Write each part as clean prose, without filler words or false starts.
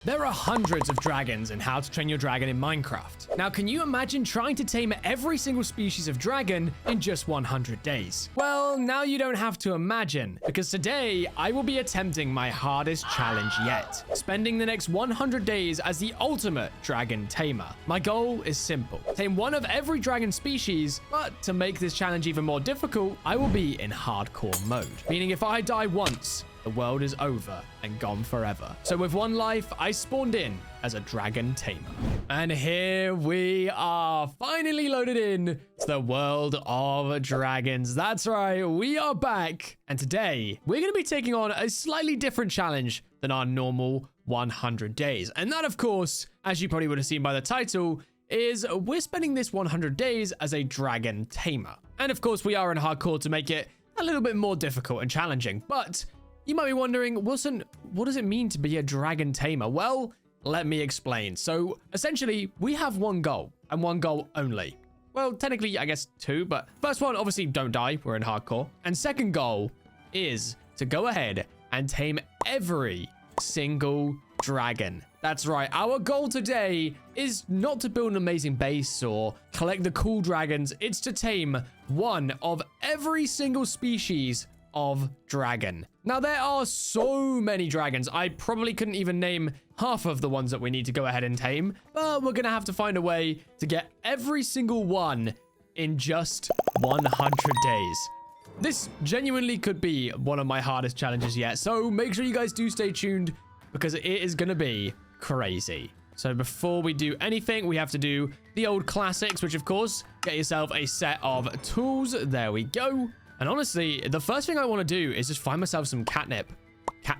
There are hundreds of dragons in How to Train Your Dragon in Minecraft. Now, can you imagine trying to tame every single species of dragon in just 100 days? Well, now you don't have to imagine, because today I will be attempting my hardest challenge yet, spending the next 100 days as the ultimate Dragon Tamer. My goal is simple: tame one of every dragon species, but to make this challenge even more difficult, I will be in hardcore mode, meaning if I die once, the world is over and gone forever. So with one life, I spawned in as a Dragon Tamer. And here we are, finally loaded in to the world of dragons. That's right, we are back. And today, we're going to be taking on a slightly different challenge than our normal 100 days. And that, of course, as you probably would have seen by the title, is we're spending this 100 days as a Dragon Tamer. And of course, we are in hardcore to make it a little bit more difficult and challenging. But you might be wondering, Wilson, what does it mean to be a Dragon Tamer? Well, let me explain. So essentially, we have one goal and one goal only. Well, technically, I guess two, but first one, obviously, don't die. We're in hardcore. And second goal is to go ahead and tame every single dragon. That's right. Our goal today is not to build an amazing base or collect the cool dragons. It's to tame one of every single species of dragon. Now, there are so many dragons, I probably couldn't even name half of the ones that we need to go ahead and tame, but we're gonna have to find a way to get every single one in just 100 days. This genuinely could be one of my hardest challenges yet, so make sure you guys do stay tuned because it is gonna be crazy. So before we do anything, we have to do the old classics, which of course, get yourself a set of tools. There we go. And honestly, the first thing I want to do is just find myself some catnip.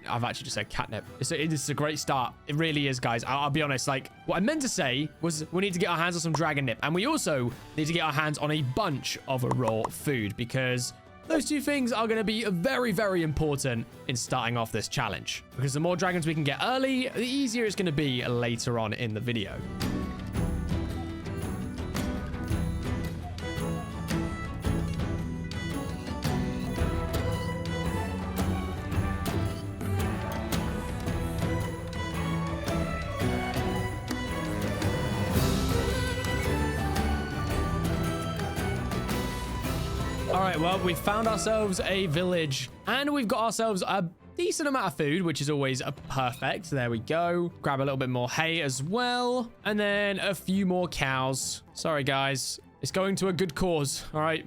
I've actually just said catnip. It's a great start. It really is, guys. I'll be honest. Like, what I meant to say was we need to get our hands on some dragon nip. And we also need to get our hands on a bunch of raw food, because those two things are going to be very, very important in starting off this challenge. Because the more dragons we can get early, the easier it's going to be later on in the video. All right, well, we found ourselves a village and we've got ourselves a decent amount of food, which is always perfect. There we go. Grab a little bit more hay as well. And then a few more cows. Sorry, guys. It's going to a good cause. All right.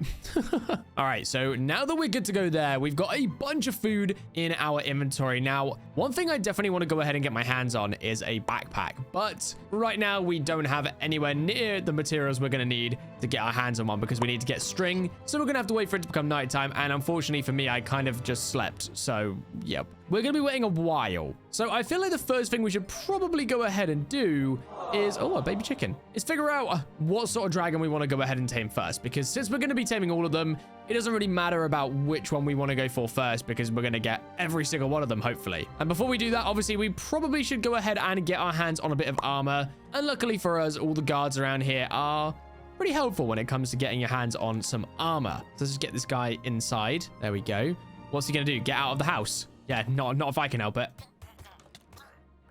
All right. So now that we're good to go there, we've got a bunch of food in our inventory. Now, one thing I definitely want to go ahead and get my hands on is a backpack. But right now we don't have anywhere near the materials we're going to need to get our hands on one, because we need to get string. So we're going to have to wait for it to become nighttime. And unfortunately for me, I kind of just slept. So, yep. We're going to be waiting a while. So I feel like the first thing we should probably go ahead and do is, oh, a baby chicken, is figure out what sort of dragon we want to go ahead and tame first. Because since we're going to be taming all of them, it doesn't really matter about which one we want to go for first, because we're going to get every single one of them, hopefully. And before we do that, obviously, we probably should go ahead and get our hands on a bit of armor. And luckily for us, all the guards around here are pretty helpful when it comes to getting your hands on some armor. So let's just get this guy inside. There we go. What's he going to do? Get out of the house? Yeah, not if I can help it.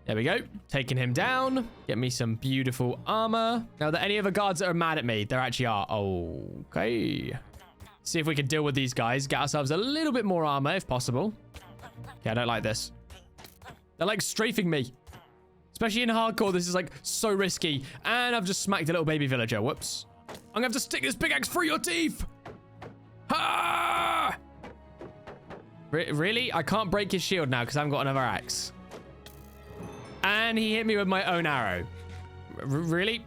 There we go. Taking him down. Get me some beautiful armor. Now, are there any other guards that are mad at me? There actually are. Okay. See if we can deal with these guys. Get ourselves a little bit more armor if possible. Yeah, I don't like this. They're like strafing me. Especially in hardcore, this is like so risky. And I've just smacked a little baby villager. Whoops. I'm gonna have to stick this pickaxe through your teeth. Ah! Really? I can't break his shield now because I haven't got another axe. And he hit me with my own arrow. Really?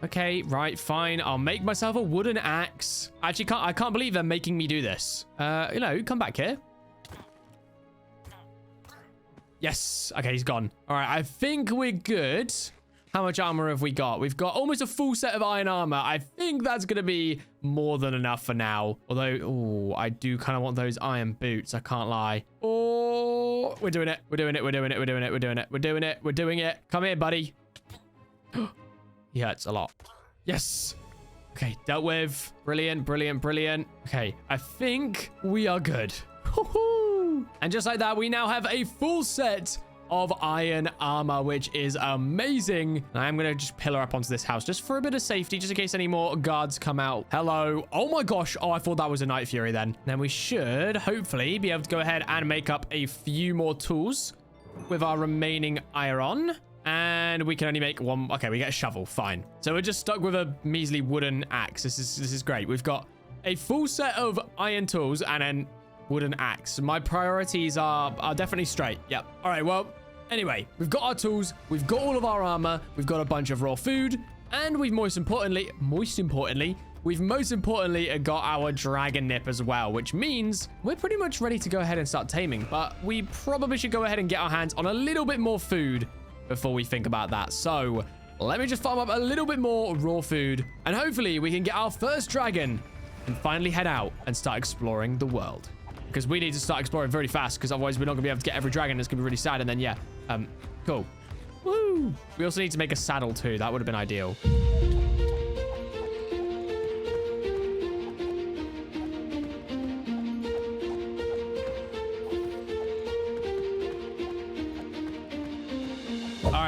Okay, right, fine. I'll make myself a wooden axe. Actually, I can't believe they're making me do this. Come back here. Yes. Okay, he's gone. All right, I think we're good. How much armor have we got? We've got almost a full set of iron armor. I think that's going to be more than enough for now. Although, oh, I do kind of want those iron boots. I can't lie. Oh, we're doing it. We're doing it. We're doing it. We're doing it. We're doing it. We're doing it. We're doing it. Come here, buddy. He hurts a lot. Yes. Okay, dealt with. Brilliant, brilliant, brilliant. Okay, I think we are good. And just like that, we now have a full set of iron armor, which is amazing. And I'm going to just pillar up onto this house just for a bit of safety, just in case any more guards come out. Hello. Oh my gosh. Oh, I thought that was a Night Fury then. Then we should hopefully be able to go ahead and make up a few more tools with our remaining iron. And we can only make one. Okay, we get a shovel. Fine. So we're just stuck with a measly wooden axe. This is great. We've got a full set of iron tools and then wooden axe. My priorities are definitely straight. Yep. All right, well, anyway, we've got our tools, we've got all of our armor, we've got a bunch of raw food, and we've most importantly got our dragon nip as well, which means we're pretty much ready to go ahead and start taming. But we probably should go ahead and get our hands on a little bit more food before we think about that. So let me just farm up a little bit more raw food, and hopefully we can get our first dragon and finally head out and start exploring the world. Because we need to start exploring very fast, because otherwise we're not going to be able to get every dragon. It's going to be really sad. And then, yeah, cool. Woo! We also need to make a saddle too. That would have been ideal.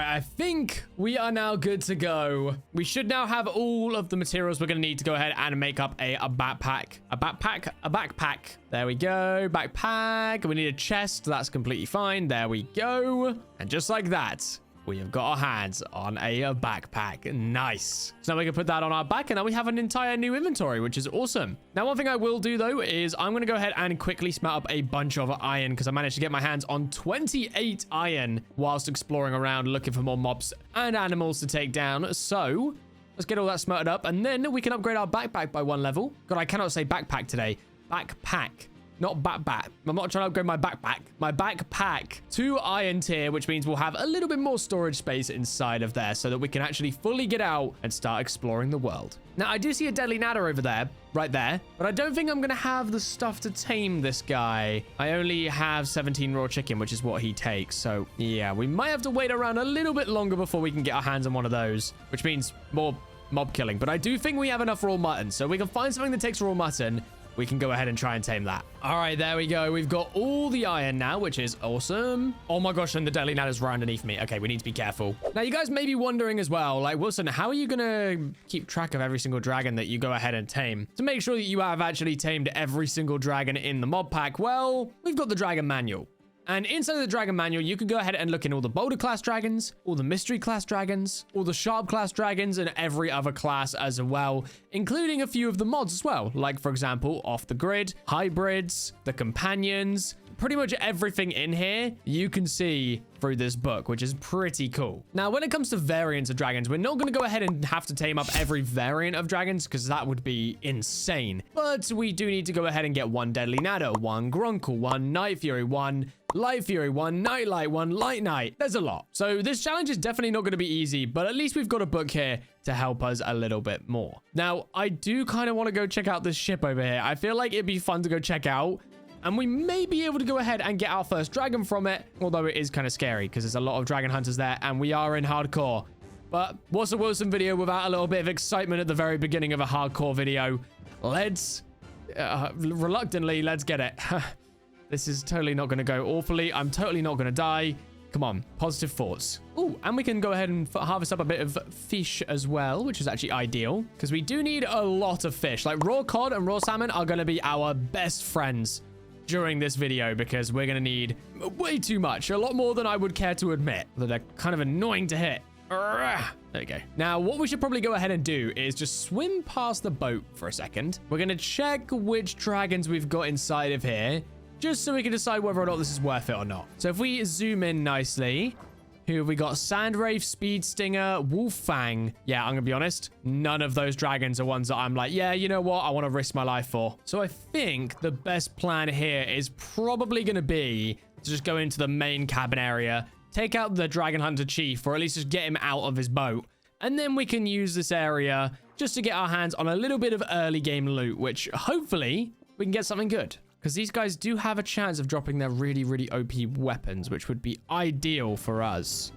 I think we are now good to go. We should now have all of the materials we're going to need to go ahead and make up a backpack. A backpack. There we go. Backpack. We need a chest. That's completely fine. There we go. And just like that, we have got our hands on a backpack. Nice. So now we can put that on our back, and now we have an entire new inventory, which is awesome. Now, one thing I will do, though, is I'm going to go ahead and quickly smelt up a bunch of iron, because I managed to get my hands on 28 iron whilst exploring around looking for more mobs and animals to take down. So let's get all that smelted up, and then we can upgrade our backpack by 1 level. God, I cannot say backpack today. Backpack. Not backpack. I'm not trying to upgrade my backpack. My backpack to iron tier, which means we'll have a little bit more storage space inside of there so that we can actually fully get out and start exploring the world. Now, I do see a deadly nadder over there, right there, but I don't think I'm going to have the stuff to tame this guy. I only have 17 raw chicken, which is what he takes. So, yeah, we might have to wait around a little bit longer before we can get our hands on one of those, which means more mob killing. But I do think we have enough raw mutton, so we can find something that takes raw mutton. We can go ahead and try and tame that. All right, there we go. We've got all the iron now, which is awesome. Oh my gosh, and the deadly ladder's right underneath me. Okay, we need to be careful. Now, you guys may be wondering as well, like, Wilson, how are you going to keep track of every single dragon that you go ahead and tame to make sure that you have actually tamed every single dragon in the mob pack? Well, we've got the dragon manual. And inside of the dragon manual, you can go ahead and look in all the boulder class dragons, all the mystery class dragons, all the sharp class dragons, and every other class as well, including a few of the mods as well. Like, for example, off the grid, hybrids, the companions, pretty much everything in here you can see through this book, which is pretty cool. Now, when it comes to variants of dragons, we're not going to go ahead and have to tame up every variant of dragons because that would be insane. But we do need to go ahead and get 1 deadly nadder, 1 grunkle, 1 night fury, 1 light fury, 1 nightlight, 1 light night. There's a lot. So this challenge is definitely not going to be easy, but at least we've got a book here to help us a little bit more. Now, I do kind of want to go check out this ship over here. I feel like it'd be fun to go check out. And we may be able to go ahead and get our first dragon from it, although it is kind of scary because there's a lot of dragon hunters there and we are in hardcore. But what's a Wilson video without a little bit of excitement at the very beginning of a hardcore video? Let's, reluctantly, let's get it. This is totally not going to go awfully. I'm totally not going to die. Come on, positive thoughts. Oh, and we can go ahead and harvest up a bit of fish as well, which is actually ideal because we do need a lot of fish. Like raw cod and raw salmon are going to be our best friends during this video because we're going to need way too much. A lot more than I would care to admit. That they're kind of annoying to hit. There we go. Now, what we should probably go ahead and do is just swim past the boat for a second. We're going to check which dragons we've got inside of here, just so we can decide whether or not this is worth it or not. So if we zoom in nicely, who have we got? Sandwraith, Speed Stinger, Wolffang. Yeah, I'm gonna be honest, none of those dragons are ones that I'm like, yeah, you know what? I want to risk my life for. So I think the best plan here is probably gonna be to just go into the main cabin area, take out the Dragon Hunter Chief, or at least just get him out of his boat. And then we can use this area just to get our hands on a little bit of early game loot, which hopefully we can get something good. Because these guys do have a chance of dropping their really, really OP weapons, which would be ideal for us.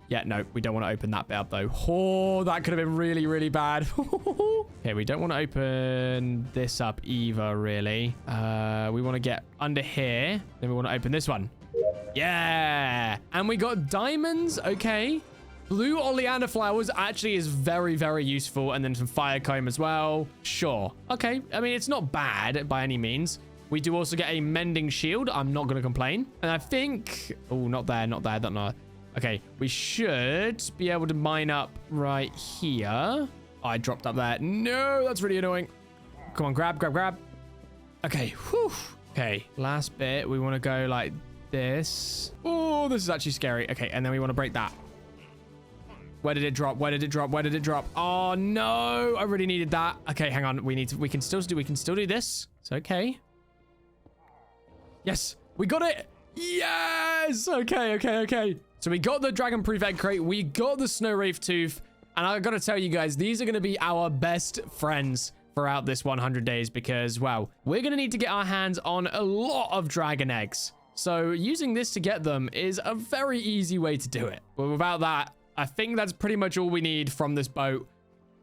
Yeah, no, we don't want to open that bit up, though. Oh, that could have been really, really bad. Okay, we don't want to open this up either, really. We want to get under here. Then we want to open this one. Yeah. And we got diamonds. Okay. Blue oleander flowers actually is very, very useful. And then some fire comb as well. Sure. Okay. I mean, it's not bad by any means. We do also get a mending shield. I'm not going to complain. And I think... Oh, not there. Not there. Not. Okay. We should be able to mine up right here. Oh, I dropped up there. No, that's really annoying. Come on. Grab, grab, grab. Okay. Whew. Okay. Last bit. We want to go like this. Oh, this is actually scary. Okay. And then we want to break that. Where did it drop? Where did it drop? Where did it drop? Oh no, I really needed that. Okay, hang on. We can still do this. It's okay. Yes, we got it. Yes. Okay. So we got the dragon proof egg crate. We got the snow wraith tooth. And I gotta tell you guys, these are gonna be our best friends throughout this 100 days because, well, we're gonna need to get our hands on a lot of dragon eggs. So using this to get them is a very easy way to do it. But without that, I think that's pretty much all we need from this boat.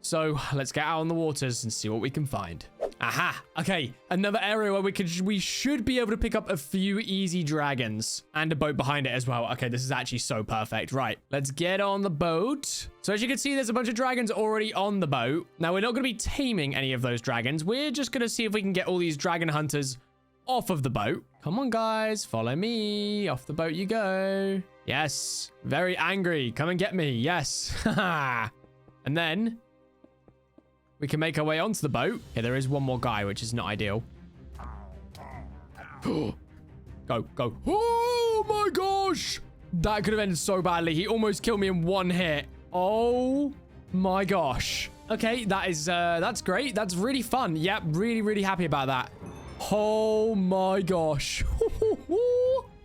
So let's get out on the waters and see what we can find. Aha. Okay. Another area where we should be able to pick up a few easy dragons and a boat behind it as well. Okay. This is actually so perfect. Right. Let's get on the boat. So as you can see, there's a bunch of dragons already on the boat. Now we're not going to be taming any of those dragons. We're just going to see if we can get all these dragon hunters off of the boat. Come on, guys. Follow me. Off the boat you go. Yes. Very angry. Come and get me. Yes. And then we can make our way onto the boat. Yeah, there is one more guy, which is not ideal. Go. Oh my gosh. That could have ended so badly. He almost killed me in one hit. Oh my gosh. Okay, that's great. That's really fun. Yep, really happy about that. Oh my gosh.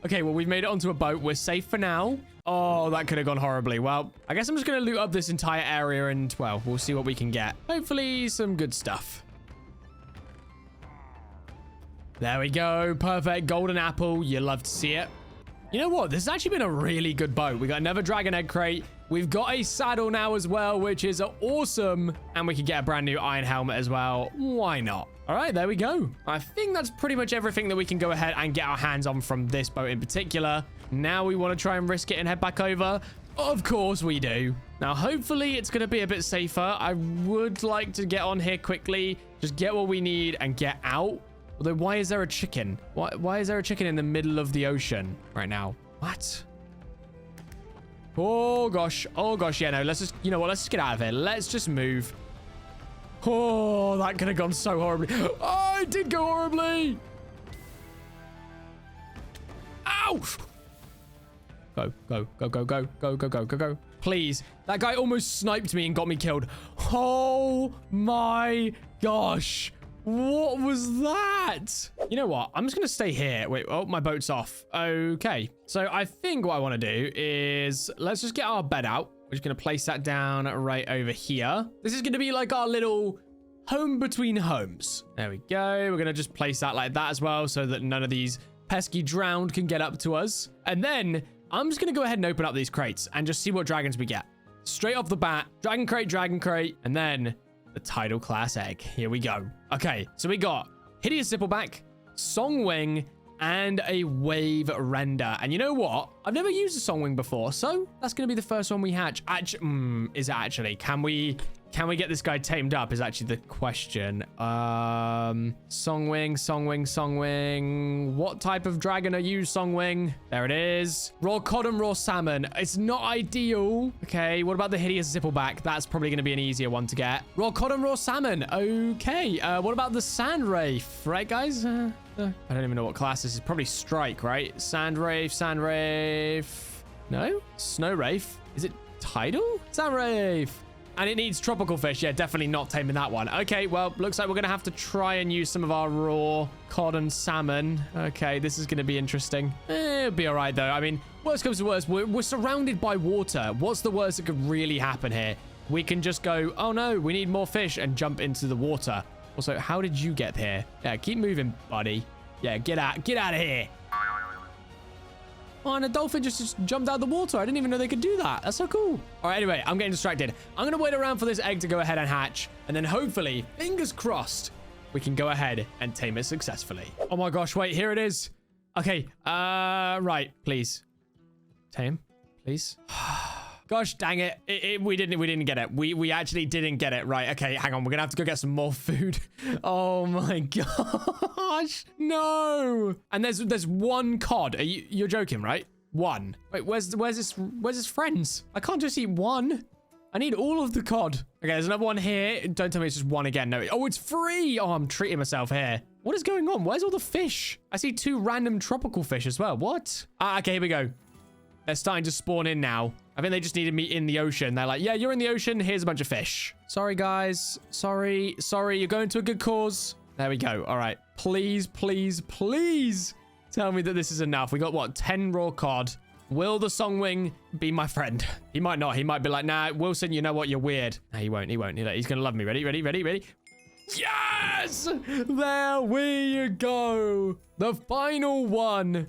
Okay, well, we've made it onto a boat. We're safe for now. Oh, that could have gone horribly. Well, I guess I'm just going to loot up this entire area and, well, we'll see what we can get. Hopefully some good stuff. There we go. Perfect. Golden apple. You love to see it. You know what? This has actually been a really good boat. We got another dragon egg crate. We've got a saddle now as well, which is awesome. And we can get a brand new iron helmet as well. Why not? All right, there we go. I think that's pretty much everything that we can go ahead and get our hands on from this boat in particular. Now we want to try and risk it and head back over. Of course we do. Now, hopefully it's going to be a bit safer. I would like to get on here quickly, just get what we need and get out. Although, why is there a chicken? Why is there a chicken in the middle of the ocean right now? What? Oh, gosh. Oh, gosh. Yeah, no, let's just, you know what? Let's just get out of here. Let's just move. Oh, that could have gone so horribly. Oh, it did go horribly. Ow. Go. Please. That guy almost sniped me and got me killed. Oh, my gosh. What was that? You know what? I'm just going to stay here. Wait, oh, my boat's off. Okay. So I think what I want to do is let's just get our bed out. We're just going to place that down right over here. This is going to be like our little home between homes. There we go. We're going to just place that like that as well so that none of these pesky drowned can get up to us. And then I'm just going to go ahead and open up these crates and just see what dragons we get. Straight off the bat, dragon crate, and then the tidal class egg. Here we go. Okay, so we got Hideous Zippleback, Songwing, and a Wave Render. And you know what? I've never used a Songwing before, so that's going to be the first one we hatch. Is it actually? Can we get this guy tamed up is actually the question. Songwing. What type of dragon are you, Songwing? There it is. Raw cod and raw salmon. It's not ideal. Okay, what about the Hideous Zippleback? That's probably going to be an easier one to get. Raw cod and raw salmon. Okay. What about the sand wraith? Right, guys? I don't even know what class this is. Probably strike, right? Sand wraith. No? Snow wraith. Is it tidal? Sand wraith. And it needs tropical fish. Yeah, definitely not taming that one. Okay, well, looks like we're going to have to try and use some of our raw cod and salmon. Okay, this is going to be interesting. It'll be all right, though. I mean, worst comes to worst, we're surrounded by water. What's the worst that could really happen here? We can just go, oh, no, we need more fish and jump into the water. Also, how did you get here? Yeah, keep moving, buddy. Yeah, get out of here. Oh, and a dolphin just jumped out of the water. I didn't even know they could do that. That's so cool. All right, anyway, I'm getting distracted. I'm going to wait around for this egg to go ahead and hatch. And then hopefully, fingers crossed, we can go ahead and tame it successfully. Oh my gosh, wait, here it is. Okay. Right. Please. Tame. Please. Gosh dang it. We didn't get it. We actually didn't get it. Right. Okay. Hang on. We're going to have to go get some more food. Oh my gosh. No. And there's one cod. You're joking, right? One. Wait, where's his friends? I can't just eat one. I need all of the cod. Okay, there's another one here. Don't tell me it's just one again. No. Oh, it's free. Oh, I'm treating myself here. What is going on? Where's all the fish? I see 2 random tropical fish as well. What? Okay, here we go. They're starting to spawn in now. I think they just needed me in the ocean. They're like, yeah, you're in the ocean. Here's a bunch of fish. Sorry, guys. Sorry. You're going to a good cause. There we go. All right. Please, please, please tell me that this is enough. We got, what, 10 raw cod. Will the Songwing be my friend? He might not. He might be like, nah, Wilson, you know what? You're weird. No, he won't. He's going to love me. Ready? Yes! There we go. The final one.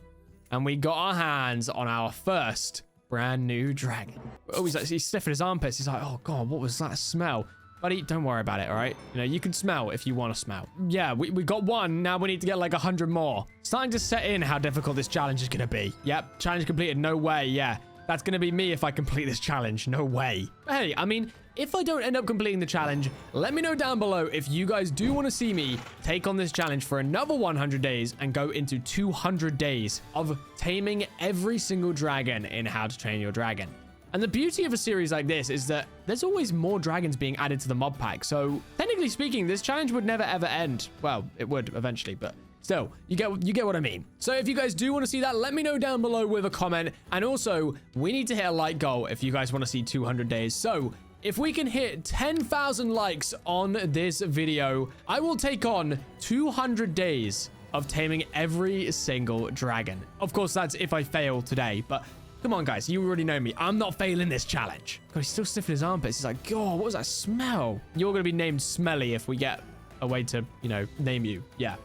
And we got our hands on our first brand new dragon. Oh, he's sniffing his armpits. He's like, oh, God, what was that smell? Buddy, don't worry about it, all right? You know, you can smell if you want to smell. Yeah, we got one. Now we need to get like 100 more. Starting to set in how difficult this challenge is going to be. Yep, challenge completed. No way. Yeah, that's going to be me if I complete this challenge. No way. Hey, I mean, if I don't end up completing the challenge, let me know down below if you guys do want to see me take on this challenge for another 100 days and go into 200 days of taming every single dragon in How to Train Your Dragon. And the beauty of a series like this is that there's always more dragons being added to the mob pack. So technically speaking, this challenge would never ever end. Well, it would eventually, but still, you get what I mean. So if you guys do want to see that, let me know down below with a comment. And also, we need to hit a like goal if you guys want to see 200 days. So if we can hit 10,000 likes on this video, I will take on 200 days of taming every single dragon. Of course, that's if I fail today, but come on, guys. You already know me. I'm not failing this challenge. God, he's still sniffing his armpits. He's like, God, what was that smell? You're going to be named Smelly if we get a way to, you know, name you. Yeah.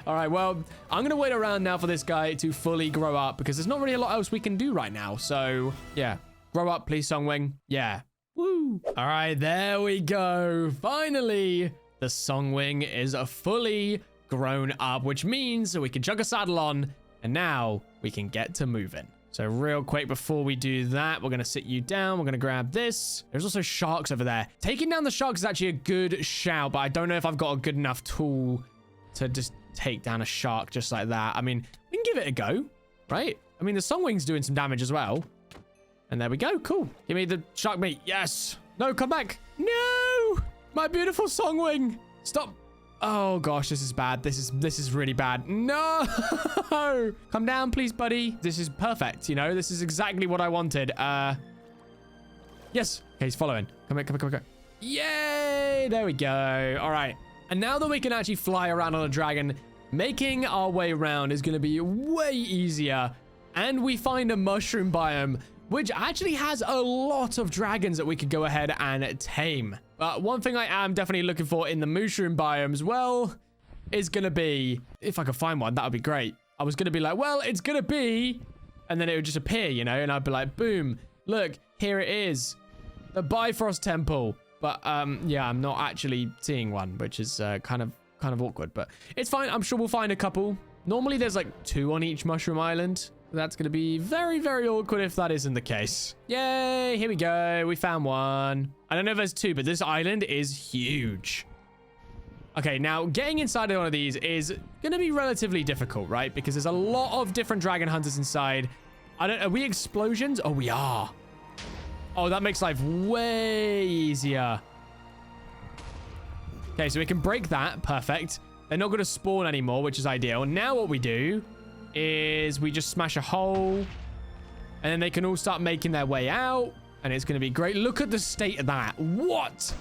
All right, well, I'm going to wait around now for this guy to fully grow up because there's not really a lot else we can do right now. So, yeah. Grow up, please, Songwing. Yeah. Woo. All right, there we go. Finally, the Songwing is fully grown up, which means we can chuck a saddle on. And now we can get to moving. So real quick before we do that, we're going to sit you down. We're going to grab this. There's also sharks over there. Taking down the sharks is actually a good shout, but I don't know if I've got a good enough tool to just take down a shark just like that. I mean, we can give it a go, right? I mean, the Songwing's doing some damage as well. And there we go. Cool. Give me the shark meat. Yes. No, come back. No. My beautiful Songwing. Stop. Oh gosh, this is bad. This is really bad. No! Come down, please, buddy. This is perfect, you know? This is exactly what I wanted. Yes. Okay, he's following. Come here. Yay! There we go. All right. And now that we can actually fly around on a dragon, making our way around is going to be way easier. And we find a mushroom biome, which actually has a lot of dragons that we could go ahead and tame. But one thing I am definitely looking for in the mushroom biomes, well, is going to be, if I could find one, that would be great. I was going to be like, well, it's going to be, and then it would just appear, you know, and I'd be like, boom, look, here it is, the Bifrost Temple. But yeah, I'm not actually seeing one, which is kind of awkward, but it's fine. I'm sure we'll find a couple. Normally there's like 2 on each mushroom island. That's going to be very, very awkward if that isn't the case. Yay, here we go. We found one. I don't know if there's 2, but this island is huge. Okay, now getting inside of one of these is going to be relatively difficult, right? Because there's a lot of different dragon hunters inside. Are we explosions? Oh, we are. Oh, that makes life way easier. Okay, so we can break that. Perfect. They're not going to spawn anymore, which is ideal. Now what we do is we just smash a hole, and then they can all start making their way out, and it's going to be great. Look at the state of that. What?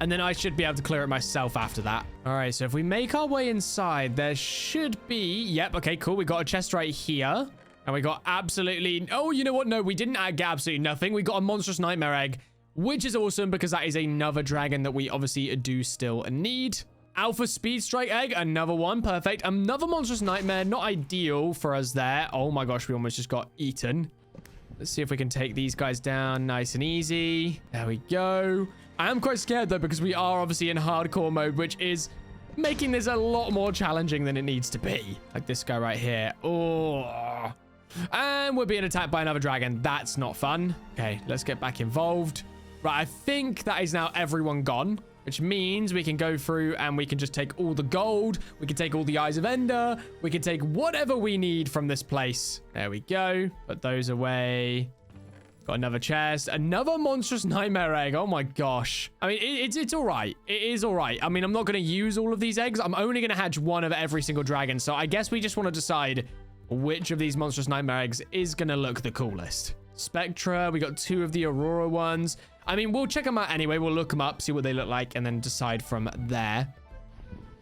And then I should be able to clear it myself after that. All right, so if we make our way inside, there should be... Yep, okay, cool. We got a chest right here, and we got absolutely... Oh, you know what? No, we didn't get absolutely nothing. We got a monstrous nightmare egg, which is awesome because that is another dragon that we obviously do still need. Alpha Speed Strike Egg, another one. Perfect. Another Monstrous Nightmare. Not ideal for us there. Oh my gosh, we almost just got eaten. Let's see if we can take these guys down nice and easy. There we go. I am quite scared though because we are obviously in hardcore mode, which is making this a lot more challenging than it needs to be. Like this guy right here. Oh. And we're being attacked by another dragon. That's not fun. Okay, let's get back involved. Right, I think that is now everyone gone, which means we can go through and we can just take all the gold. We can take all the Eyes of Ender. We can take whatever we need from this place. There we go. Put those away. Got another chest. Another monstrous nightmare egg. Oh my gosh. I mean, it's all right. It is all right. I mean, I'm not going to use all of these eggs. I'm only going to hatch one of every single dragon. So I guess we just want to decide which of these monstrous nightmare eggs is going to look the coolest. Spectra. We got 2 of the Aurora ones. I mean, we'll check them out anyway. We'll look them up, see what they look like, and then decide from there.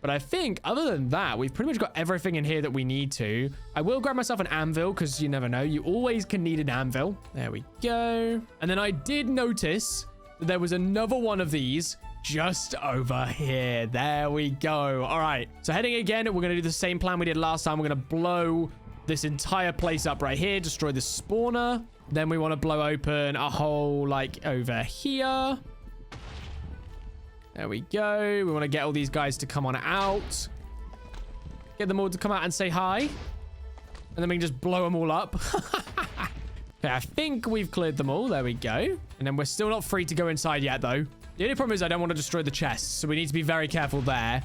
But I think, other than that, we've pretty much got everything in here that we need to. I will grab myself an anvil, because you never know. You always can need an anvil. There we go. And then I did notice that there was another one of these just over here. There we go. All right. So heading again, we're going to do the same plan we did last time. We're going to blow this entire place up right here, destroy the spawner. Then we want to blow open a hole like over here. There we go. We want to get all these guys to come on out. Get them all to come out and say hi. And then we can just blow them all up. Okay, I think we've cleared them all. There we go. And then we're still not free to go inside yet, though. The only problem is I don't want to destroy the chests, so we need to be very careful there.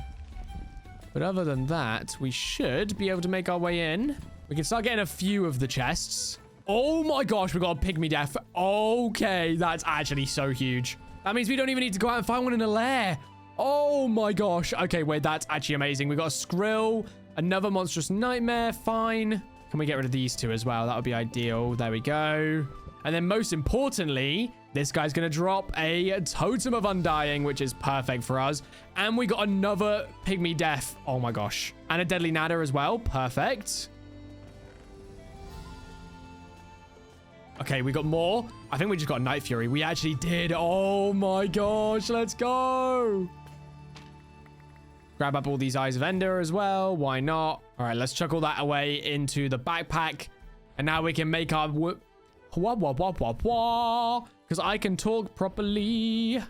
But other than that, we should be able to make our way in. We can start getting a few of the chests. Oh my gosh, we got a pygmy death. Okay, that's actually so huge. That means we don't even need to go out and find one in a lair. Oh my gosh. Okay, wait, that's actually amazing. We got a Skrill, another monstrous nightmare. Fine. Can we get rid of these 2 as well? That would be ideal. There we go. And then most importantly, this guy's going to drop a Totem of Undying, which is perfect for us. And we got another pygmy death. Oh my gosh. And a deadly nadder as well. Perfect. Okay, we got more. I think we just got a Night Fury. We actually did. Oh my gosh, let's go. Grab up all these Eyes of Ender as well. Why not? All right, let's chuck all that away into the backpack. And now we can make our... Because I can talk properly.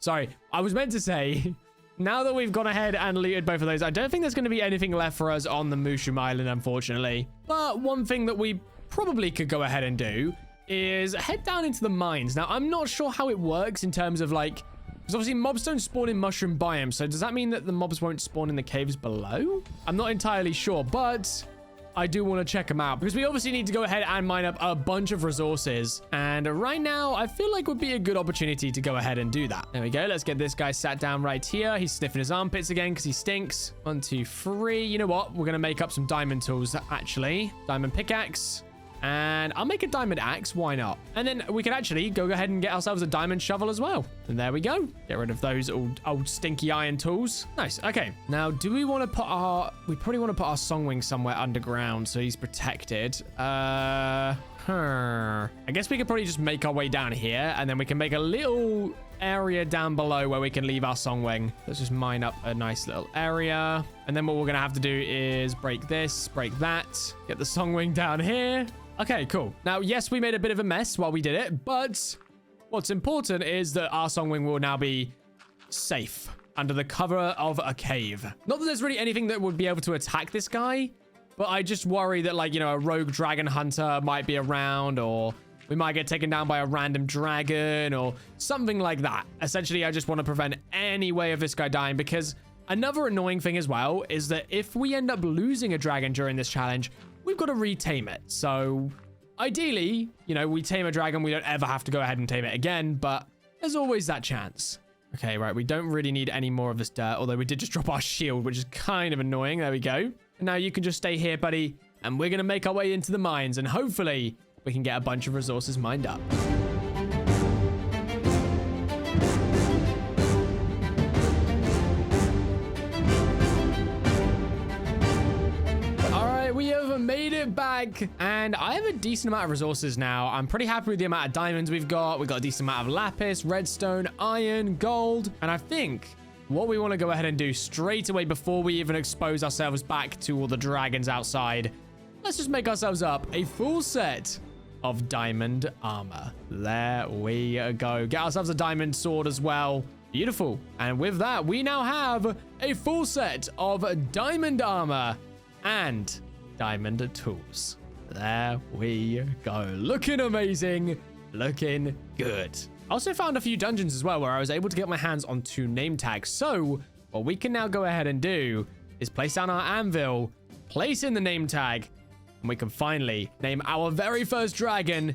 Sorry, I was meant to say... Now that we've gone ahead and looted both of those, I don't think there's going to be anything left for us on the Mushroom Island, unfortunately. But one thing that we probably could go ahead and do is head down into the mines. Now, I'm not sure how it works in terms of like... Because obviously mobs don't spawn in mushroom biomes. So does that mean that the mobs won't spawn in the caves below? I'm not entirely sure, but... I do want to check them out because we obviously need to go ahead and mine up a bunch of resources. And right now, I feel like would be a good opportunity to go ahead and do that. There we go. Let's get this guy sat down right here. He's sniffing his armpits again because he stinks. 1, 2, 3. You know what? We're going to make up some diamond tools, actually. Diamond pickaxe. And I'll make a diamond axe. Why not? And then we can actually go ahead and get ourselves a diamond shovel as well. And there we go. Get rid of those old stinky iron tools. Nice. Okay. Now, do we want to put our... We probably want to put our Songwing somewhere underground so he's protected. I guess we could probably just make our way down here. And then we can make a little area down below where we can leave our Songwing. Let's just mine up a nice little area. And then what we're going to have to do is break this, break that. Get the Songwing down here. Okay, cool. Now, yes, we made a bit of a mess while we did it, but what's important is that our Songwing will now be safe under the cover of a cave. Not that there's really anything that would be able to attack this guy, but I just worry that, like, you know, a rogue dragon hunter might be around, or we might get taken down by a random dragon or something like that. Essentially, I just want to prevent any way of this guy dying, because another annoying thing as well is that if we end up losing a dragon during this challenge, we've got to retame it. So ideally, you know, we tame a dragon, we don't ever have to go ahead and tame it again, but there's always that chance. Okay, right, we don't really need any more of this dirt, although we did just drop our shield, which is kind of annoying. There we go. And now you can just stay here, buddy, and we're going to make our way into the mines, and hopefully we can get a bunch of resources mined up. Made it back, and I have a decent amount of resources now. I'm pretty happy with the amount of diamonds we've got. We've got a decent amount of lapis, redstone, iron, gold, and I think what we want to go ahead and do straight away before we even expose ourselves back to all the dragons outside, let's just make ourselves up a full set of diamond armor. There we go. Get ourselves a diamond sword as well. Beautiful. And with that, we now have a full set of diamond armor and diamond tools. There we go. Looking amazing. Looking good. I also found a few dungeons as well where I was able to get my hands on 2 name tags. So what we can now go ahead and do is place down our anvil, place in the name tag, and we can finally name our very first dragon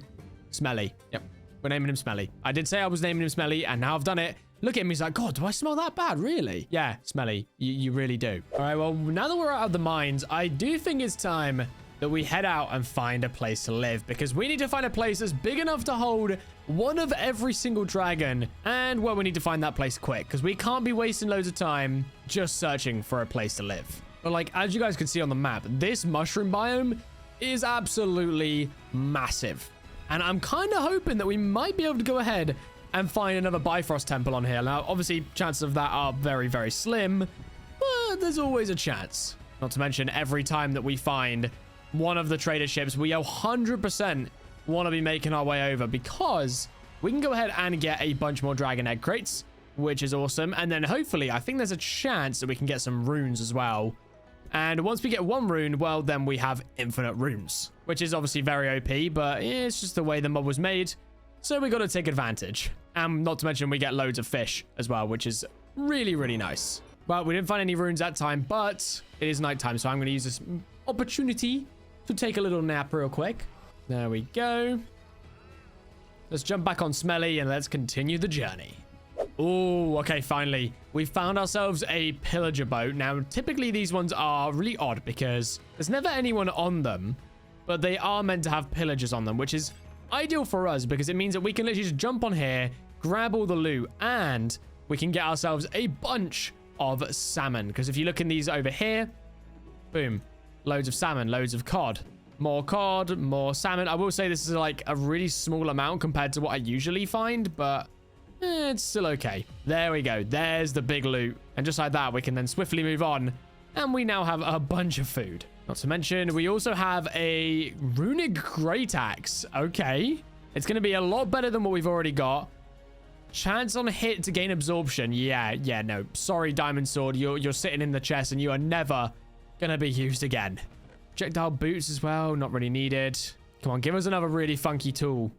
Smelly. Yep, we're naming him Smelly. I did say I was naming him Smelly, and now I've done it. Look at him, he's like, God, do I smell that bad? Really? Yeah, Smelly, you really do. All right, well, now that we're out of the mines, I do think it's time that we head out and find a place to live, because we need to find a place that's big enough to hold one of every single dragon. And, well, we need to find that place quick, because we can't be wasting loads of time just searching for a place to live. But, like, as you guys can see on the map, this mushroom biome is absolutely massive. And I'm kind of hoping that we might be able to go ahead and find another Bifrost temple on here. Now, obviously, chances of that are very, very slim, but there's always a chance. Not to mention, every time that we find one of the trader ships, we 100% want to be making our way over, because we can go ahead and get a bunch more dragon egg crates, which is awesome. And then hopefully, I think there's a chance that we can get some runes as well. And once we get 1 rune, well, then we have infinite runes, which is obviously very OP, but it's just the way the mod was made. So we got to take advantage. And not to mention, we get loads of fish as well, which is really, really nice. Well, we didn't find any runes that time, but it is nighttime, so I'm going to use this opportunity to take a little nap real quick. There we go. Let's jump back on Smelly and let's continue the journey. Oh, okay, finally. We found ourselves a pillager boat. Now, typically these ones are really odd because there's never anyone on them, but they are meant to have pillagers on them, which is ideal for us because it means that we can literally just jump on here, grab all the loot, and we can get ourselves a bunch of salmon. Because if you look in these over here, boom, loads of salmon, loads of cod, more salmon. I will say this is like a really small amount compared to what I usually find, but it's still okay. There we go. There's the big loot. And just like that, we can then swiftly move on. And we now have a bunch of food. Not to mention, we also have a runic great axe. Okay. It's going to be a lot better than what we've already got. Chance on hit to gain absorption. Yeah, no. Sorry, diamond sword. You're sitting in the chest and you are never going to be used again. Projectile boots as well. Not really needed. Come on, give us another really funky tool.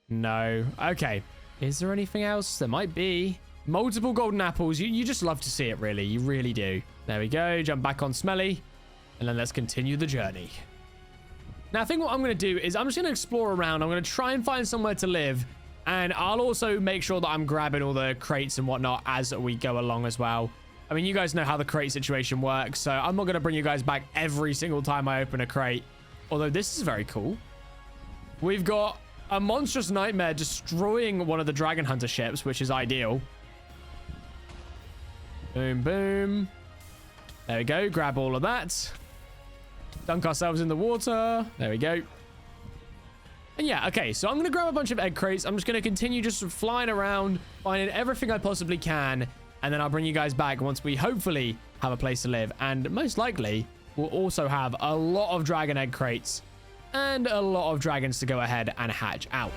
No. Okay. Is there anything else? There might be. Multiple golden apples. You just love to see it, really. You really do. There we go. Jump back on Smelly. And then let's continue the journey. Now, I think what I'm going to do is I'm just going to explore around. I'm going to try and find somewhere to live. And I'll also make sure that I'm grabbing all the crates and whatnot as we go along as well. I mean, you guys know how the crate situation works. So I'm not going to bring you guys back every single time I open a crate. Although this is very cool. We've got a monstrous nightmare destroying one of the dragon hunter ships, which is ideal. Boom, boom. There we go. Grab all of that. Dunk ourselves in the water. There we go. And yeah, okay. So I'm going to grab a bunch of egg crates. I'm just going to continue just flying around, finding everything I possibly can. And then I'll bring you guys back once we hopefully have a place to live. And most likely, we'll also have a lot of dragon egg crates and a lot of dragons to go ahead and hatch out.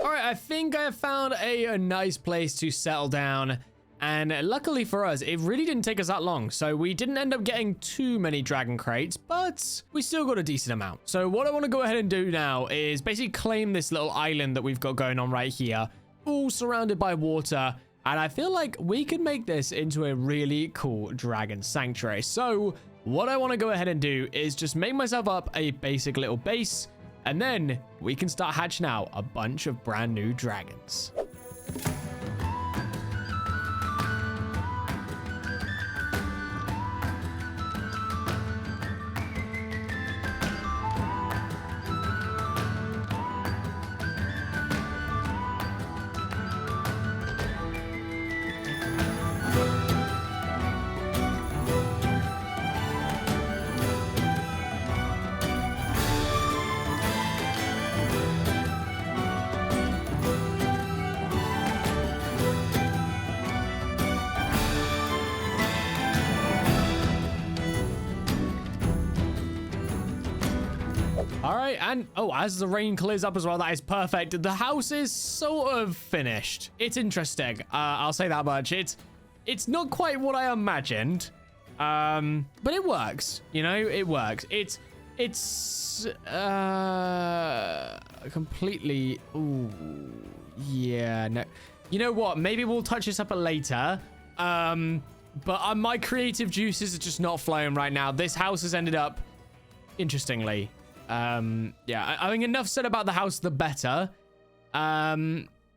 All right, I think I have found a nice place to settle down. And luckily for us, it really didn't take us that long. So we didn't end up getting too many dragon crates, but we still got a decent amount. So what I want to go ahead and do now is basically claim this little island that we've got going on right here, all surrounded by water. And I feel like we could make this into a really cool dragon sanctuary. So what I want to go ahead and do is just make myself up a basic little base, and then we can start hatching out a bunch of brand new dragons. and oh, as the rain clears up as well, that is perfect. The house is sort of finished. It's interesting. I'll say that much. It's not quite what I imagined, but it works. You know, it works. It's completely. Ooh, yeah. No, you know what? Maybe we'll touch this up later. But my creative juices are just not flowing right now. This house has ended up, interestingly. Yeah, I think enough said about the house, the better.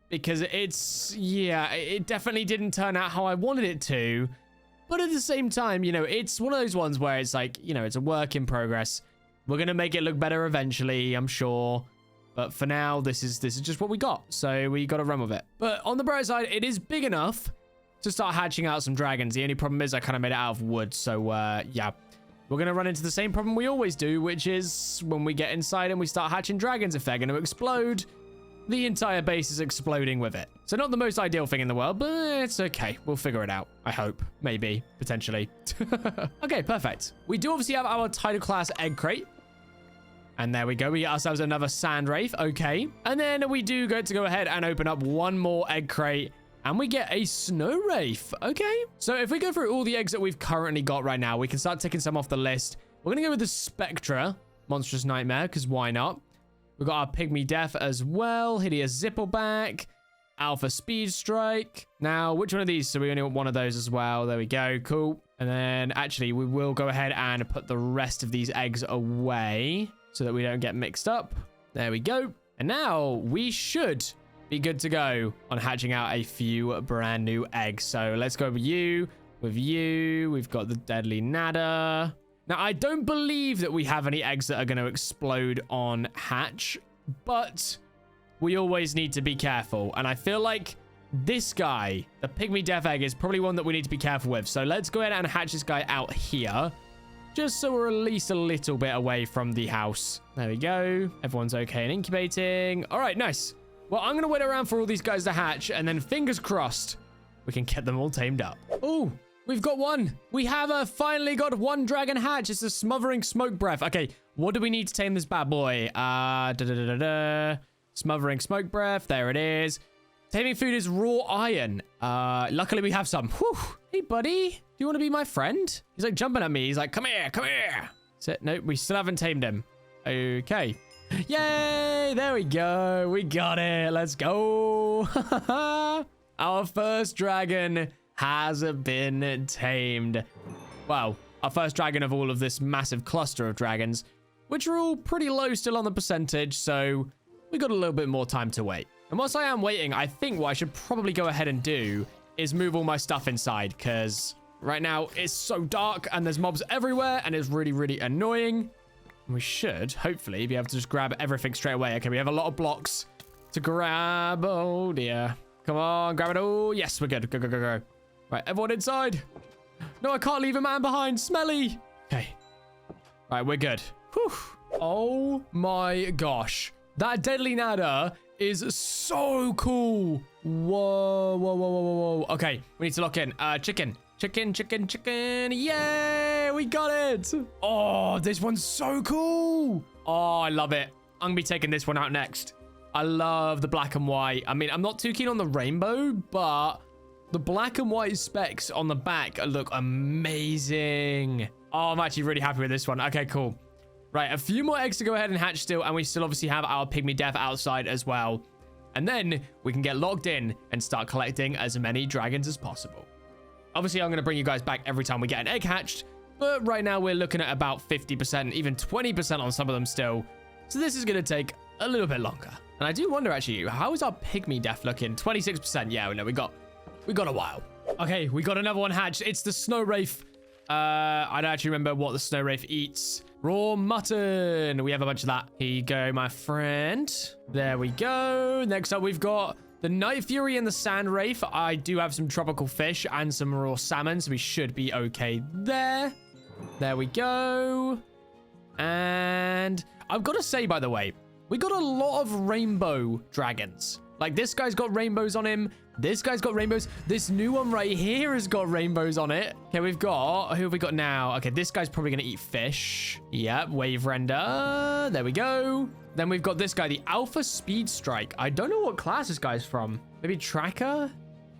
Because it definitely didn't turn out how I wanted it to. But at the same time, you know, it's one of those ones where it's like, you know, it's a work in progress. We're going to make it look better eventually, I'm sure. But for now, this is just what we got. So we got to run with it. But on the bright side, it is big enough to start hatching out some dragons. The only problem is I kind of made it out of wood. So, yeah. We're going to run into the same problem we always do, which is when we get inside and we start hatching dragons, if they're going to explode, the entire base is exploding with it. So not the most ideal thing in the world, but it's okay. We'll figure it out. I hope. Maybe. Potentially. Okay, perfect. We do obviously have our title class egg crate. And there we go. We get ourselves another sand wraith. Okay. And then we do get to go ahead and open up one more egg crate. And we get a snow wraith. Okay. So if we go through all the eggs that we've currently got right now, we can start ticking some off the list. We're going to go with the Spectra Monstrous Nightmare, because why not? We've got our Pygmy Death as well. Hideous Zippleback. Alpha Speed Strike. Now, which one of these? So we only want one of those as well. There we go. Cool. And then actually, we will go ahead and put the rest of these eggs away so that we don't get mixed up. There we go. And now we should be good to go on hatching out a few brand new eggs. So let's go with you. With you, we've got the Deadly Nada. Now, I don't believe that we have any eggs that are going to explode on hatch, but we always need to be careful. And I feel like this guy, the Pygmy Death Egg, is probably one that we need to be careful with. So let's go ahead and hatch this guy out here, just so we're at least a little bit away from the house. There we go. Everyone's okay and incubating. All right, nice. Well, I'm going to wait around for all these guys to hatch, and then fingers crossed, we can get them all tamed up. Oh, we've got one. We have finally got one dragon hatch. It's a Smothering Smoke Breath. Okay, what do we need to tame this bad boy? Smothering Smoke Breath. There it is. Taming food is raw iron. Luckily, we have some. Whew. Hey, buddy. Do you want to be my friend? He's like jumping at me. He's like, come here, come here. That's it. Nope, we still haven't tamed him. Okay. Yay! There we go. We got it. Let's go. Our first dragon has been tamed. Well, our first dragon of all of this massive cluster of dragons, which are all pretty low still on the percentage, so we got a little bit more time to wait. And whilst I am waiting, I think what I should probably go ahead and do is move all my stuff inside, because right now it's so dark and there's mobs everywhere and it's really, really annoying. We should, hopefully, be able to just grab everything straight away. Okay, we have a lot of blocks to grab. Oh, dear. Come on, grab it all. Yes, we're good. Go, go, go, go. Right, everyone inside. No, I can't leave a man behind. Smelly. Okay. Right, we're good. Whew. Oh, my gosh. That Deadly Nada is so cool. Whoa, whoa, whoa, whoa, whoa, whoa. Okay, we need to lock in. Chicken. Chicken, chicken, chicken. Yay, we got it. Oh, this one's so cool. Oh, I love it. I'm going to be taking this one out next. I love the black and white. I mean, I'm not too keen on the rainbow, but the black and white specs on the back look amazing. Oh, I'm actually really happy with this one. Okay, cool. Right, a few more eggs to go ahead and hatch still, and we still obviously have our Pygmy Death outside as well. And then we can get logged in and start collecting as many dragons as possible. Obviously, I'm going to bring you guys back every time we get an egg hatched, but right now we're looking at about 50%, even 20% on some of them still. So this is going to take a little bit longer. And I do wonder, actually, how is our Pygmy Death looking? 26%. Yeah, no, we got a while. Okay, we got another one hatched. It's the Snow Wraith. I don't actually remember what the Snow Wraith eats. Raw mutton. We have a bunch of that. Here you go, my friend. There we go. Next up, we've got the Night Fury and the Sand Wraith. I do have some tropical fish and some raw salmon, so we should be okay there. There we go. And I've got to say, by the way, we got a lot of rainbow dragons. Like, this guy's got rainbows on him. This guy's got rainbows. This new one right here has got rainbows on it. Okay, we've got... Who have we got now? Okay, this guy's probably going to eat fish. Yep, wave render. There we go. Then we've got this guy, the Alpha Speed Strike. I don't know what class this guy's from. Maybe Tracker?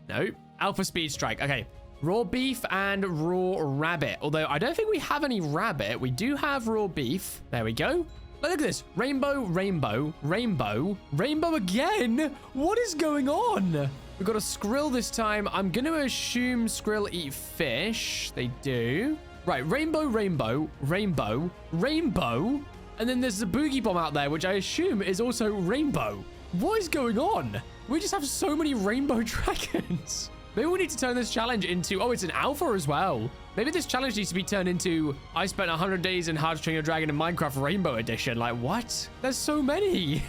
Nope. Alpha Speed Strike. Okay. Raw beef and raw rabbit. Although I don't think we have any rabbit. We do have raw beef. There we go. Look at this. Rainbow, rainbow, rainbow, rainbow again. What is going on? We've got a squirrel this time. I'm going to assume squirrel eat fish. They do. Right. Rainbow, rainbow, rainbow, rainbow. And then there's the boogie bomb out there, which I assume is also rainbow. What is going on? We just have so many rainbow dragons. Maybe we need to turn this challenge into... Oh, it's an alpha as well. Maybe this challenge needs to be turned into... I spent 100 days in How to Train Your Dragon in Minecraft Rainbow Edition. Like, what? There's so many.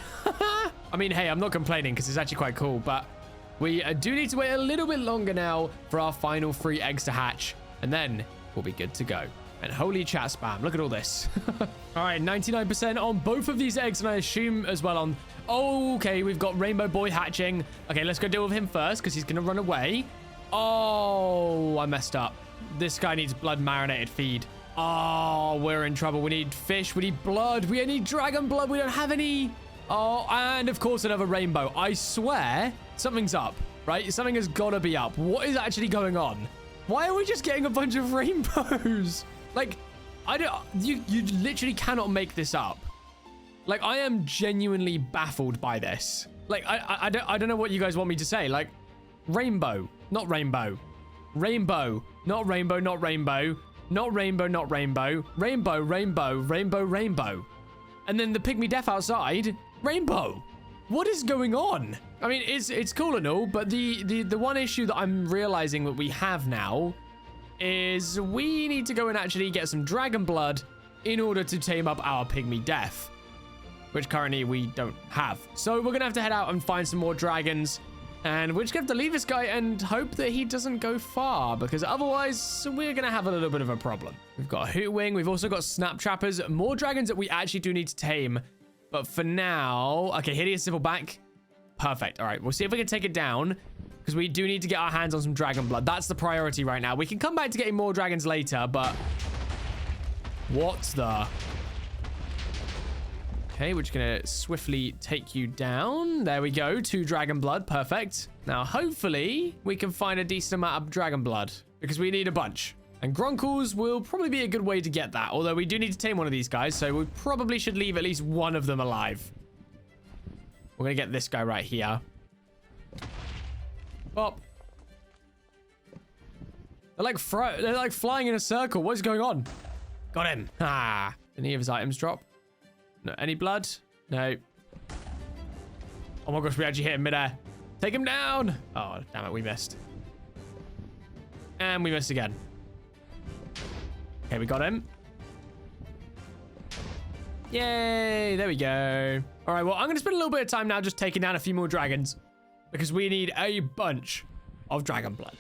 I mean, hey, I'm not complaining because it's actually quite cool. But we do need to wait a little bit longer now for our final 3 eggs to hatch. And then we'll be good to go. And holy chat spam. Look at all this. All right, 99% on both of these eggs. And I assume as well on... Oh, okay, we've got Rainbow Boy hatching. Okay, let's go deal with him first because he's going to run away. Oh, I messed up. This guy needs blood marinated feed. Oh, we're in trouble. We need fish. We need blood. We need dragon blood. We don't have any. Oh, and of course, another rainbow. I swear something's up, right? Something has got to be up. What is actually going on? Why are we just getting a bunch of rainbows? Like, you literally cannot make this up. Like, I am genuinely baffled by this. Like, I don't know what you guys want me to say. Like, rainbow, not rainbow. Rainbow, not rainbow, not rainbow. Not rainbow, not rainbow. Rainbow, rainbow, rainbow, rainbow. And then the pygmy death outside, rainbow. What is going on? I mean, it's cool and all, but the one issue that I'm realizing that we have now is we need to go and actually get some dragon blood in order to tame up our pygmy death, which currently we don't have. So we're going to have to head out and find some more dragons. And we're just going to have to leave this guy and hope that he doesn't go far, because otherwise we're going to have a little bit of a problem. We've got a Hootwing. We've also got Snap Trappers. More dragons that we actually do need to tame. But for now... Okay, Hideous Civil back. Perfect. All right, we'll see if we can take it down, because we do need to get our hands on some dragon blood. That's the priority right now. We can come back to getting more dragons later, but... What the... Okay, we're just going to swiftly take you down. There we go. 2 dragon blood. Perfect. Now, hopefully, we can find a decent amount of dragon blood, because we need a bunch. And Gronkles will probably be a good way to get that, although we do need to tame one of these guys, so we probably should leave at least one of them alive. We're going to get this guy right here. Pop. They're like flying in a circle. What's going on? Got him. Ah. Did any of his items drop? No, any blood? No. Oh my gosh, we actually hit him midair. Take him down. Oh, damn it, we missed. And we missed again. Okay, we got him. Yay, there we go. All right, well, I'm going to spend a little bit of time now just taking down a few more dragons, because we need a bunch of dragon blood.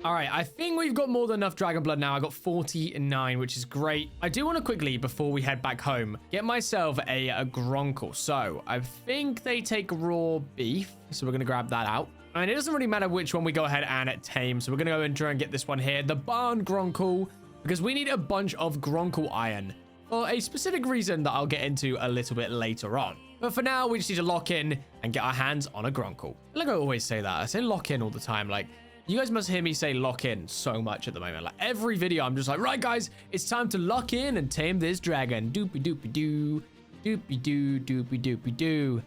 All right, I think we've got more than enough dragon blood now. I got 49, which is great. I do want to quickly, before we head back home, get myself a Gronkle. So I think they take raw beef. So we're going to grab that out. And it doesn't really matter which one we go ahead and tame. So we're going to go and try and get this one here, the barn Gronkle, because we need a bunch of Gronkle iron for a specific reason that I'll get into a little bit later on. But for now, we just need to lock in and get our hands on a Gronkle. Like I always say that. I say lock in all the time. Like, you guys must hear me say lock in so much at the moment. Like, every video, I'm just like, right, guys, it's time to lock in and tame this dragon. Doopy doopy doo. Doopy doo, doopy doopy doo.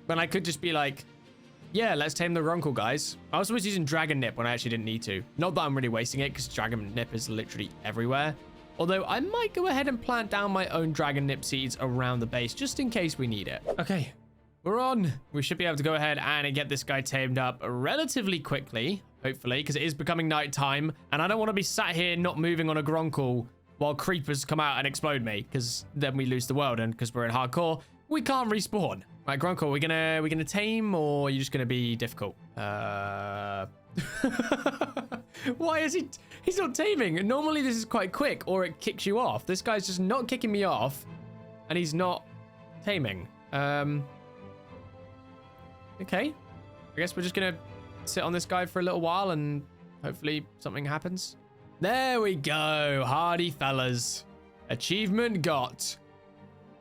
But I could just be like, yeah, let's tame the Gronkle, guys. I was using Dragon Nip when I actually didn't need to. Not that I'm really wasting it, because Dragon Nip is literally everywhere. Although I might go ahead and plant down my own Dragon Nip seeds around the base, just in case we need it. Okay, we're on. We should be able to go ahead and get this guy tamed up relatively quickly, hopefully, because it is becoming nighttime, and I don't want to be sat here not moving on a Gronkle while creepers come out and explode me, because then we lose the world, and because we're in hardcore, we can't respawn. Right, Gronkle, we gonna tame, or are you just gonna be difficult? Why is he He's not taming. Normally this is quite quick, or it kicks you off. This guy's just not kicking me off, and he's not taming. Okay. I guess we're just gonna sit on this guy for a little while, and hopefully something happens. There we go. Hardy fellas. Achievement got.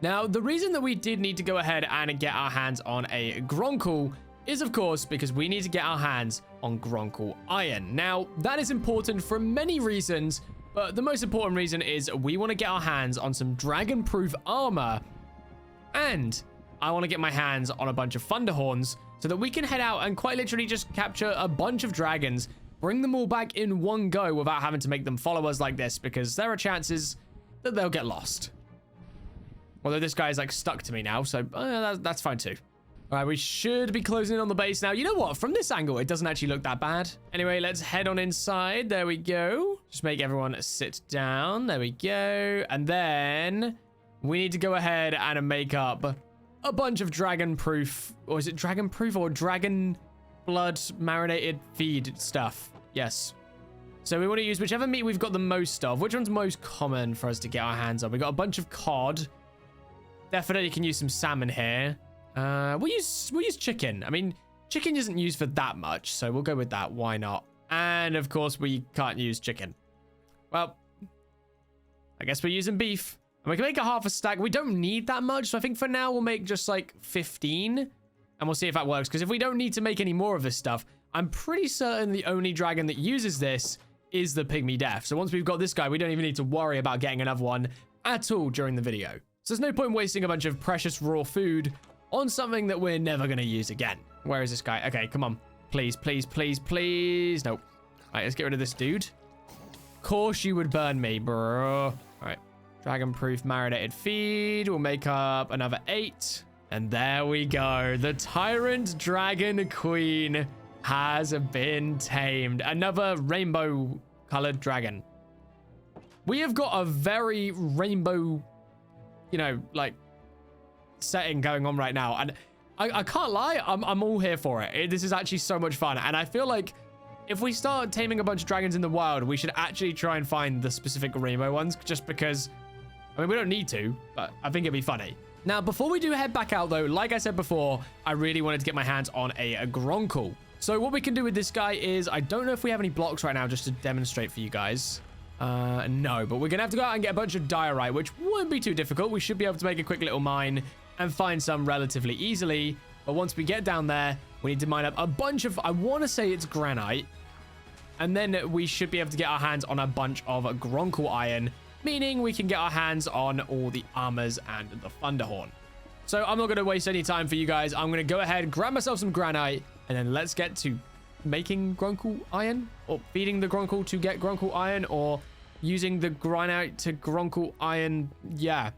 Now, the reason that we did need to go ahead and get our hands on a Gronkle is, of course, because we need to get our hands on Gronkle Iron. Now, that is important for many reasons, but the most important reason is we want to get our hands on some dragon-proof armor, and I want to get my hands on a bunch of Thunderhorns so that we can head out and quite literally just capture a bunch of dragons, bring them all back in one go without having to make them follow us like this, because there are chances that they'll get lost. Although this guy is like stuck to me now, so that's fine too. All right, we should be closing in on the base now. You know what? From this angle, it doesn't actually look that bad. Anyway, let's head on inside. There we go. Just make everyone sit down. There we go. And then we need to go ahead and make up a bunch of dragon-proof, or is it dragon-proof or dragon blood marinated feed stuff? Yes. So we want to use whichever meat we've got the most of. Which one's most common for us to get our hands on? We got a bunch of cod. Definitely can use some salmon here. We'll use chicken. I mean, chicken isn't used for that much, so we'll go with that. Why not? And of course, we can't use chicken. Well, I guess we're using beef. And we can make a half a stack. We don't need that much, so I think for now we'll make just like 15. And we'll see if that works. Because if we don't need to make any more of this stuff, I'm pretty certain the only dragon that uses this is the Pygmy Death. So once we've got this guy, we don't even need to worry about getting another one at all during the video. So there's no point wasting a bunch of precious raw food on something that we're never going to use again. Where is this guy? Okay, come on. Please, please, please, please. Nope. All right, let's get rid of this dude. Of course you would burn me, bro. All right. Dragon-proof marinated feed. We'll make up another 8. And there we go. The Tyrant Dragon Queen has been tamed. Another rainbow-colored dragon. We have got a very rainbow, you know, like, setting going on right now, and I can't lie, I'm all here for it. This is actually so much fun, and I feel like if we start taming a bunch of dragons in the wild, we should actually try and find the specific rainbow ones, just because, I mean, we don't need to, but I think it'd be funny. Now, before we do head back out though, like I said before, I really wanted to get my hands on a Gronkle. So what we can do with this guy is, I don't know if we have any blocks right now just to demonstrate for you guys. No, but we're gonna have to go out and get a bunch of diorite, which won't be too difficult. We should be able to make a quick little mine and find some relatively easily. But once we get down there, we need to mine up a bunch of, I want to say it's granite. And then we should be able to get our hands on a bunch of Gronkle iron, meaning we can get our hands on all the armors and the Thunderhorn. So I'm not going to waste any time for you guys. I'm going to go ahead, grab myself some granite, and then let's get to making Gronkle iron, or feeding the Gronkle to get Gronkle iron, or using the granite to Gronkle iron. Yeah.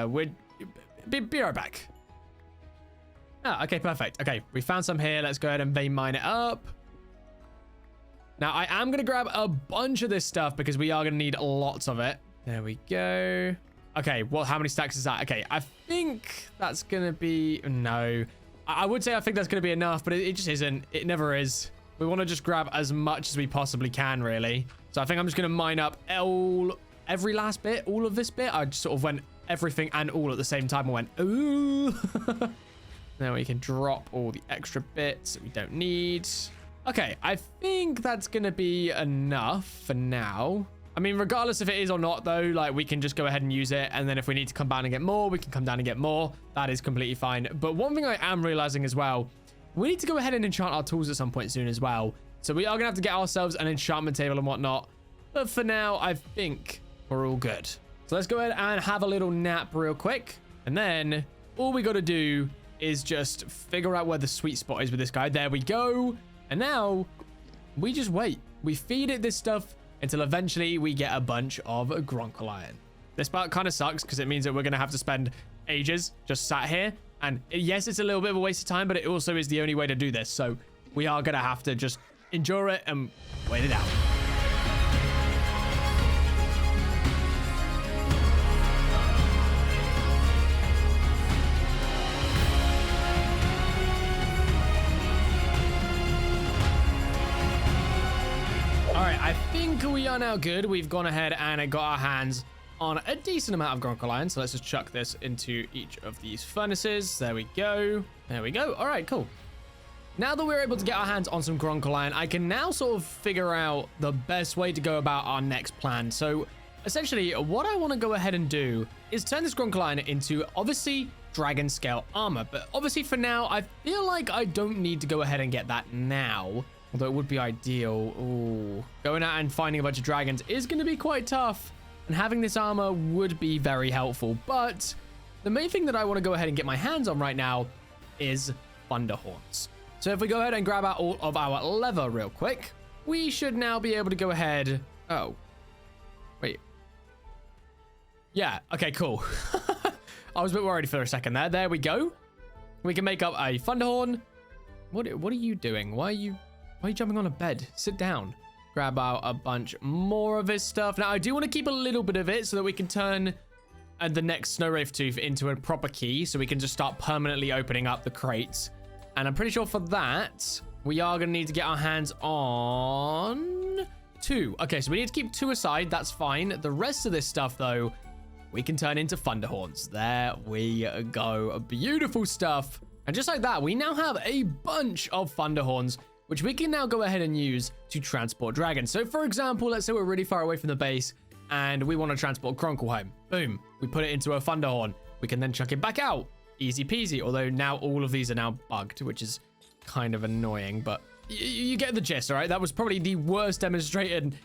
We'd be right back. Ah, okay, perfect. Okay, we found some here. Let's go ahead and vein mine it up. Now, I am going to grab a bunch of this stuff because we are going to need lots of it. There we go. Okay, well, how many stacks is that? Okay, I think that's going to be... No. I would say I think that's going to be enough, but it just isn't. It never is. We want to just grab as much as we possibly can, really. So I think I'm just going to mine up every last bit, all of this bit. I just sort of went everything and all at the same time. I went, ooh. Now we can drop all the extra bits that we don't need. Okay, I think that's going to be enough for now. I mean, regardless if it is or not, though, like, we can just go ahead and use it. And then if we need to come down and get more, we can come down and get more. That is completely fine. But one thing I am realizing as well, we need to go ahead and enchant our tools at some point soon as well. So we are going to have to get ourselves an enchantment table and whatnot. But for now, I think we're all good. So let's go ahead and have a little nap real quick. And then all we got to do is just figure out where the sweet spot is with this guy. There we go. And now we just wait. We feed it this stuff until eventually we get a bunch of Gronkle iron. This part kind of sucks because it means that we're going to have to spend ages just sat here. And yes, it's a little bit of a waste of time, but it also is the only way to do this. So we are going to have to just endure it and wait it out. All right, I think we are now good. We've gone ahead and got our hands on a decent amount of Grunkle Iron. So let's just chuck this into each of these furnaces. There we go. There we go. All right, cool. Now that we're able to get our hands on some Grunkle Iron, I can now sort of figure out the best way to go about our next plan. So essentially, what I want to go ahead and do is turn this Grunkle Iron into, obviously, dragon scale armor. But obviously, for now, I feel like I don't need to go ahead and get that now. Although it would be ideal. Ooh. Going out and finding a bunch of dragons is going to be quite tough. And having this armor would be very helpful. But the main thing that I want to go ahead and get my hands on right now is Thunder Horns. So if we go ahead and grab out all of our leather real quick, we should now be able to go ahead. Oh, wait. Yeah. Okay, cool. I was a bit worried for a second there. There we go. We can make up a Thunder Horn. What are you doing? Why are you jumping on a bed? Sit down. Grab out a bunch more of this stuff. Now, I do want to keep a little bit of it so that we can turn the next Snow Wraith Tooth into a proper key, so we can just start permanently opening up the crates. And I'm pretty sure for that, we are going to need to get our hands on 2. Okay, so we need to keep 2 aside. That's fine. The rest of this stuff, though, we can turn into Thunder Horns. There we go. Beautiful stuff. And just like that, we now have a bunch of Thunder Horns, which we can now go ahead and use to transport dragons. So for example, let's say we're really far away from the base and we want to transport Grunkle home. Boom. We put it into a Thunder Horn. We can then chuck it back out. Easy peasy. Although now all of these are now bugged, which is kind of annoying, but you get the gist, all right? That was probably the worst demonstration.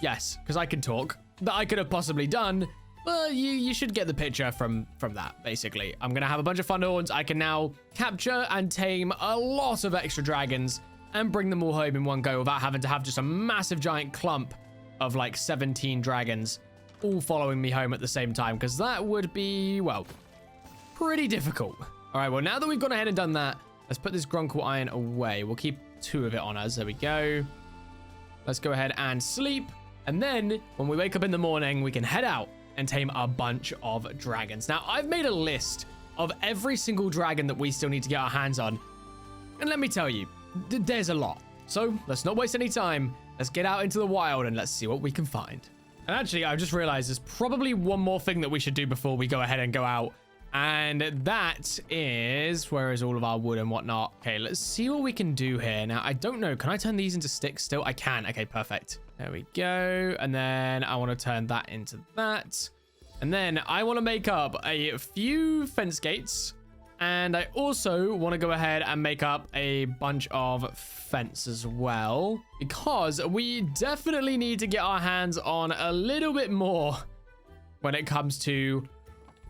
Yes, because I can talk, that I could have possibly done. But you should get the picture from that, basically. I'm going to have a bunch of Thunder Horns. I can now capture and tame a lot of extra dragons and bring them all home in one go without having to have just a massive giant clump of like 17 dragons all following me home at the same time, because that would be, well, pretty difficult. All right, well, now that we've gone ahead and done that, let's put this Grunkle Iron away. We'll keep 2 of it on us. There we go. Let's go ahead and sleep. And then when we wake up in the morning, we can head out and tame a bunch of dragons. Now, I've made a list of every single dragon that we still need to get our hands on. And let me tell you, there's a lot. So let's not waste any time. Let's get out into the wild and let's see what we can find. And actually, I've just realized there's probably one more thing that we should do before we go ahead and go out. And that is, where is all of our wood and whatnot? Okay, let's see what we can do here. Now, I don't know. Can I turn these into sticks still? I can. Okay, perfect. There we go. And then I want to turn that into that. And then I want to make up a few fence gates. And I also want to go ahead and make up a bunch of fence as well, because we definitely need to get our hands on a little bit more when it comes to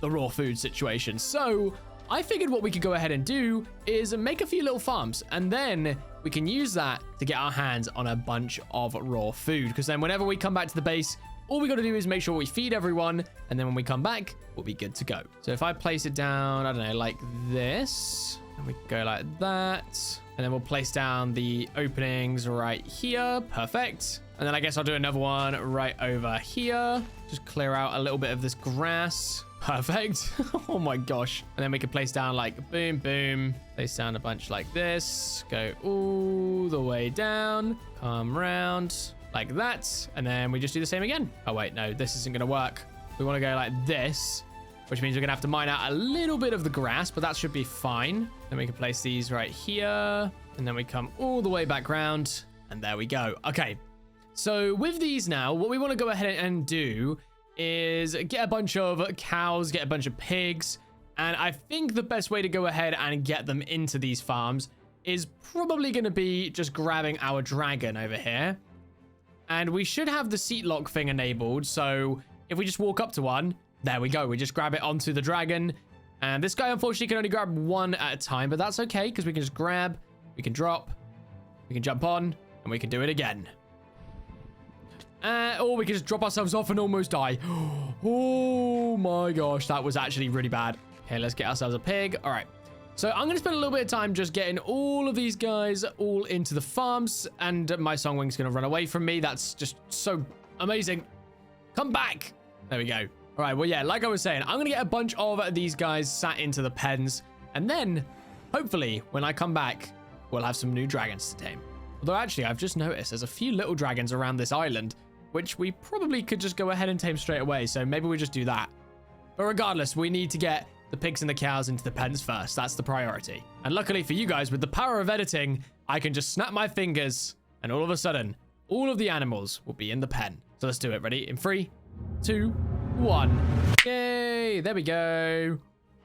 the raw food situation. So I figured what we could go ahead and do is make a few little farms, and then we can use that to get our hands on a bunch of raw food, because then whenever we come back to the base, all we got to do is make sure we feed everyone, and then when we come back, we'll be good to go. So if I place it down, I don't know, like this, and we go like that, and then we'll place down the openings right here. Perfect. And then I guess I'll do another one right over here. Just clear out a little bit of this grass. Perfect. Oh my gosh. And then we can place down like boom, boom. Place down a bunch like this. Go all the way down. Come round like that. And then we just do the same again. Oh wait, no, this isn't going to work. We want to go like this, which means we're going to have to mine out a little bit of the grass, but that should be fine. Then we can place these right here. And then we come all the way back round. And there we go. Okay. So with these now, what we want to go ahead and do is get a bunch of cows, get a bunch of pigs. And I think the best way to go ahead and get them into these farms is probably going to be just grabbing our dragon over here. And we should have the seat lock thing enabled. So if we just walk up to one, there we go. We just grab it onto the dragon. And this guy, unfortunately, can only grab one at a time, but that's okay, because we can just grab, we can drop, we can jump on, and we can do it again. Or we can just drop ourselves off and almost die. Oh my gosh, that was actually really bad. Okay, let's get ourselves a pig. All right. So I'm going to spend a little bit of time just getting all of these guys all into the farms, and my Songwing's going to run away from me. That's just so amazing. Come back. There we go. All right, well, yeah, like I was saying, I'm going to get a bunch of these guys sat into the pens, and then hopefully when I come back, we'll have some new dragons to tame. Although actually, I've just noticed there's a few little dragons around this island, which we probably could just go ahead and tame straight away. So maybe we just do that. But regardless, we need to get the pigs and the cows into the pens first. That's the priority. And luckily for you guys, with the power of editing, I can just snap my fingers and all of a sudden, all of the animals will be in the pen. So let's do it. Ready? In 3, 2, 1. Yay! There we go.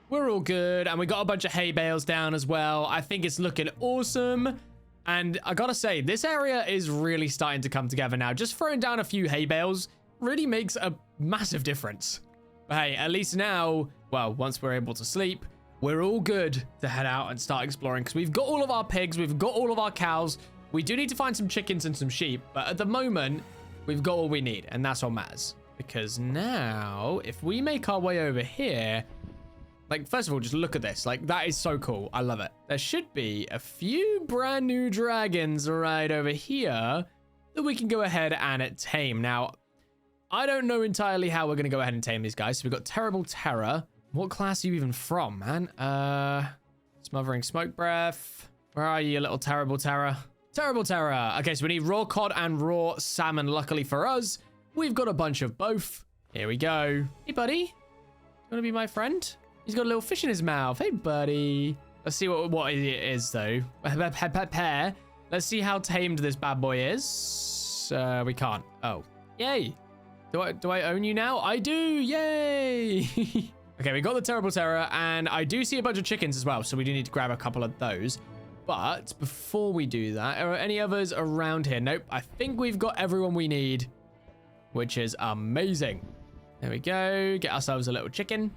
We're all good. And we got a bunch of hay bales down as well. I think it's looking awesome. And I gotta say, this area is really starting to come together now. Just throwing down a few hay bales really makes a massive difference. But hey, at least now, well, once we're able to sleep, we're all good to head out and start exploring because we've got all of our pigs, we've got all of our cows. We do need to find some chickens and some sheep, but at the moment, we've got all we need, and that's what matters. Because now, if we make our way over here, like, first of all, just look at this. Like, that is so cool. I love it. There should be a few brand new dragons right over here that we can go ahead and tame. Now, I don't know entirely how we're going to go ahead and tame these guys. So we've got Terrible Terror. What class are you even from, man? Smothering Smoke Breath. Where are you, little Terrible Terror? Terrible Terror. Okay, so we need raw cod and raw salmon. Luckily for us, we've got a bunch of both. Here we go. Hey, buddy. You want to be my friend? He's got a little fish in his mouth. Hey, buddy. Let's see what it is, though. Let's see how tamed this bad boy is. We can't. Oh. Yay. Do I own you now? I do. Yay. Okay, we got the Terrible Terror, and I do see a bunch of chickens as well, so we do need to grab a couple of those. But before we do that, are any others around here? Nope. I think we've got everyone we need, which is amazing. There we go. Get ourselves a little chicken.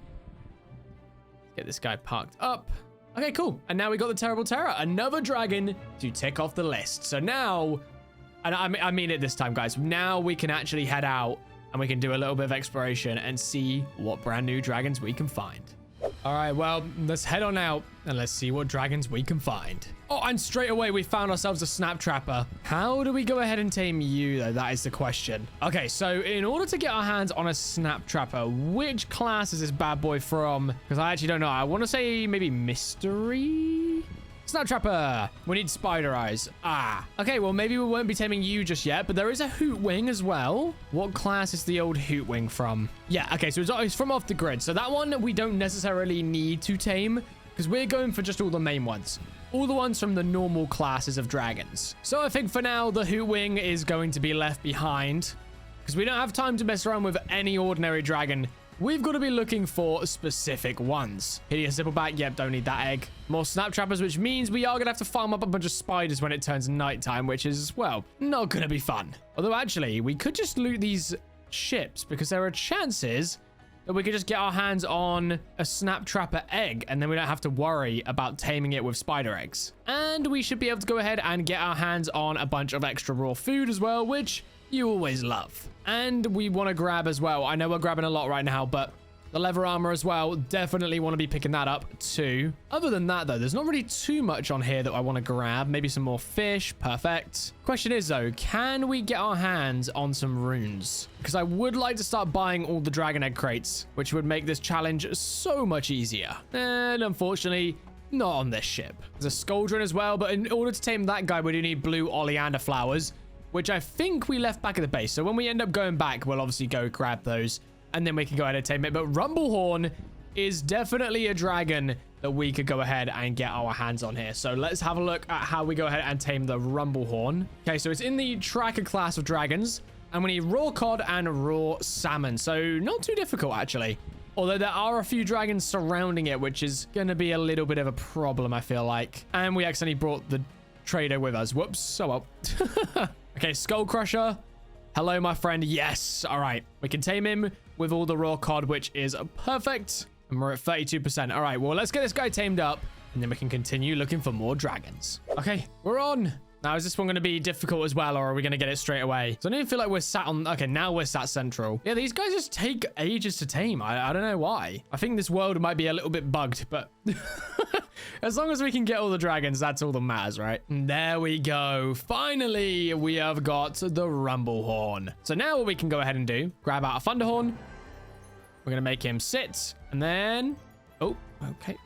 Get this guy parked up. Okay, cool. And now we got the Terrible Terror, another dragon to tick off the list. So now, and I mean it this time, guys. Now we can actually head out and we can do a little bit of exploration and see what brand new dragons we can find. All right, well, let's head on out and let's see what dragons we can find. Oh, and straight away we found ourselves a snap trapper. How do we go ahead and tame you, though? That is the question. Okay, so in order to get our hands on a snap trapper, which class is this bad boy from? Because I actually don't know. I want to say maybe mystery? Snap trapper. We need spider eyes. Okay, well, maybe we won't be taming you just yet, but there is a hoot wing as well. What class is the old hoot wing from? Yeah, okay, so it's from off the grid. So that one we don't necessarily need to tame because we're going for just all the main ones. All the ones from the normal classes of dragons. So I think for now, the hoot wing is going to be left behind because we don't have time to mess around with any ordinary dragon. We've got to be looking for specific ones. Hideous Zippleback, yep, don't need that egg. More snap trappers, which means we are going to have to farm up a bunch of spiders when it turns nighttime, which is, well, not going to be fun. Although actually, we could just loot these ships because there are chances that we could just get our hands on a snap trapper egg and then we don't have to worry about taming it with spider eggs. And we should be able to go ahead and get our hands on a bunch of extra raw food as well, which you always love. And we want to grab as well. I know we're grabbing a lot right now, but the leather armor as well. Definitely want to be picking that up too. Other than that, though, there's not really too much on here that I want to grab. Maybe some more fish. Perfect. Question is, though, can we get our hands on some runes? Because I would like to start buying all the dragon egg crates, which would make this challenge so much easier. And unfortunately, not on this ship. There's a Skuldron as well, but in order to tame that guy, we do need blue oleander flowers, which I think we left back at the base. So when we end up going back, we'll obviously go grab those and then we can go ahead and tame it. But Rumblehorn is definitely a dragon that we could go ahead and get our hands on here. So let's have a look at how we go ahead and tame the Rumblehorn. Okay, so it's in the tracker class of dragons and we need raw cod and raw salmon. So not too difficult, actually. Although there are a few dragons surrounding it, which is going to be a little bit of a problem, I feel like. And we accidentally brought the trader with us. Whoops. So well. Okay, Skull Crusher. Hello, my friend. Yes. All right. We can tame him with all the raw cod, which is perfect. And we're at 32%. All right. Well, let's get this guy tamed up and then we can continue looking for more dragons. Okay, we're on. Now, is this one going to be difficult as well, or are we going to get it straight away? So I don't even feel like we're sat on... Okay, now we're sat central. Yeah, these guys just take ages to tame. I don't know why. I think this world might be a little bit bugged, but... as long as we can get all the dragons, that's all that matters, right? And there we go. Finally, we have got the Rumblehorn. So now what we can go ahead and do, grab out a Thunderhorn. We're going to make him sit, and then... Oh, okay.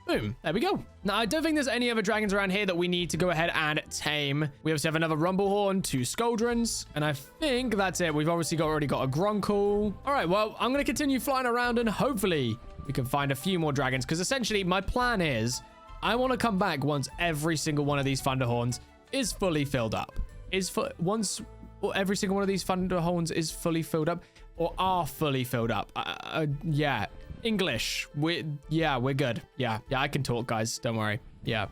Boom. There we go. Now, I don't think there's any other dragons around here that we need to go ahead and tame. We obviously have another Rumblehorn, 2 Skuldrons, and I think that's it. We've obviously already got a Grunkle. All right, well, I'm going to continue flying around and hopefully we can find a few more dragons because essentially my plan is I want to come back once every single one of these Thunderhorns is fully filled up. Once every single one of these Thunderhorns is fully filled up or are fully filled up. Yeah. English. We're good. Yeah, I can talk, guys. Don't worry. Yeah.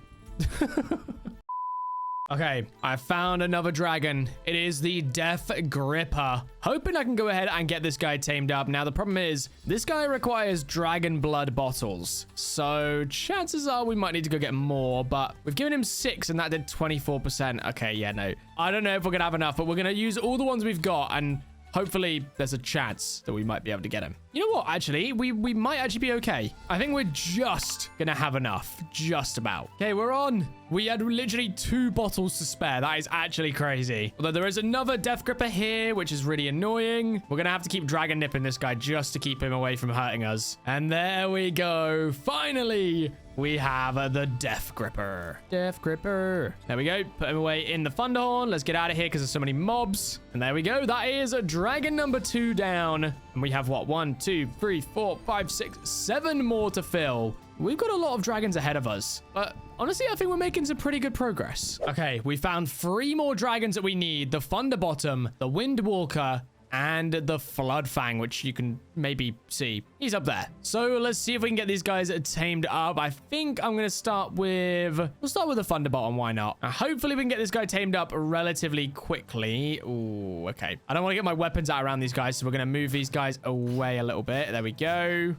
Okay, I found another dragon. It is the Death Gripper. Hoping I can go ahead and get this guy tamed up. Now, the problem is, this guy requires dragon blood bottles. So, chances are we might need to go get more, but we've given him 6 and that did 24%. Okay, yeah, no. I don't know if we're gonna have enough, but we're gonna use all the ones we've got and hopefully there's a chance that we might be able to get him. You know what, actually? We might actually be okay. I think we're just gonna have enough. Just about. Okay, we're on. We had literally 2 bottles to spare. That is actually crazy. Although there is another Death Gripper here, which is really annoying. We're gonna have to keep dragon nipping this guy just to keep him away from hurting us. And there we go. Finally, we have the Death Gripper. Death Gripper. There we go. Put him away in the Thunderhorn. Let's get out of here because there's so many mobs. And there we go. That is dragon number 2 down. And we have what? 1, 2, 3, 4, 5, 6, 7 more to fill. We've got a lot of dragons ahead of us, but honestly, I think we're making some pretty good progress. Okay, we found 3 more dragons that we need. The Thunderbottom, the Windwalker, and the Floodfang, which you can maybe see. He's up there. So let's see if we can get these guys tamed up. I think I'm going to start with... We'll start with the Thunderbottom. Why not? Hopefully we can get this guy tamed up relatively quickly. Ooh, okay. I don't want to get my weapons out around these guys, so we're going to move these guys away a little bit. There we go.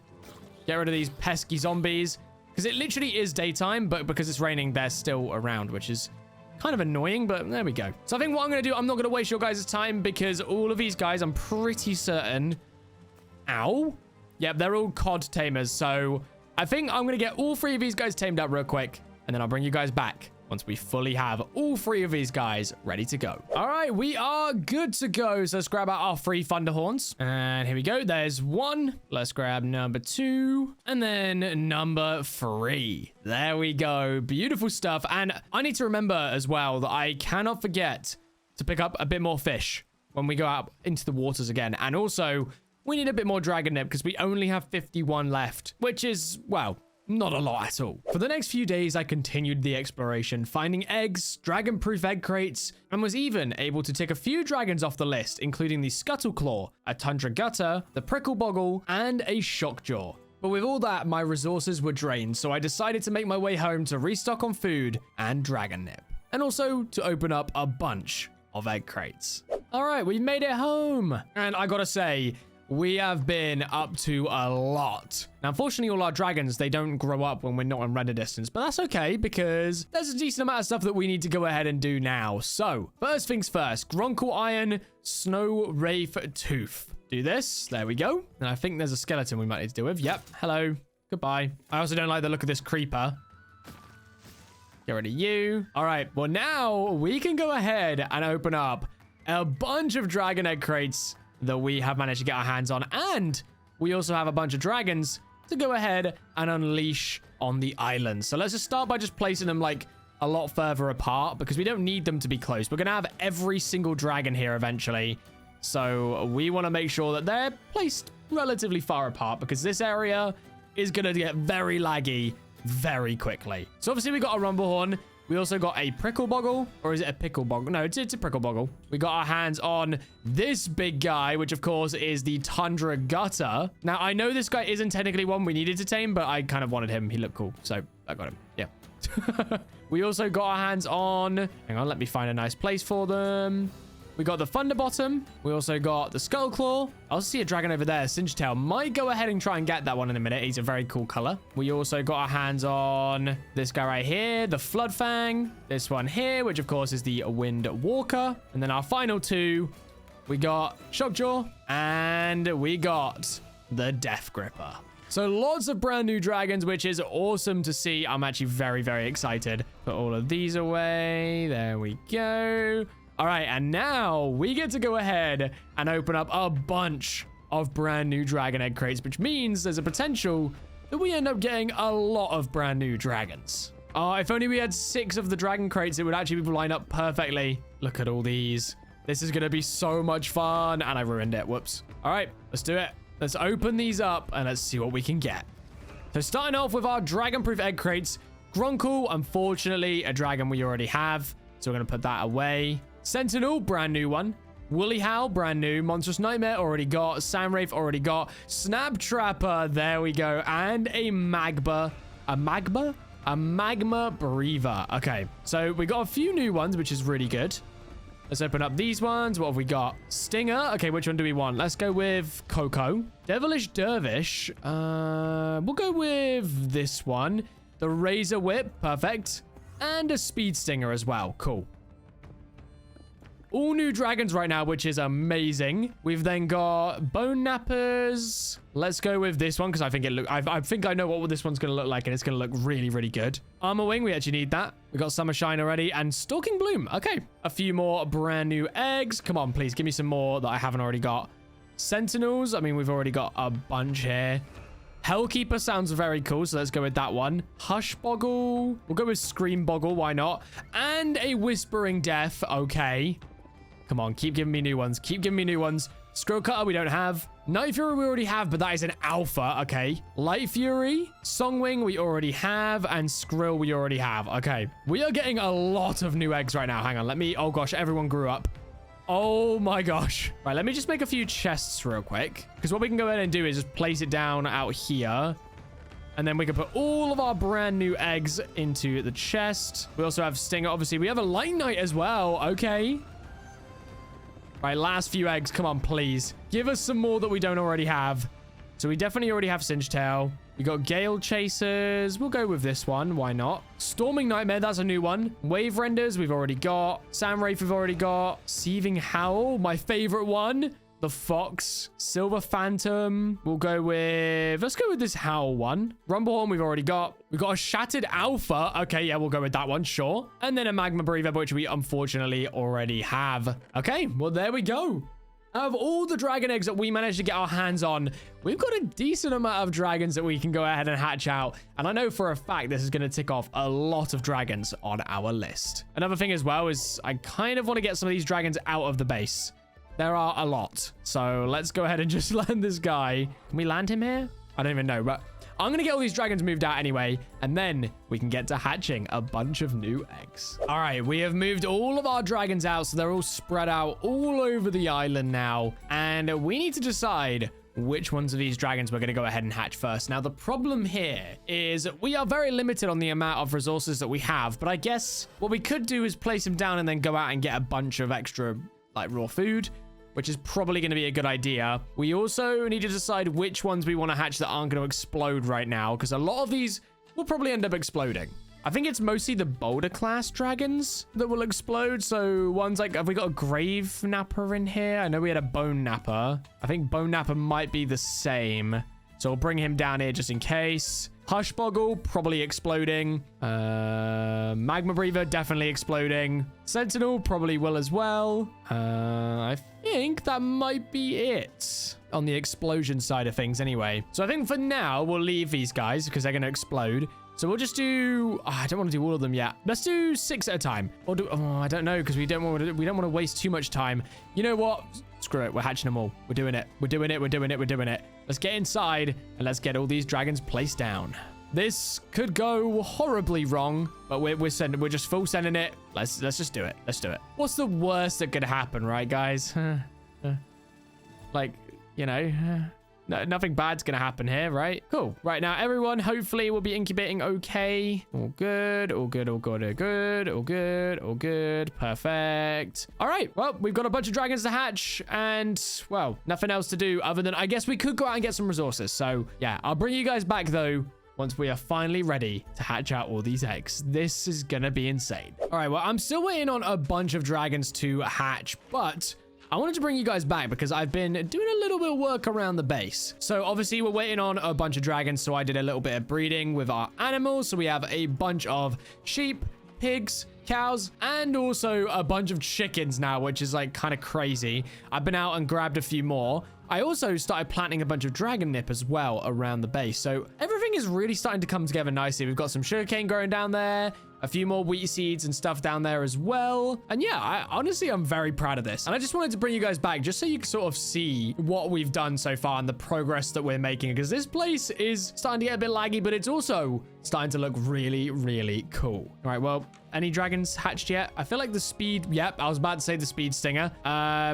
Get rid of these pesky zombies. Because it literally is daytime, but because it's raining, they're still around, which is kind of annoying, but there we go. So I think what I'm going to do, I'm not going to waste your guys' time because all of these guys, I'm pretty certain... Ow. Yep, they're all COD tamers. So I think I'm going to get all 3 of these guys tamed up real quick, and then I'll bring you guys back once we fully have all 3 of these guys ready to go. All right, we are good to go. So let's grab out our 3 Thunderhorns. And here we go. There's 1. Let's grab number 2. And then number 3. There we go. Beautiful stuff. And I need to remember as well that I cannot forget to pick up a bit more fish when we go out into the waters again. And also, we need a bit more dragon nip because we only have 51 left, which is, well... not a lot at all. For the next few days, I continued the exploration, finding eggs, dragon-proof egg crates, and was even able to tick a few dragons off the list, including the Scuttleclaw, a Tundra Gutter, the Prickleboggle, and a Shockjaw. But with all that, my resources were drained, so I decided to make my way home to restock on food and dragon nip, and also to open up a bunch of egg crates. All right, we've made it home, and I gotta say, we have been up to a lot. Now, unfortunately, all our dragons, they don't grow up when we're not in render distance, but that's okay because there's a decent amount of stuff that we need to go ahead and do now. So, first things first, Grunkle Iron, Snow Wraith Tooth. Do this. There we go. And I think there's a skeleton we might need to deal with. Yep. Hello. Goodbye. I also don't like the look of this creeper. Get rid of you. All right. Well, now we can go ahead and open up a bunch of dragon egg crates that we have managed to get our hands on. And we also have a bunch of dragons to go ahead and unleash on the island. So let's just start by just placing them like a lot further apart because we don't need them to be close. We're going to have every single dragon here eventually. So we want to make sure that they're placed relatively far apart because this area is going to get very laggy very quickly. So obviously we got a Rumblehorn. We also got a Prickleboggle, or is it a Pickleboggle? No, it's a Prickleboggle. We got our hands on this big guy, which of course is the Tundra Gutter. Now, I know this guy isn't technically one we needed to tame, but I kind of wanted him. He looked cool, so I got him. Yeah. We also got our hands on... Hang on, let me find a nice place for them. We got the Thunderbottom. We also got the Skullclaw. I also see a dragon over there. Singe-tail. Might go ahead and try and get that one in a minute. He's a very cool color. We also got our hands on this guy right here, the Floodfang. This one here, which of course is the Windwalker. And then our final 2, we got Shockjaw and we got the Death Gripper. So lots of brand new dragons, which is awesome to see. I'm actually very, very excited. Put all of these away. There we go. All right, and now we get to go ahead and open up a bunch of brand new dragon egg crates, which means there's a potential that we end up getting a lot of brand new dragons. If only we had 6 of the dragon crates, it would actually line up perfectly. Look at all these. This is going to be so much fun. And I ruined it. Whoops. All right, let's do it. Let's open these up and let's see what we can get. So starting off with our dragon-proof egg crates. Grunkle, unfortunately, a dragon we already have. So we're going to put that away. Sentinel, brand new one. Woolly Howl, brand new. Monstrous Nightmare, already got. Samwraith, already got. Snap Trapper, there we go. And a Magma. A Magma? A Magma Breather. Okay, so we got a few new ones, which is really good. Let's open up these ones. What have we got? Stinger. Okay, which one do we want? Let's go with Coco. Devilish Dervish. We'll go with this one. The Razor Whip. Perfect. And a Speed Stinger as well. Cool. All new dragons right now, which is amazing. We've then got Bone Nappers. Let's go with this one because I think I know what this one's going to look like, and it's going to look really, really good. Armor Wing, we actually need that. We got Summer Shine already, and Stalking Bloom. Okay, a few more brand new eggs. Come on, please give me some more that I haven't already got. Sentinels. I mean, we've already got a bunch here. Hellkeeper sounds very cool, so let's go with that one. Hush Boggle. We'll go with Scream Boggle. Why not? And a Whispering Death. Okay. Come on, keep giving me new ones. Keep giving me new ones. Scroll Cutter, we don't have. Night Fury, we already have, but that is an alpha. Okay. Light Fury, Songwing, we already have. And Skrill, we already have. Okay. We are getting a lot of new eggs right now. Hang on. Let me... Oh, gosh. Everyone grew up. Oh, my gosh. Right. Let me just make a few chests real quick. Because what we can go ahead and do is just place it down out here. And then we can put all of our brand new eggs into the chest. We also have Stinger. Obviously, we have a Light Knight as well. Okay. Right, last few eggs. Come on, please. Give us some more that we don't already have. So we definitely already have Singe-Tail. We got Gale Chasers. We'll go with this one. Why not? Storming Nightmare. That's a new one. Wave Renders. We've already got. Samwraith. We've already got. Seething Howl. My favorite one. The Fox. Silver Phantom. We'll go with... Let's go with this Howl one. Rumblehorn. We've already got. We've got a Shattered Alpha. Okay, yeah, we'll go with that one. Sure. And then a Magma Breather, which we unfortunately already have. Okay, well, there we go. Out of all the dragon eggs that we managed to get our hands on, we've got a decent amount of dragons that we can go ahead and hatch out. And I know for a fact this is going to tick off a lot of dragons on our list. Another thing as well is I kind of want to get some of these dragons out of the base. There are a lot. So let's go ahead and just land this guy. Can we land him here? I don't even know, but I'm going to get all these dragons moved out anyway, and then we can get to hatching a bunch of new eggs. All right, we have moved all of our dragons out, so they're all spread out all over the island now, and we need to decide which ones of these dragons we're going to go ahead and hatch first. Now, the problem here is we are very limited on the amount of resources that we have, but I guess what we could do is place them down and then go out and get a bunch of extra, like, raw food, which is probably going to be a good idea. We also need to decide which ones we want to hatch that aren't going to explode right now, because a lot of these will probably end up exploding. I think it's mostly the boulder class dragons that will explode. So ones like, have we got a grave napper in here? I know we had a bone napper. I think bone napper might be the same. So we'll bring him down here just in case. Hush Boggle, probably exploding. Magma Breather, definitely exploding. Sentinel, probably will as well. I think that might be it on the explosion side of things anyway. So I think for now, we'll leave these guys because they're going to explode. So we'll just do... Oh, I don't want to do all of them yet. Let's do 6 at a time. Or do... Oh, I don't know because we don't want to waste too much time. You know what? Screw it. We're hatching them all. We're doing it. We're doing it. We're doing it. We're doing it. Let's get inside and let's get all these dragons placed down. This could go horribly wrong, but we're just full sending it. Let's just do it. Let's do it. What's the worst that could happen, right, guys? Like, you know, nothing bad's gonna happen here, right? Cool. Right now, everyone hopefully will be incubating okay. All good. All good. All good. All good. All good. All good. Perfect. All right. Well, we've got a bunch of dragons to hatch, and well, nothing else to do other than I guess we could go out and get some resources. So yeah, I'll bring you guys back though once we are finally ready to hatch out all these eggs. This is gonna be insane. All right, well, I'm still waiting on a bunch of dragons to hatch, but I wanted to bring you guys back because I've been doing a little bit of work around the base. So obviously we're waiting on a bunch of dragons, so I did a little bit of breeding with our animals. So we have a bunch of sheep, pigs, cows, and also a bunch of chickens now, which is like kind of crazy. I've been out and grabbed a few more. I also started planting a bunch of dragon nip as well around the base. So everything is really starting to come together nicely. We've got some sugarcane growing down there, a few more wheat seeds and stuff down there as well. And yeah, honestly, I'm very proud of this. And I just wanted to bring you guys back just so you can sort of see what we've done so far and the progress that we're making, because this place is starting to get a bit laggy, but it's also starting to look really, really cool. All right, well, any dragons hatched yet? I feel like the speed, yep, I was about to say the speed stinger.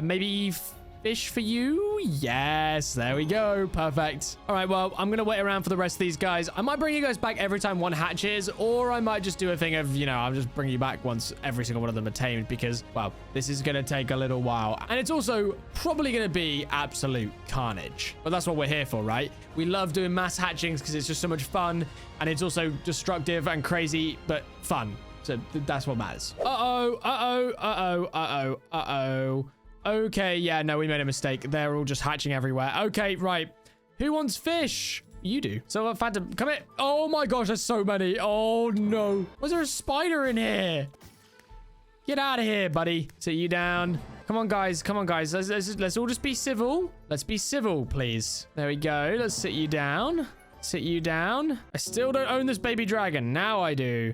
Maybe fish for you? Yes, there we go. Perfect. All right, well, I'm gonna wait around for the rest of these guys. I might bring you guys back every time one hatches, or I might just do a thing of, you know, I'll just bring you back once every single one of them are tamed, because, well, this is gonna take a little while. And it's also probably gonna be absolute carnage. But that's what we're here for, right? We love doing mass hatchings because it's just so much fun, and it's also destructive and crazy, but fun. So that's what matters. Okay, yeah, no, we made a mistake. They're all just hatching everywhere. Okay, right. Who wants fish? You do. So Phantom, come here. Oh my gosh, there's so many. Oh no. Was there a spider in here? Get out of here, buddy. Sit you down. Come on, guys. Come on, guys. Let's all just be civil. Let's be civil, please. There we go. Let's sit you down. Sit you down. I still don't own this baby dragon. Now I do.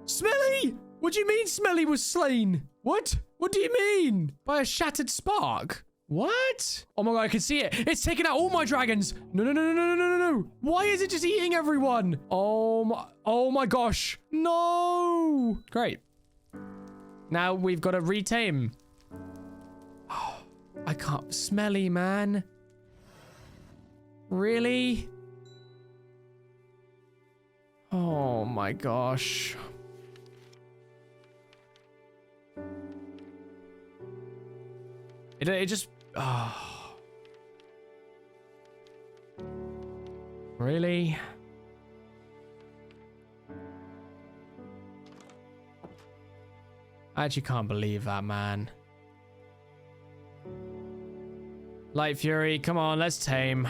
Smelly! What do you mean Smelly was slain? What? What do you mean? By a shattered spark? What? Oh my god, I can see it. It's taking out all my dragons. No, no, no, no, no, no, no, no. Why is it just eating everyone? Oh my gosh. No. Great. Now we've got to retame. Oh, I can't. Smelly, man. Really? Oh my gosh. It just... Oh. Really? I actually can't believe that, man. Light Fury, come on, let's tame.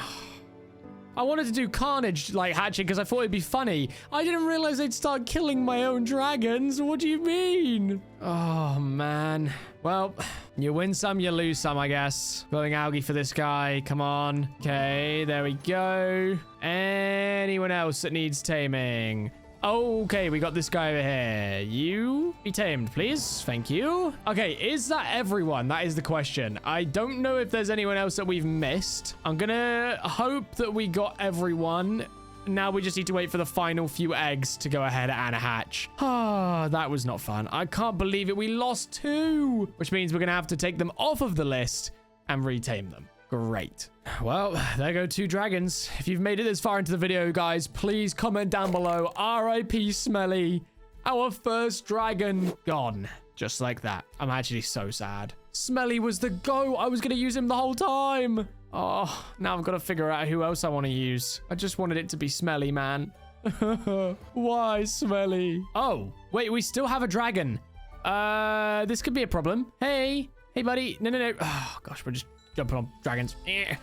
I wanted to do carnage, like, hatching, because I thought it'd be funny. I didn't realize they'd start killing my own dragons. What do you mean? Oh, man. Well, you win some, you lose some, I guess. Glowing algae for this guy. Come on. Okay, there we go. Anyone else that needs taming? Okay, we got this guy over here. You be tamed, please. Thank you. Okay, is that everyone? That is the question. I don't know if there's anyone else that we've missed. I'm gonna hope that we got everyone. Now we just need to wait for the final few eggs to go ahead and hatch. Ah, that was not fun. I can't believe it. We lost 2, which means we're gonna have to take them off of the list and retame them. Great. Well, there go 2 dragons. If you've made it this far into the video, guys, please comment down below. RIP Smelly. Our first dragon gone. Just like that. I'm actually so sad. Smelly was the go. I was going to use him the whole time. Oh, now I've got to figure out who else I want to use. I just wanted it to be Smelly, man. Why Smelly? Oh, wait, we still have a dragon. This could be a problem. Hey, buddy. No. Oh, gosh, we're just jumping on dragons.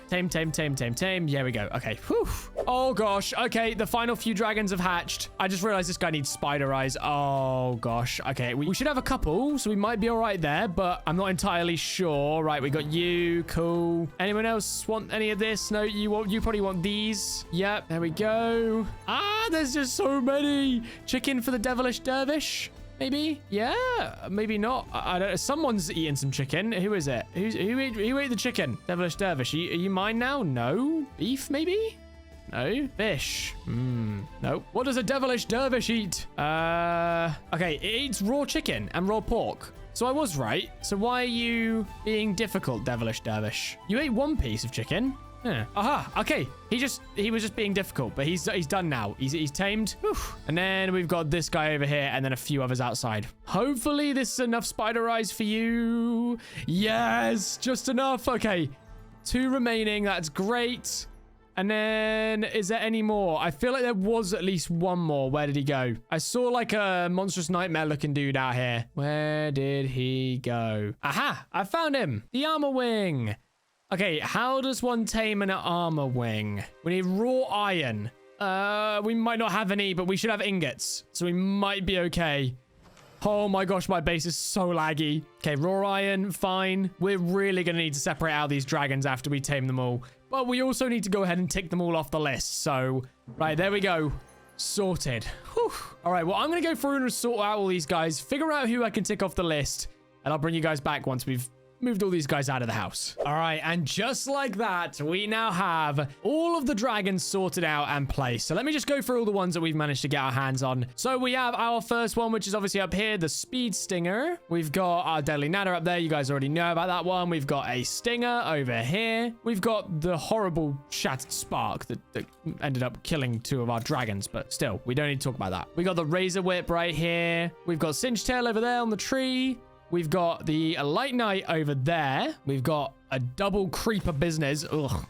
Tame. Here we go. Okay. Whew. Oh, gosh. Okay, the final few dragons have hatched. I just realized this guy needs spider eyes. Oh, gosh. Okay, we should have a couple, so we might be all right there, but I'm not entirely sure. Right, we got you. Cool. Anyone else want any of this? No, you probably want these. Yep, there we go. Ah, there's just so many. Chicken for the devilish dervish. Maybe? Yeah, maybe not. I don't know. Someone's eating some chicken. Who is it? Who ate the chicken? Devilish dervish. Are you mine now? No. Beef, maybe? No. Fish. Nope. What does a devilish dervish eat? Okay, it eats raw chicken and raw pork. So I was right. So why are you being difficult, devilish dervish? You ate 1 piece of chicken. Yeah. Aha. Okay. He was just being difficult, but he's done now. He's tamed. Whew. And then we've got this guy over here and then a few others outside. Hopefully this is enough spider eyes for you. Yes, just enough. Okay. 2 remaining. That's great. And then is there any more? I feel like there was at least 1 more. Where did he go? I saw like a monstrous nightmare looking dude out here. Where did he go? Aha. I found him. The armor wing. Okay, how does one tame an armor wing? We need raw iron. We might not have any, but we should have ingots. So we might be okay. Oh my gosh, my base is so laggy. Okay, raw iron, fine. We're really going to need to separate out these dragons after we tame them all. But we also need to go ahead and tick them all off the list. So, right, there we go. Sorted. Whew. All right, well, I'm going to go through and sort out all these guys, figure out who I can tick off the list, and I'll bring you guys back once we've moved all these guys out of the house. All right, and just like that, we now have all of the dragons sorted out and placed. So let me just go through all the ones that we've managed to get our hands on. So we have our first one, which is obviously up here, the Speed Stinger. We've got our Deadly Nana up there. You guys already know about that one. We've got a Stinger over here. We've got the horrible Shattered Spark that ended up killing 2 of our dragons, but still, we don't need to talk about that. We got the Razor Whip right here. We've got Cinch Tail over there on the tree. We've got the Light Knight over there. We've got a double creeper business. Ugh.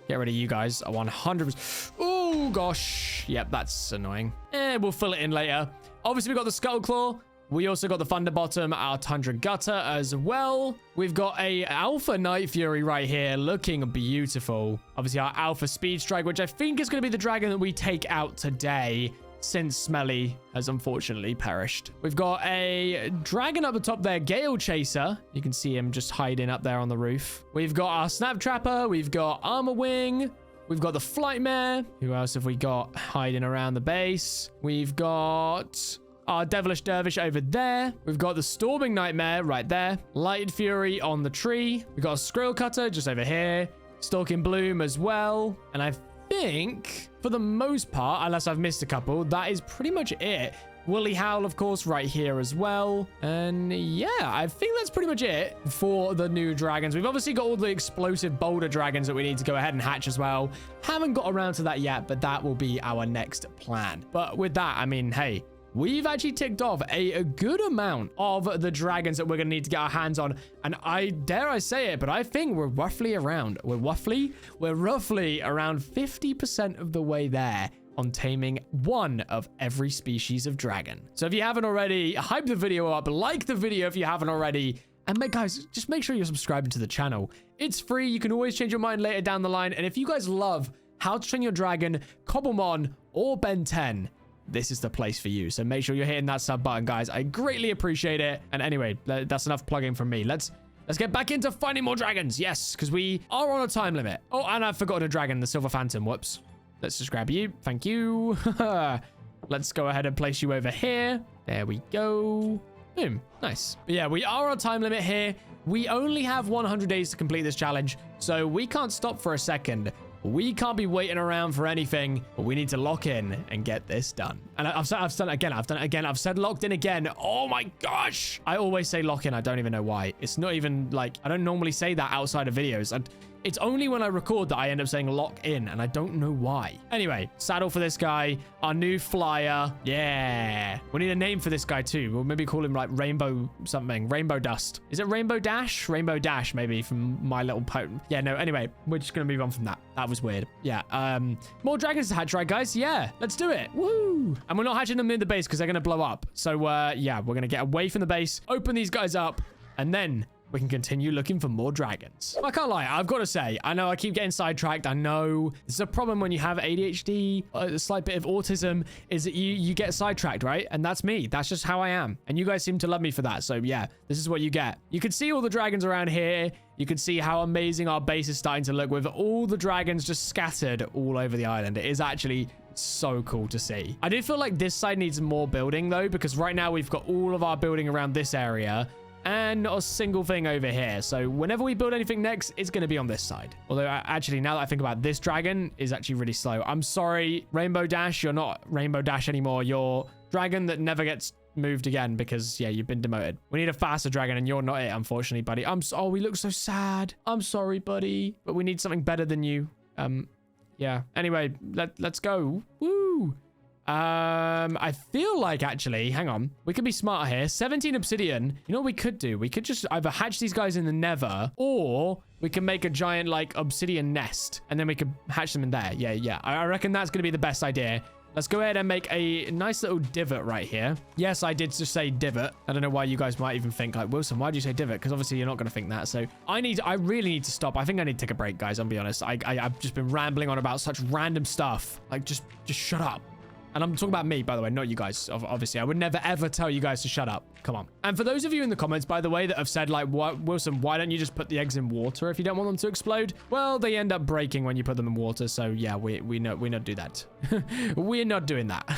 Get rid of you guys. 100%. Oh, gosh. Yep, that's annoying. We'll fill it in later. Obviously, we've got the Scuttle Claw. We also got the Thunder Bottom, our Tundra Gutter as well. We've got a Alpha Night Fury right here looking beautiful. Obviously, our Alpha Speed Strike, which I think is going to be the dragon that we take out today, since Smelly has unfortunately perished. We've got a dragon up the top there, Gale Chaser. You can see him just hiding up there on the roof. We've got our Snap Trapper. We've got Armor Wing. We've got the Flightmare. Who else have we got hiding around the base? We've got our Devilish Dervish over there. We've got the Storming Nightmare right there. Lighted Fury on the tree. We've got a Skrill Cutter just over here. Stalking Bloom as well. And I think for the most part, unless I've missed a couple, that is pretty much it. Woolly Howl, of course, right here as well. And yeah, I think that's pretty much it for the new dragons. We've obviously got all the explosive boulder dragons that we need to go ahead and hatch as well. Haven't got around to that yet, but that will be our next plan. But with that, I mean, hey, we've actually ticked off a good amount of the dragons that we're going to need to get our hands on. And I dare I say it, but I think we're roughly around 50% of the way there on taming one of every species of dragon. So if you haven't already, hype the video up, like the video if you haven't already, and guys, just make sure you're subscribing to the channel. It's free. You can always change your mind later down the line. And if you guys love How to Train Your Dragon, Cobblemon, or Ben 10, this is the place for you. So make sure you're hitting that sub button, guys. I greatly appreciate it. And anyway, that's enough plugging from me. Let's get back into finding more dragons. Yes, because we are on a time limit. Oh, and I've forgotten a dragon, the Silver Phantom. Whoops. Let's just grab you. Thank you. Let's go ahead and place you over here. There we go. Boom. Nice. But yeah, we are on a time limit here. We only have 100 days to complete this challenge, so we can't stop for a second. We can't be waiting around for anything, but we need to lock in and get this done. And I've done it again. I've said locked in again. Oh my gosh. I always say lock in. I don't even know why. It's not even like, I don't normally say that outside of videos. It's only when I record that I end up saying lock in, and I don't know why. Anyway, saddle for this guy. Our new flyer. Yeah. We need a name for this guy too. We'll maybe call him like Rainbow something. Rainbow Dust. Is it Rainbow Dash? Rainbow Dash, maybe, from My Little Pony. Yeah, no, anyway, we're just going to move on from that. That was weird. Yeah, more dragons to hatch, right, guys? Yeah, let's do it. Woo! And we're not hatching them in the base because they're going to blow up. So, yeah, we're going to get away from the base, open these guys up, and then we can continue looking for more dragons. I can't lie, I've got to say, I know I keep getting sidetracked. I know this is a problem when you have ADHD, a slight bit of autism, is that you get sidetracked, right? And that's me. That's just how I am. And you guys seem to love me for that. So yeah, this is what you get. You can see all the dragons around here. You can see how amazing our base is starting to look with all the dragons just scattered all over the island. It is actually so cool to see. I do feel like this side needs more building though, because right now we've got all of our building around this area and not a single thing over here. So whenever we build anything next, it's going to be on this side. Although actually, now that I think about it, this dragon is actually really slow. I'm sorry, Rainbow Dash. You're not Rainbow Dash anymore. You're dragon that never gets moved again because, yeah, you've been demoted. We need a faster dragon and you're not it, unfortunately, buddy. Oh, we look so sad. I'm sorry, buddy. But we need something better than you. Yeah. Anyway, let's go. Woo. I feel like actually, hang on, we could be smarter here. 17 obsidian. You know what we could do? We could just either hatch these guys in the nether, or we can make a giant like obsidian nest and then we could hatch them in there. Yeah. I reckon that's going to be the best idea. Let's go ahead and make a nice little divot right here. Yes, I did just say divot. I don't know why you guys might even think like, Wilson, why did you say divot? Because obviously you're not going to think that. So I really need to stop. I think I need to take a break, guys. I'll be honest. I've just been rambling on about such random stuff. Like just shut up. And I'm talking about me, by the way, not you guys. Obviously, I would never, ever tell you guys to shut up. Come on. And for those of you in the comments, by the way, that have said, like, Wilson, why don't you just put the eggs in water if you don't want them to explode? Well, they end up breaking when you put them in water. So, yeah, we not do that. We're not doing that.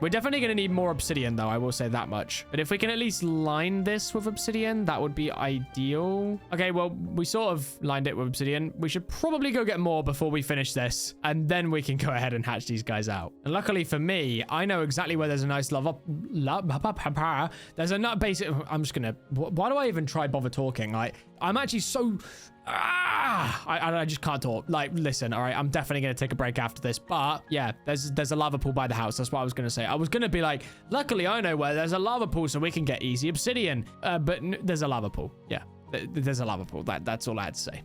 We're definitely going to need more obsidian, though. I will say that much. But if we can at least line this with obsidian, that would be ideal. Okay, well, we sort of lined it with obsidian. We should probably go get more before we finish this. And then we can go ahead and hatch these guys out. And luckily for me, I know exactly where there's a nice there's a nut basic. I'm just going to... Why do I even try bother talking? Like, I'm actually so... I just can't talk. Like, listen, all right, I'm definitely going to take a break after this. But yeah, there's a lava pool by the house. That's what I was going to say. I was going to be like, luckily I know where there's a lava pool so we can get easy obsidian. But there's a lava pool. Yeah, there's a lava pool. That's all I had to say.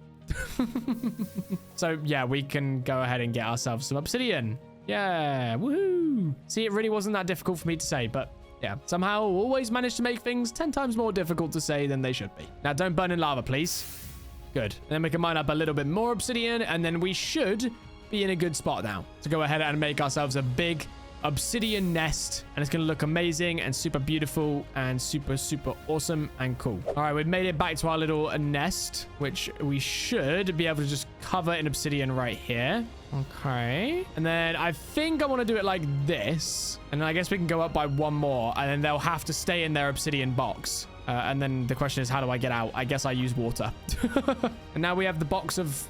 So yeah, we can go ahead and get ourselves some obsidian. Yeah, woohoo. See, it really wasn't that difficult for me to say, but yeah, somehow always managed to make things 10 times more difficult to say than they should be. Now, don't burn in lava, please. Good. And then we can mine up a little bit more obsidian, and then we should be in a good spot now to go ahead and make ourselves a big obsidian nest, and it's going to look amazing and super beautiful and super awesome and cool. All right, we've made it back to our little nest, which we should be able to just cover in obsidian right here. Okay, and then I think I want to do it like this, and then I guess we can go up by one more, and then they'll have to stay in their obsidian box. And then the question is, how do I get out? I guess I use water. And now we have the box of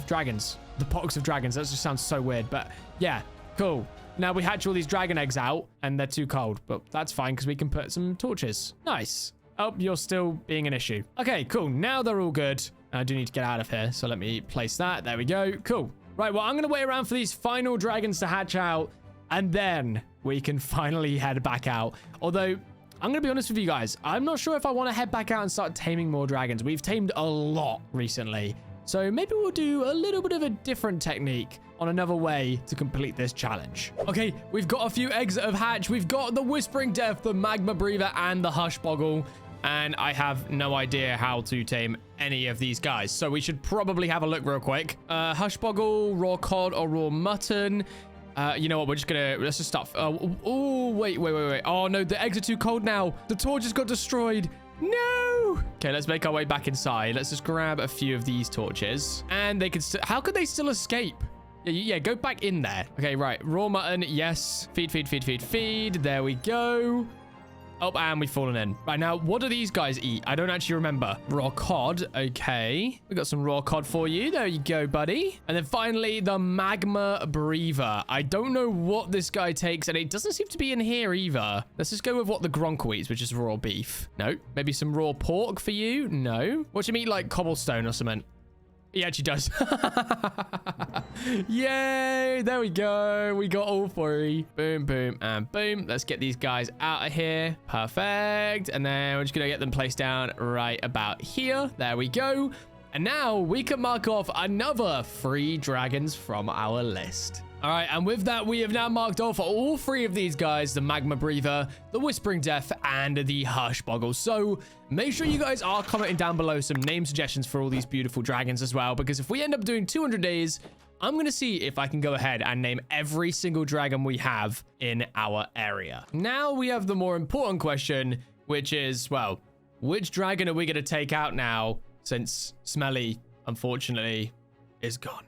dragons. The box of dragons. That just sounds so weird, but yeah, cool. Now we hatch all these dragon eggs out, and they're too cold, but that's fine because we can put some torches. Nice. Oh, you're still being an issue. Okay, cool. Now they're all good. I do need to get out of here, so let me place that. There we go. Cool. Right, well, I'm going to wait around for these final dragons to hatch out, and then we can finally head back out. Although... I'm going to be honest with you guys. I'm not sure if I want to head back out and start taming more dragons. We've tamed a lot recently. So maybe we'll do a little bit of a different technique on another way to complete this challenge. Okay, we've got a few eggs that have hatched. We've got the Whispering Death, the Magma Breather, and the Hushboggle. And I have no idea how to tame any of these guys. So we should probably have a look real quick. Hushboggle, raw cod, or raw mutton. You know what? Let's just start. Oh, wait. Oh, no. The eggs are too cold now. The torches got destroyed. No. Okay, let's make our way back inside. Let's just grab a few of these torches. And they can still... How could they still escape? Yeah, go back in there. Okay, right. Raw mutton. Yes. Feed. There we go. Oh, and we've fallen in. Right, now, what do these guys eat? I don't actually remember. Raw cod. Okay. We got some raw cod for you. There you go, buddy. And then finally, the Magma Breather. I don't know what this guy takes, and it doesn't seem to be in here either. Let's just go with what the Gronkle eats, which is raw beef. No. Maybe some raw pork for you? No. Watch him eat, like, cobblestone or something. He actually does. Yay! There we go. We got all three. Boom, boom, and boom. Let's get these guys out of here. Perfect. And then we're just going to get them placed down right about here. There we go. And now we can mark off another 3 dragons from our list. All right, and with that, we have now marked off all 3 of these guys, the Magma Breather, the Whispering Death, and the Hushboggle. So make sure you guys are commenting down below some name suggestions for all these beautiful dragons as well, because if we end up doing 200 days, I'm going to see if I can go ahead and name every single dragon we have in our area. Now we have the more important question, which is, well, which dragon are we going to take out now since Smelly, unfortunately, is gone?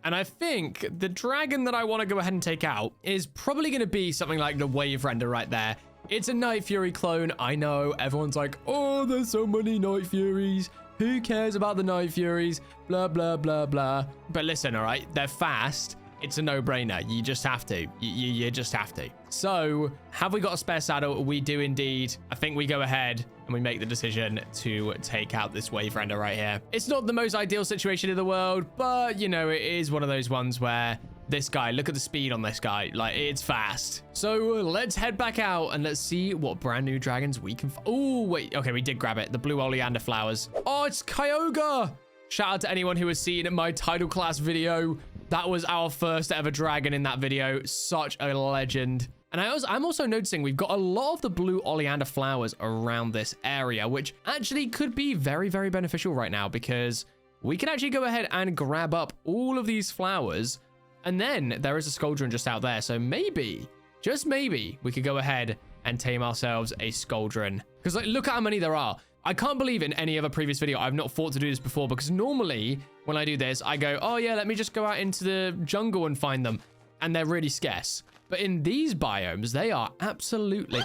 And I think the dragon that I want to go ahead and take out is probably going to be something like the Wave Render right there. It's a Night Fury clone. I know everyone's like, oh, there's so many Night Furies. Who cares about the Night Furies? Blah, blah, blah, blah. But listen, all right, they're fast. It's a no-brainer. You just have to. You just have to. So, have we got a spare saddle? We do indeed. I think we go ahead and we make the decision to take out this Wave Render right here. It's not the most ideal situation in the world, but, you know, it is one of those ones where this guy, look at the speed on this guy. Like, it's fast. So, let's head back out and let's see what brand new dragons we can... Oh, wait. Okay, we did grab it. The blue oleander flowers. Oh, it's Kyogre. Shout out to anyone who has seen my title class video. That was our first ever dragon in that video. Such a legend. And I'm also noticing we've got a lot of the blue oleander flowers around this area, which actually could be very, very beneficial right now because we can actually go ahead and grab up all of these flowers. And then there is a Scoldron just out there. So maybe just maybe, we could go ahead and tame ourselves a Skuldron. Because like, look at how many there are. I can't believe in any other previous video I've not thought to do this before, because normally when I do this, I go, oh yeah, let me just go out into the jungle and find them. And they're really scarce. But in these biomes, they are absolutely...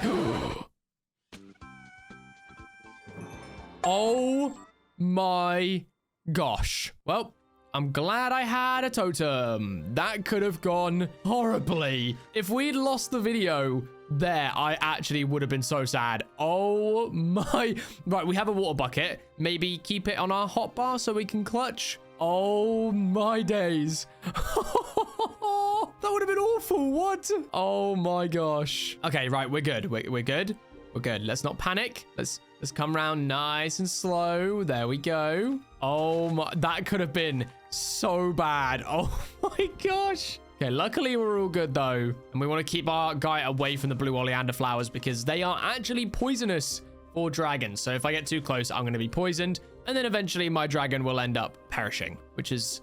Oh my gosh. Well, I'm glad I had a totem. That could have gone horribly. If we'd lost the video there, I actually would have been so sad. Oh my. Right, we have a water bucket. Maybe keep it on our hotbar so we can clutch. Oh my days. That would have been awful. What? Oh my gosh. Okay, right, we're good. We're good. We're good. Let's not panic. Let's come around nice and slow. There we go. Oh my, that could have been so bad. Oh my gosh. Okay, luckily we're all good though. And we want to keep our guy away from the blue oleander flowers because they are actually poisonous for dragons. So if I get too close, I'm going to be poisoned. And then eventually my dragon will end up perishing, which is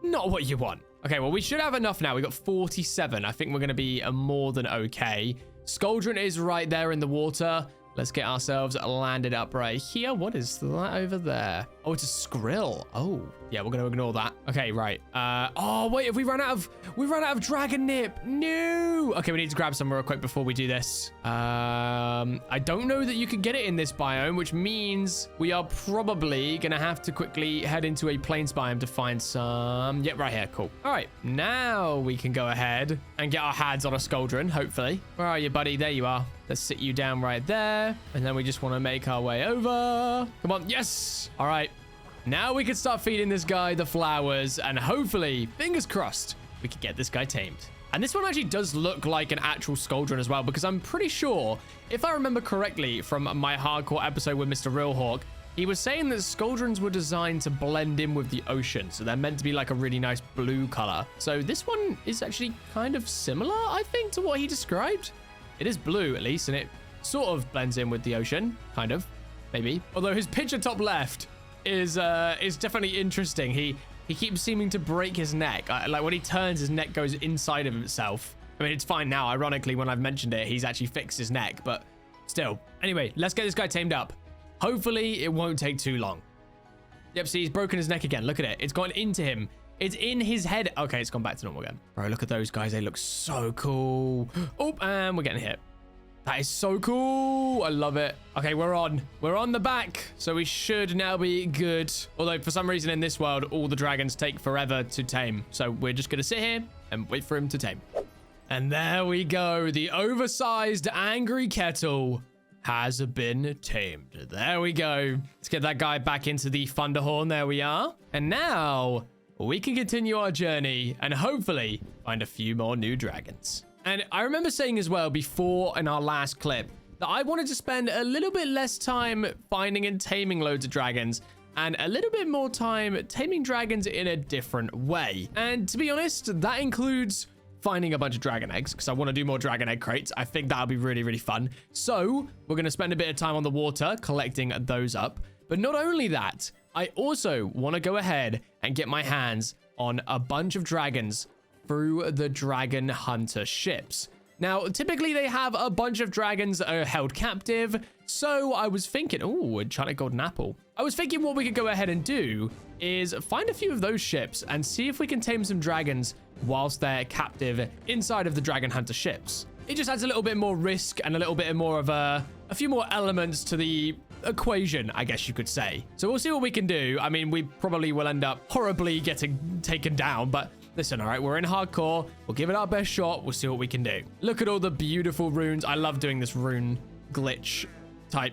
not what you want. Okay, well, we should have enough now. We got 47. I think we're going to be more than okay. Skuldron is right there in the water. Let's get ourselves landed up right here. What is that over there? Oh, it's a skrill. Oh, yeah, we're going to ignore that. Okay, right. Oh, wait, have we run out of dragon nip? No. Okay, we need to grab some real quick before we do this. I don't know that you can get it in this biome, which means we are probably going to have to quickly head into a plains biome to find some. Yep, right here. Cool. All right, now we can go ahead and get our hands on a Skuldron, hopefully. Where are you, buddy? There you are. Let's sit you down right there. And then we just want to make our way over. Come on. Yes. All right. Now we can start feeding this guy the flowers. And hopefully, fingers crossed, we can get this guy tamed. And this one actually does look like an actual Skuldron as well. Because I'm pretty sure, if I remember correctly from my hardcore episode with Mr. Realhawk, he was saying that Skuldrons were designed to blend in with the ocean. So they're meant to be like a really nice blue color. So this one is actually kind of similar, I think, to what he described. It is blue, at least, and it sort of blends in with the ocean, kind of, maybe. Although his picture top left is definitely interesting. He keeps seeming to break his neck. Like when he turns, his neck goes inside of himself. I mean, it's fine now. Ironically, when I've mentioned it, he's actually fixed his neck, but still. Anyway, let's get this guy tamed up. Hopefully, it won't take too long. Yep, see, he's broken his neck again. Look at it. It's gone into him. It's in his head. Okay, it's gone back to normal again. Bro, look at those guys. They look so cool. Oh, and we're getting hit. That is so cool. I love it. Okay, we're on. We're on the back. So we should now be good. Although for some reason in this world, all the dragons take forever to tame. So we're just going to sit here and wait for him to tame. And there we go. The oversized angry kettle has been tamed. There we go. Let's get that guy back into the Thunderhorn. There we are. And now we can continue our journey and hopefully find a few more new dragons. And I remember saying as well before in our last clip that I wanted to spend a little bit less time finding and taming loads of dragons and a little bit more time taming dragons in a different way. And to be honest, that includes finding a bunch of dragon eggs because I want to do more dragon egg crates. I think that'll be really, really fun. So we're going to spend a bit of time on the water collecting those up. But not only that, I also want to go ahead and get my hands on a bunch of dragons through the dragon hunter ships. Now, typically they have a bunch of dragons that are held captive. So I was thinking, oh, enchanted golden apple. I was thinking what we could go ahead and do is find a few of those ships and see if we can tame some dragons whilst they're captive inside of the dragon hunter ships. It just adds a little bit more risk and a little bit more of a few more elements to the equation, I guess you could say. So we'll see what we can do. I mean, we probably will end up horribly getting taken down, but listen, all right, we're in hardcore. We'll give it our best shot. We'll see what we can do. Look at all the beautiful runes. I love doing this rune glitch type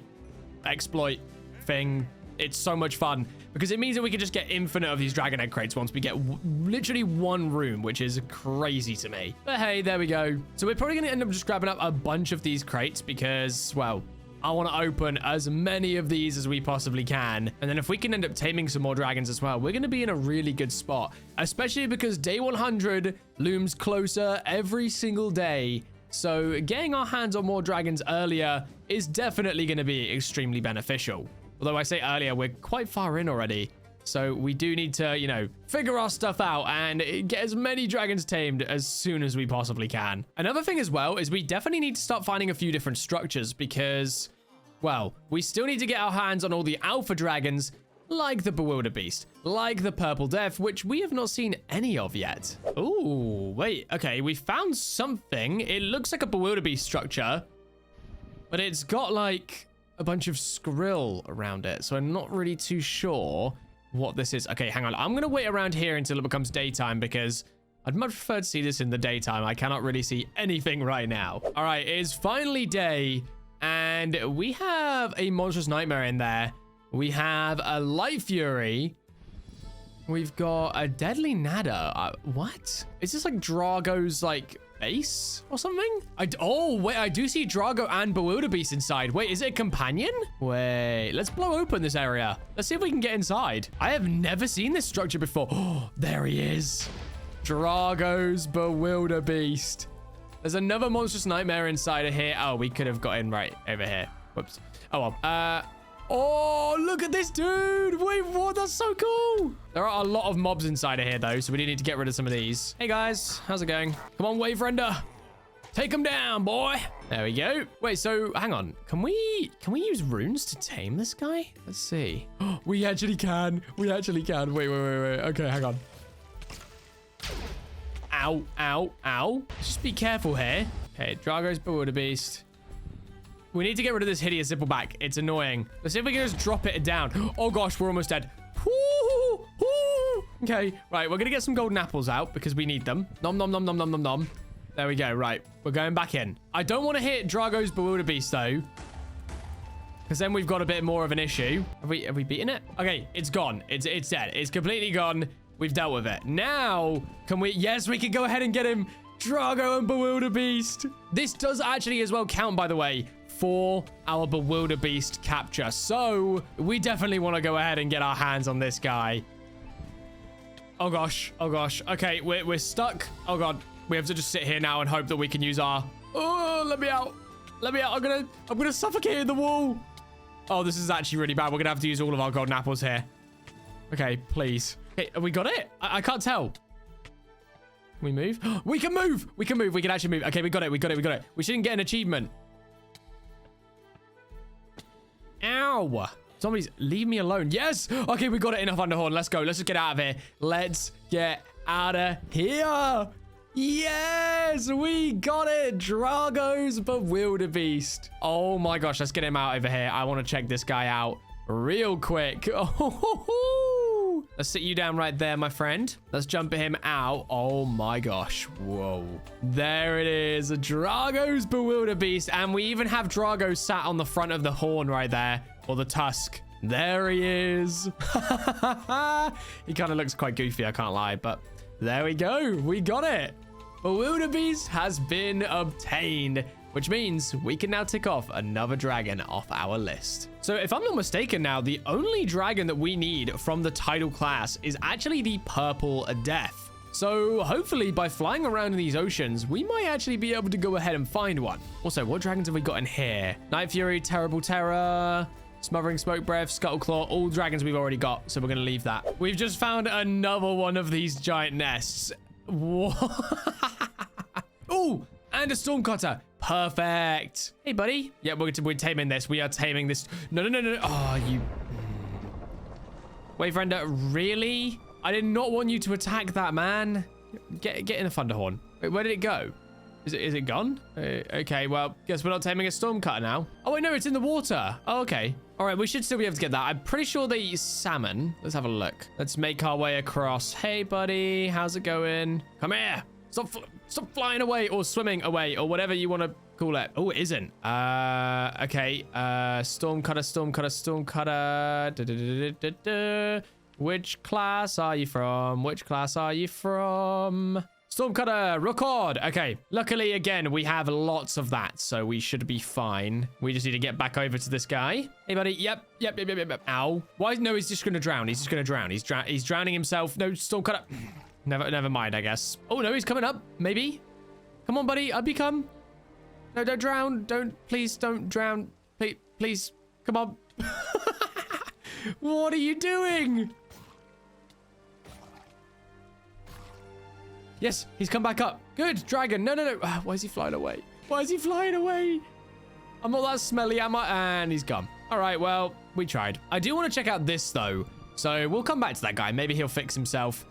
exploit thing. It's so much fun because it means that we can just get infinite of these dragon egg crates once we get literally one rune, which is crazy to me. But hey, there we go. So we're probably going to end up just grabbing up a bunch of these crates because, well, I want to open as many of these as we possibly can. And then if we can end up taming some more dragons as well, we're going to be in a really good spot, especially because day 100 looms closer every single day. So getting our hands on more dragons earlier is definitely going to be extremely beneficial. Although I say earlier, we're quite far in already. So we do need to, you know, figure our stuff out and get as many dragons tamed as soon as we possibly can. Another thing as well is we definitely need to start finding a few different structures because, well, we still need to get our hands on all the alpha dragons like the Bewilderbeast, like the Purple Death, which we have not seen any of yet. Ooh, wait, okay, we found something. It looks like a Bewilderbeast structure, but it's got like a bunch of skrill around it, so I'm not really too sure what this is. Okay, hang on. I'm going to wait around here until it becomes daytime because I'd much prefer to see this in the daytime. I cannot really see anything right now. All right, it is finally day, and we have a Monstrous Nightmare in there. We have a Light Fury. We've got a Deadly Nada. What? Is this like Drago's like base or something? Oh, wait, I do see Drago and Bewilderbeast inside. Wait, is it a companion? Wait, let's blow open this area. Let's see if we can get inside. I have never seen this structure before. Oh, there he is. Drago's Bewilderbeast. There's another Monstrous Nightmare inside of here. Oh, we could have got in right over here. Whoops. Oh, well. Oh, look at this dude. Wait, what? That's so cool. There are a lot of mobs inside of here, though, so we do need to get rid of some of these. Hey, guys. How's it going? Come on, Wave Render. Take him down, boy. There we go. Wait, so hang on. Can we use runes to tame this guy? Let's see. We actually can. We actually can. Wait. Okay, hang on. Ow, ow, ow. Just be careful here. Okay, Drago's Bewilderbeast. We need to get rid of this hideous zippleback. It's annoying. Let's see if we can just drop it down. Oh gosh, we're almost dead. Okay, right. We're going to get some golden apples out because we need them. Nom, nom, nom, nom, nom, nom, nom. There we go. Right. We're going back in. I don't want to hit Drago's Bewilderbeast though, because then we've got a bit more of an issue. Have we beaten it? Okay, it's gone. It's dead. It's completely gone. We've dealt with it. Now, can we... Yes, we can go ahead and get him. Drago and Bewilderbeast. This does actually as well count, by the way, for our Bewilderbeast capture. So we definitely want to go ahead and get our hands on this guy. Oh gosh. Oh gosh. Okay, we're stuck. Oh god. We have to just sit here now and hope that we can use our... Oh, let me out. Let me out. I'm gonna suffocate in the wall. Oh, this is actually really bad. We're gonna have to use all of our golden apples here. Okay, please. Okay, have we got it? I can't tell. Can we move? We can move. We can move. We can actually move. Okay, we got it. We got it. We got it. We shouldn't get an achievement. Ow. Zombies, leave me alone. Yes. Okay, we got it. Enough Underhorn. Let's go. Let's just get out of here. Let's get out of here. Yes, we got it. Drago's Bewilderbeast. Oh my gosh. Let's get him out over here. I want to check this guy out real quick. Oh, let's sit you down right there, my friend. Let's jump him out. Oh my gosh. Whoa. There it is. Drago's Bewilderbeast. And we even have Drago sat on the front of the horn right there. Or the tusk. There he is. He kind of looks quite goofy, I can't lie. But there we go. We got it. Bewilderbeast has been obtained, which means we can now tick off another dragon off our list. So if I'm not mistaken now, the only dragon that we need from the title class is actually the Purple Death. So hopefully by flying around in these oceans, we might actually be able to go ahead and find one. Also, what dragons have we got in here? Night Fury, Terrible Terror, Smothering Smoke Breath, Scuttleclaw, all dragons we've already got, so we're going to leave that. We've just found another one of these giant nests. Oh, and a Stormcutter. Perfect. Hey, buddy. Yeah, we're taming this. We are taming this. No. Oh, you... Wave Render, really? I did not want you to attack that, man. Get in the Thunderhorn. Wait, where did it go? Is it gone? Okay, well, guess we're not taming a Stormcutter now. Oh, wait, no, it's in the water. Oh, okay. All right, we should still be able to get that. I'm pretty sure they eat salmon. Let's have a look. Let's make our way across. Hey, buddy. How's it going? Come here. Stop flying away or swimming away or whatever you want to call it. Oh, it isn't. Okay. Stormcutter. Which class are you from? Which class are you from? Stormcutter, record. Okay. Luckily, again, we have lots of that, so we should be fine. We just need to get back over to this guy. Hey, buddy. Yep. Ow. Why? No, he's just going to drown. He's just going to drown. He's drowning himself. No, Stormcutter. Never mind, I guess. Oh, no, he's coming up. Maybe. Come on, buddy. Up you come. No, don't drown. Please don't drown. Please. Come on. What are you doing? Yes, he's come back up. Good, dragon. No, no, no. Why is he flying away? Why is he flying away? I'm not that smelly, am I? And he's gone. All right, well, we tried. I do want to check out this, though. So we'll come back to that guy. Maybe he'll fix himself.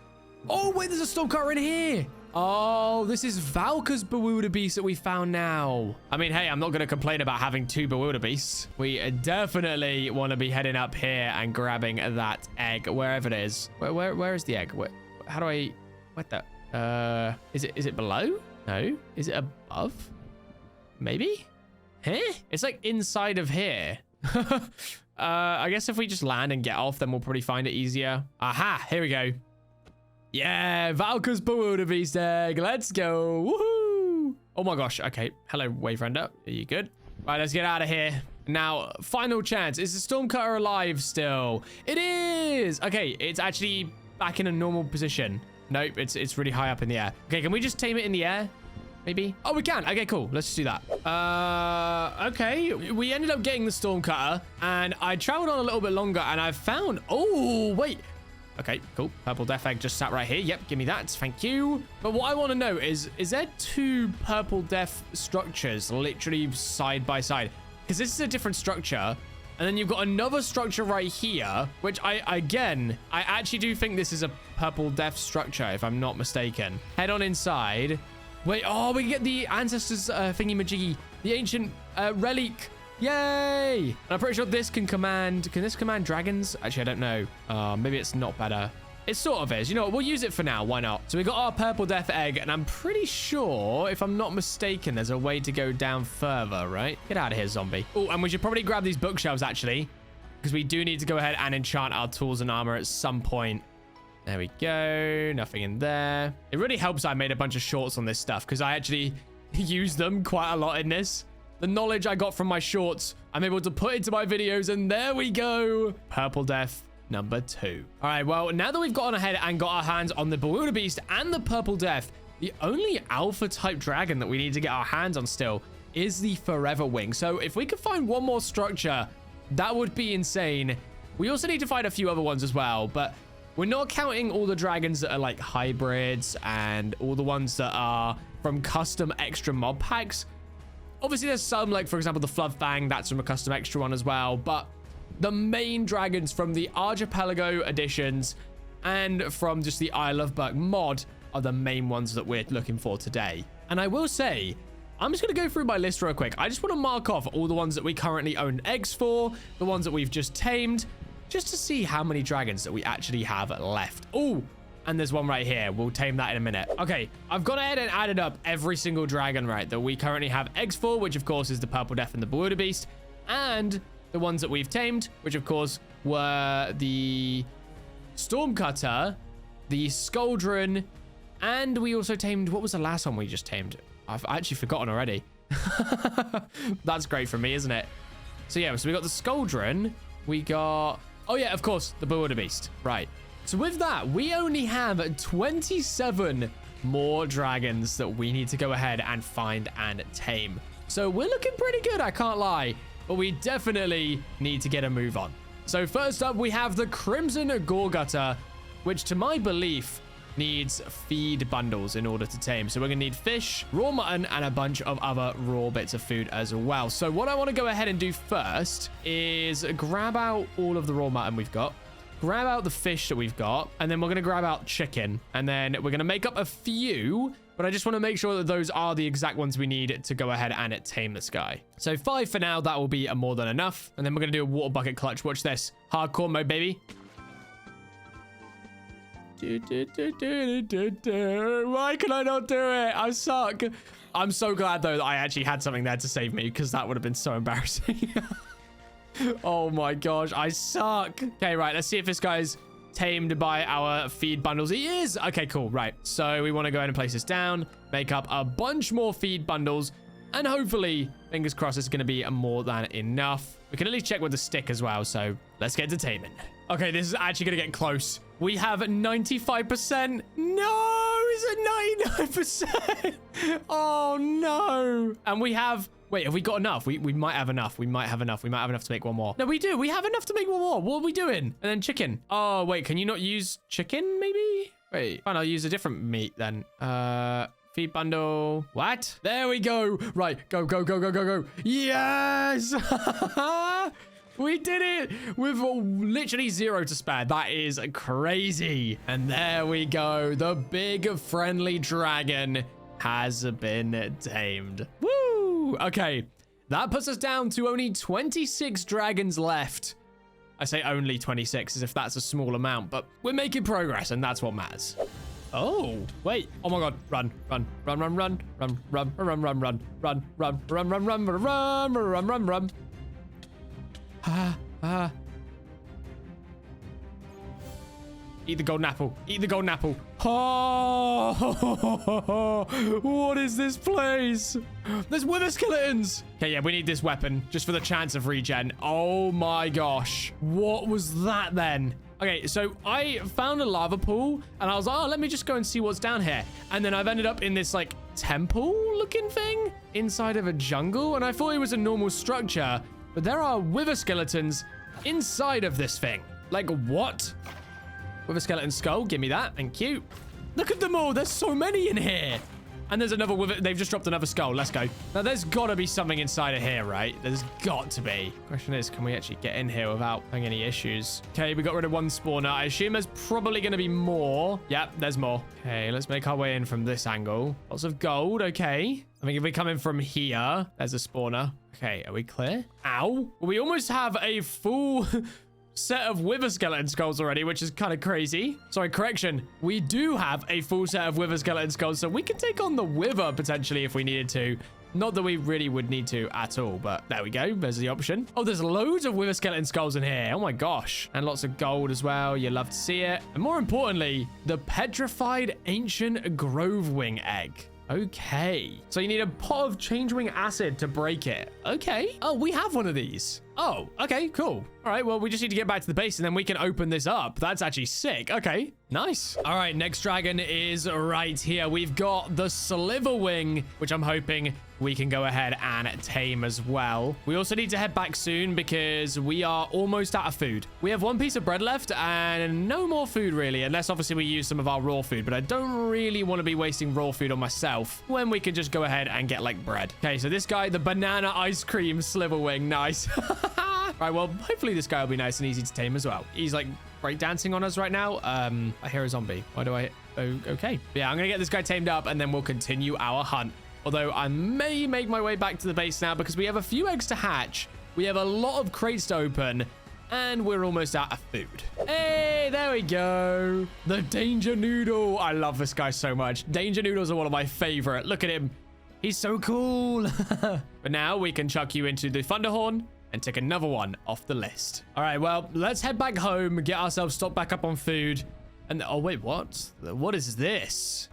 Oh, wait, there's a storm cutter in here. Oh, this is Valka's bewilderbeast that we found now. I mean, hey, I'm not going to complain about having 2 bewilderbeasts. We definitely want to be heading up here and grabbing that egg, wherever it is. Where is the egg? How do I... What the... Is it below? No. Is it above? Maybe? Huh? It's like inside of here. I guess if we just land and get off, then we'll probably find it easier. Aha, here we go. Yeah, Valka's bewilderbeast egg. Let's go. Woohoo! Oh my gosh. Okay. Hello, Waverender. Are you good? Right, let's get out of here. Now, final chance. Is the storm cutter alive still? It is. Okay, it's actually back in a normal position. Nope, it's really high up in the air. Okay, can we just tame it in the air? Maybe? Oh, we can. Okay, cool. Let's just do that. Okay. We ended up getting the storm cutter, and I traveled on a little bit longer, and I found... Oh, wait. Okay, cool. Purple death egg just sat right here. Yep, give me that. Thank you. But what I want to know is there 2 purple death structures literally side by side? Because this is a different structure. And then you've got another structure right here, which I actually do think this is a purple death structure, if I'm not mistaken. Head on inside. Wait, oh, we get the ancestors thingy-majiggy, the ancient relic. Yay! And I'm pretty sure this can this command dragons? Actually, I don't know. Maybe it's not better. It sort of is. You know what? We'll use it for now. Why not? So we got our purple death egg, and I'm pretty sure, if I'm not mistaken, there's a way to go down further, right? Get out of here, zombie. Oh, and we should probably grab these bookshelves, actually, because we do need to go ahead and enchant our tools and armor at some point. There we go. Nothing in there. It really helps I made a bunch of shorts on this stuff, because I actually use them quite a lot in this. The knowledge I got from my shorts, I'm able to put into my videos, and there we go. Purple death number 2. All right, well, now that we've gone ahead and got our hands on the bewilderbeast and the purple death, the only alpha type dragon that we need to get our hands on still is the forever wing. So if we could find one more structure, that would be insane. We also need to find a few other ones as well, but we're not counting all the dragons that are like hybrids and all the ones that are from custom extra mob packs. Obviously, there's some, like, for example, the Floodfang, that's from a custom extra one as well. But the main dragons from the Archipelago editions and from just the Isle of Berk mod are the main ones that we're looking for today. And I will say, I'm just going to go through my list real quick. I just want to mark off all the ones that we currently own eggs for, the ones that we've just tamed, just to see how many dragons that we actually have left. Oh, and there's one right here. We'll tame that in a minute. Okay, I've gone ahead and added up every single dragon, right, that we currently have eggs for, which of course is the purple death and the bewilderbeast, and the ones that we've tamed, which of course were the stormcutter, the Skuldron, and we also tamed... What was the last one we just tamed? I've actually forgotten already. That's great for me, isn't it? So yeah, so we got the Skuldron. We got... Oh yeah, of course, the bewilderbeast. Right. So with that, we only have 27 more dragons that we need to go ahead and find and tame. So we're looking pretty good, I can't lie. But we definitely need to get a move on. So first up, we have the Crimson Gorgutter, which to my belief needs feed bundles in order to tame. So we're going to need fish, raw mutton, and a bunch of other raw bits of food as well. So what I want to go ahead and do first is grab out all of the raw mutton we've got. Grab out the fish that we've got, and then we're going to grab out chicken, and then we're going to make up a few, but I just want to make sure that those are the exact ones we need to go ahead and tame this guy. So 5 for now, that will be more than enough, and then we're going to do a water bucket clutch. Watch this. Hardcore mode, baby. Why can I not do it? I suck. I'm so glad, though, that I actually had something there to save me, because that would have been so embarrassing. Oh my gosh, I suck. Okay, right, let's see if this guy's tamed by our feed bundles. He is. Okay, cool. Right, so we want to go ahead and place this down, make up a bunch more feed bundles, and hopefully, fingers crossed, it's going to be more than enough. We can at least check with the stick as well, so let's get to taming. Okay, this is actually going to get close. We have 95%. No, it's at 99%. Oh no. And we have... Wait, have we got enough? We might have enough. We might have enough. We might have enough to make one more. No, we do. We have enough to make one more. What are we doing? And then chicken. Oh, wait. Can you not use chicken, maybe? Wait, fine, I'll use a different meat then. Feed bundle. What? There we go. Right, go, go, go, go, go, go. Yes! We did it with literally 0 to spare. That is crazy. And there we go. The big friendly dragon has been tamed. Woo! Okay, that puts us down to only 26 dragons left. I say only 26 as if that's a small amount, but we're making progress and that's what matters. Oh, wait. Oh my God. Run, run, run, run, run, run, run, run, run, run, run, run, run, run, run, run, run, run, run, run. Eat the golden apple. Eat the golden apple. Oh, what is this place? There's wither skeletons. Okay, yeah, we need this weapon just for the chance of regen. Oh my gosh. What was that then? Okay, so I found a lava pool and I was like, oh, let me just go and see what's down here. And then I've ended up in this like temple looking thing inside of a jungle. And I thought it was a normal structure, but there are wither skeletons inside of this thing. Like what? Wither skeleton skull, give me that. Thank you. Look at them all. There's so many in here. And there's another wither. They've just dropped another skull. Let's go. Now, there's got to be something inside of here, right? There's got to be. Question is, can we actually get in here without having any issues? Okay, we got rid of one spawner. I assume there's probably going to be more. Yep, there's more. Okay, let's make our way in from this angle. Lots of gold. Okay. I think if we come in from here, there's a spawner. Okay, are we clear? Ow. We almost have a full set of wither skeleton skulls already, which is kind of crazy. Sorry, correction. We do have a full set of wither skeleton skulls, so we can take on the wither potentially if we needed to. Not that we really would need to at all, but there we go. There's the option. Oh, there's loads of wither skeleton skulls in here. Oh my gosh. And lots of gold as well. You love to see it. And more importantly, the petrified ancient grove wing egg. Okay. So you need a pot of changewing acid to break it. Okay. Oh, we have one of these. Oh, okay, cool. All right, well, we just need to get back to the base and then we can open this up. That's actually sick. Okay, nice. All right, next dragon is right here. We've got the Sliverwing, which I'm hoping we can go ahead and tame as well. We also need to head back soon because we are almost out of food. We have one piece of bread left and no more food really, unless obviously we use some of our raw food, but I don't really want to be wasting raw food on myself when we can just go ahead and get like bread. Okay, so this guy, the banana ice cream Sliverwing, nice. All right, well, hopefully this guy will be nice and easy to tame as well. He's like breakdancing on us right now. I hear a zombie. Why do I? Oh, okay. Yeah, I'm going to get this guy tamed up and then we'll continue our hunt. Although I may make my way back to the base now because we have a few eggs to hatch. We have a lot of crates to open and we're almost out of food. Hey, there we go. The Danger Noodle. I love this guy so much. Danger Noodles are one of my favorite. Look at him. He's so cool. But now we can chuck you into the Thunderhorn and take another one off the list. All right, well, let's head back home, get ourselves stocked back up on food. And, oh, wait, what? What is this?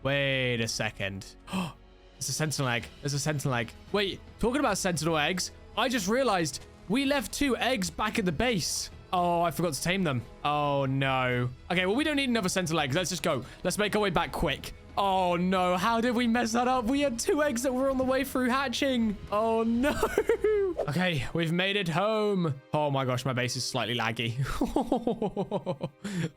Wait a second. Oh, it's a sentinel egg. There's a sentinel egg. Wait, talking about sentinel eggs, I just realized we left 2 eggs back at the base. Oh, I forgot to tame them. Oh, no. Okay, well, we don't need another sentinel egg. Let's just go. Let's make our way back quick. Oh, no. How did we mess that up? We had 2 eggs that were on the way through hatching. Oh, no. Okay, we've made it home. Oh, my gosh. My base is slightly laggy.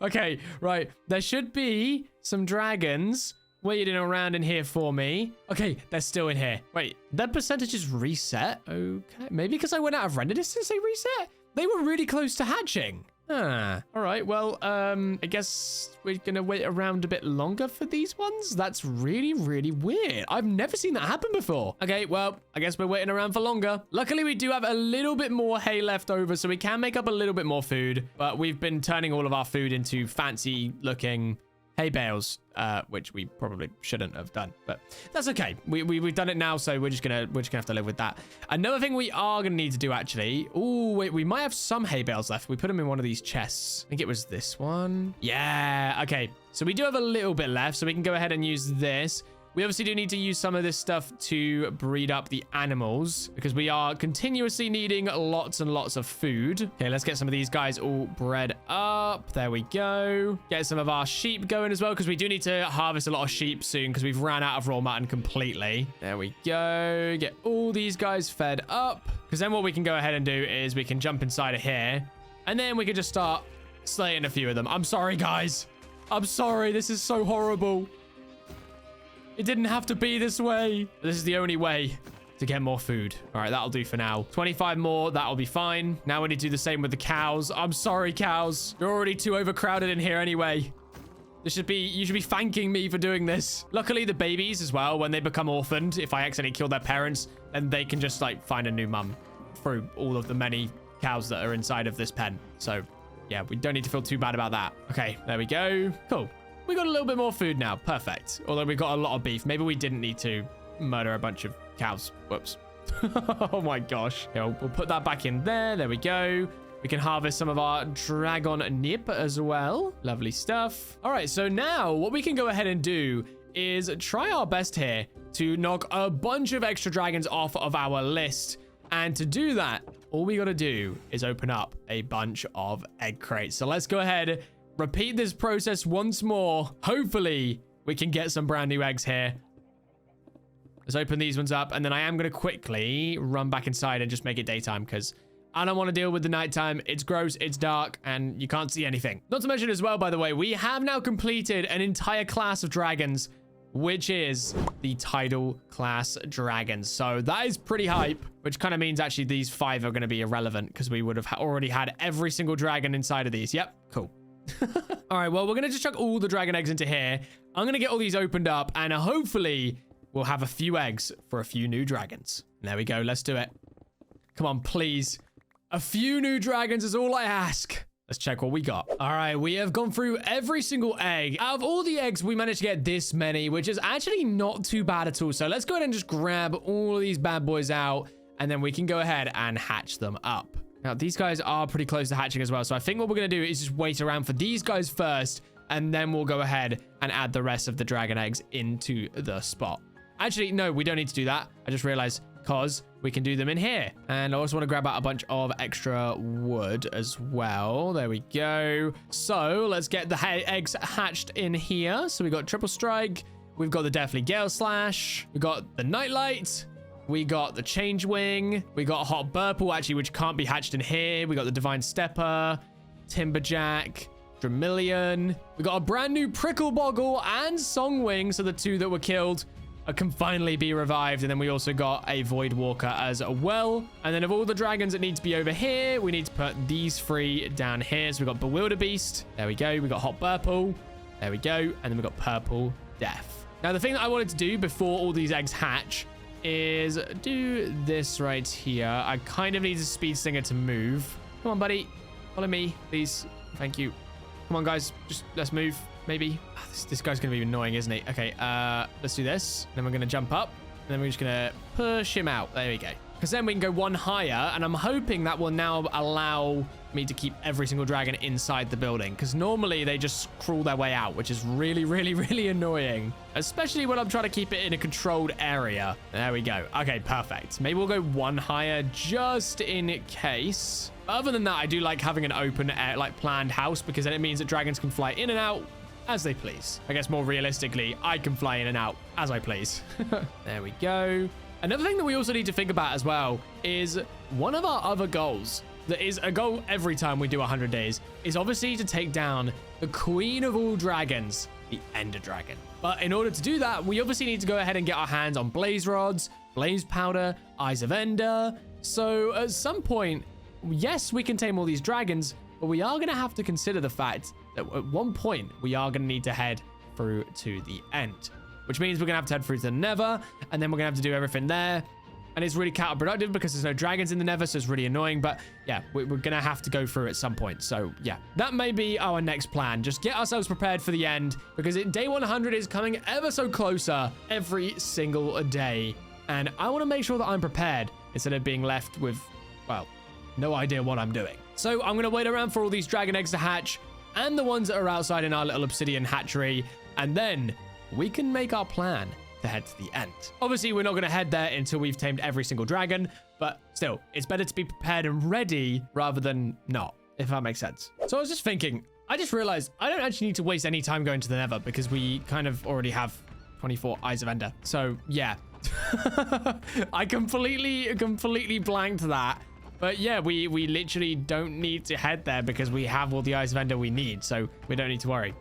Okay, right. There should be some dragons waiting around in here for me. Okay, they're still in here. Wait, their percentages reset? Okay, maybe because I went out of render distance, they reset? They were really close to hatching. All right, well, I guess we're gonna wait around a bit longer for these ones. That's really, really weird. I've never seen that happen before. Okay, well, I guess we're waiting around for longer. Luckily, we do have a little bit more hay left over, so we can make up a little bit more food, but we've been turning all of our food into fancy looking hay bales, which we probably shouldn't have done, but that's okay. We've done it now, so we're just gonna have to live with that. Another thing we are gonna need to do actually. Oh wait, we might have some hay bales left. We put them in one of these chests. I think it was this one. Yeah. Okay. So we do have a little bit left, so we can go ahead and use this. We obviously do need to use some of this stuff to breed up the animals because we are continuously needing lots and lots of food. Okay, let's get some of these guys all bred up. There we go. Get some of our sheep going as well because we do need to harvest a lot of sheep soon because we've ran out of raw mutton completely. There we go. Get all these guys fed up because then what we can go ahead and do is we can jump inside of here and then we can just start slaying a few of them. I'm sorry, guys. I'm sorry. This is so horrible. It didn't have to be this way. This is the only way to get more food. All right, that'll do for now. 25 more, that'll be fine. Now we need to do the same with the cows. I'm sorry, cows. You're already too overcrowded in here anyway. You should be thanking me for doing this. Luckily, the babies as well, when they become orphaned, if I accidentally kill their parents, then they can just like find a new mum through all of the many cows that are inside of this pen. So yeah, we don't need to feel too bad about that. Okay, there we go. Cool. We got a little bit more food now. Perfect. Although we got a lot of beef. Maybe we didn't need to murder a bunch of cows. Whoops. Oh my gosh. Yeah, we'll put that back in there. There we go. We can harvest some of our dragon nip as well. Lovely stuff. All right, so now what we can go ahead and do is try our best here to knock a bunch of extra dragons off of our list. And to do that, all we got to do is open up a bunch of egg crates. So let's go ahead, repeat this process once more. Hopefully, we can get some brand new eggs here. Let's open these ones up, and then I am going to quickly run back inside and just make it daytime because I don't want to deal with the nighttime. It's gross, it's dark, and you can't see anything. Not to mention as well, by the way, we have now completed an entire class of dragons, which is the tidal class dragons. So that is pretty hype, which kind of means actually these 5 are going to be irrelevant because we would have already had every single dragon inside of these. Yep, cool. All right, well, we're going to just chuck all the dragon eggs into here. I'm going to get all these opened up, and hopefully we'll have a few eggs for a few new dragons. There we go. Let's do it. Come on, please. A few new dragons is all I ask. Let's check what we got. All right, we have gone through every single egg. Out of all the eggs, we managed to get this many, which is actually not too bad at all. So let's go ahead and just grab all of these bad boys out, and then we can go ahead and hatch them up. Now, these guys are pretty close to hatching as well. So I think what we're going to do is just wait around for these guys first, and then we'll go ahead and add the rest of the dragon eggs into the spot. Actually, no, we don't need to do that. I just realized because we can do them in here. And I also want to grab out a bunch of extra wood as well. There we go. So let's get the eggs hatched in here. So we got triple strike. We've got the deathly gale slash. We got the nightlight. We got the change wing. We got hot burple, actually, which can't be hatched in here. We got the divine stepper, timberjack, Dramillion. We got a brand new prickle boggle and songwing. So the 2 that were killed can finally be revived. And then we also got a void walker as well. And then of all the dragons that need to be over here, we need to put these 3 down here. So we got bewilder beast. There we go. We got hot purple. There we go. And then we got purple death. Now the thing that I wanted to do before all these eggs hatch is do this right here. I kind of need a speed stinger to move. Come on, buddy. Follow me, please. Thank you. Come on, guys. Just let's move. Maybe. This guy's going to be annoying, isn't he? Okay, let's do this. Then we're going to jump up. And then we're just going to push him out. There we go. Because then we can go 1 higher. And I'm hoping that will now allow me to keep every single dragon inside the building. Because normally they just crawl their way out, which is really, really, really annoying. Especially when I'm trying to keep it in a controlled area. There we go. Okay, perfect. Maybe we'll go 1 higher just in case. Other than that, I do like having an open air, like planned house, because then it means that dragons can fly in and out as they please. I guess more realistically, I can fly in and out as I please. There we go. Another thing that we also need to think about as well is one of our other goals that is a goal every time we do 100 days is obviously to take down the queen of all dragons, the Ender Dragon. But in order to do that, we obviously need to go ahead and get our hands on blaze rods, blaze powder, eyes of Ender. So at some point, yes, we can tame all these dragons, but we are going to have to consider the fact that at one point we are going to need to head through to the end, which means we're going to have to head through to the Nether, and then we're going to have to do everything there. And it's really counterproductive because there's no dragons in the Nether, so it's really annoying. But yeah, we're going to have to go through at some point. So yeah, that may be our next plan. Just get ourselves prepared for the end, because day 100 is coming ever so closer every single day. And I want to make sure that I'm prepared instead of being left with, well, no idea what I'm doing. So I'm going to wait around for all these dragon eggs to hatch and the ones that are outside in our little obsidian hatchery. And then we can make our plan to head to the end. Obviously, we're not going to head there until we've tamed every single dragon, but still, it's better to be prepared and ready rather than not, if that makes sense. So I was just thinking, I just realized I don't actually need to waste any time going to the Nether because we kind of already have 24 Eyes of Ender. So yeah, I completely blanked that. But yeah, we literally don't need to head there because we have all the Eyes of Ender we need, so we don't need to worry.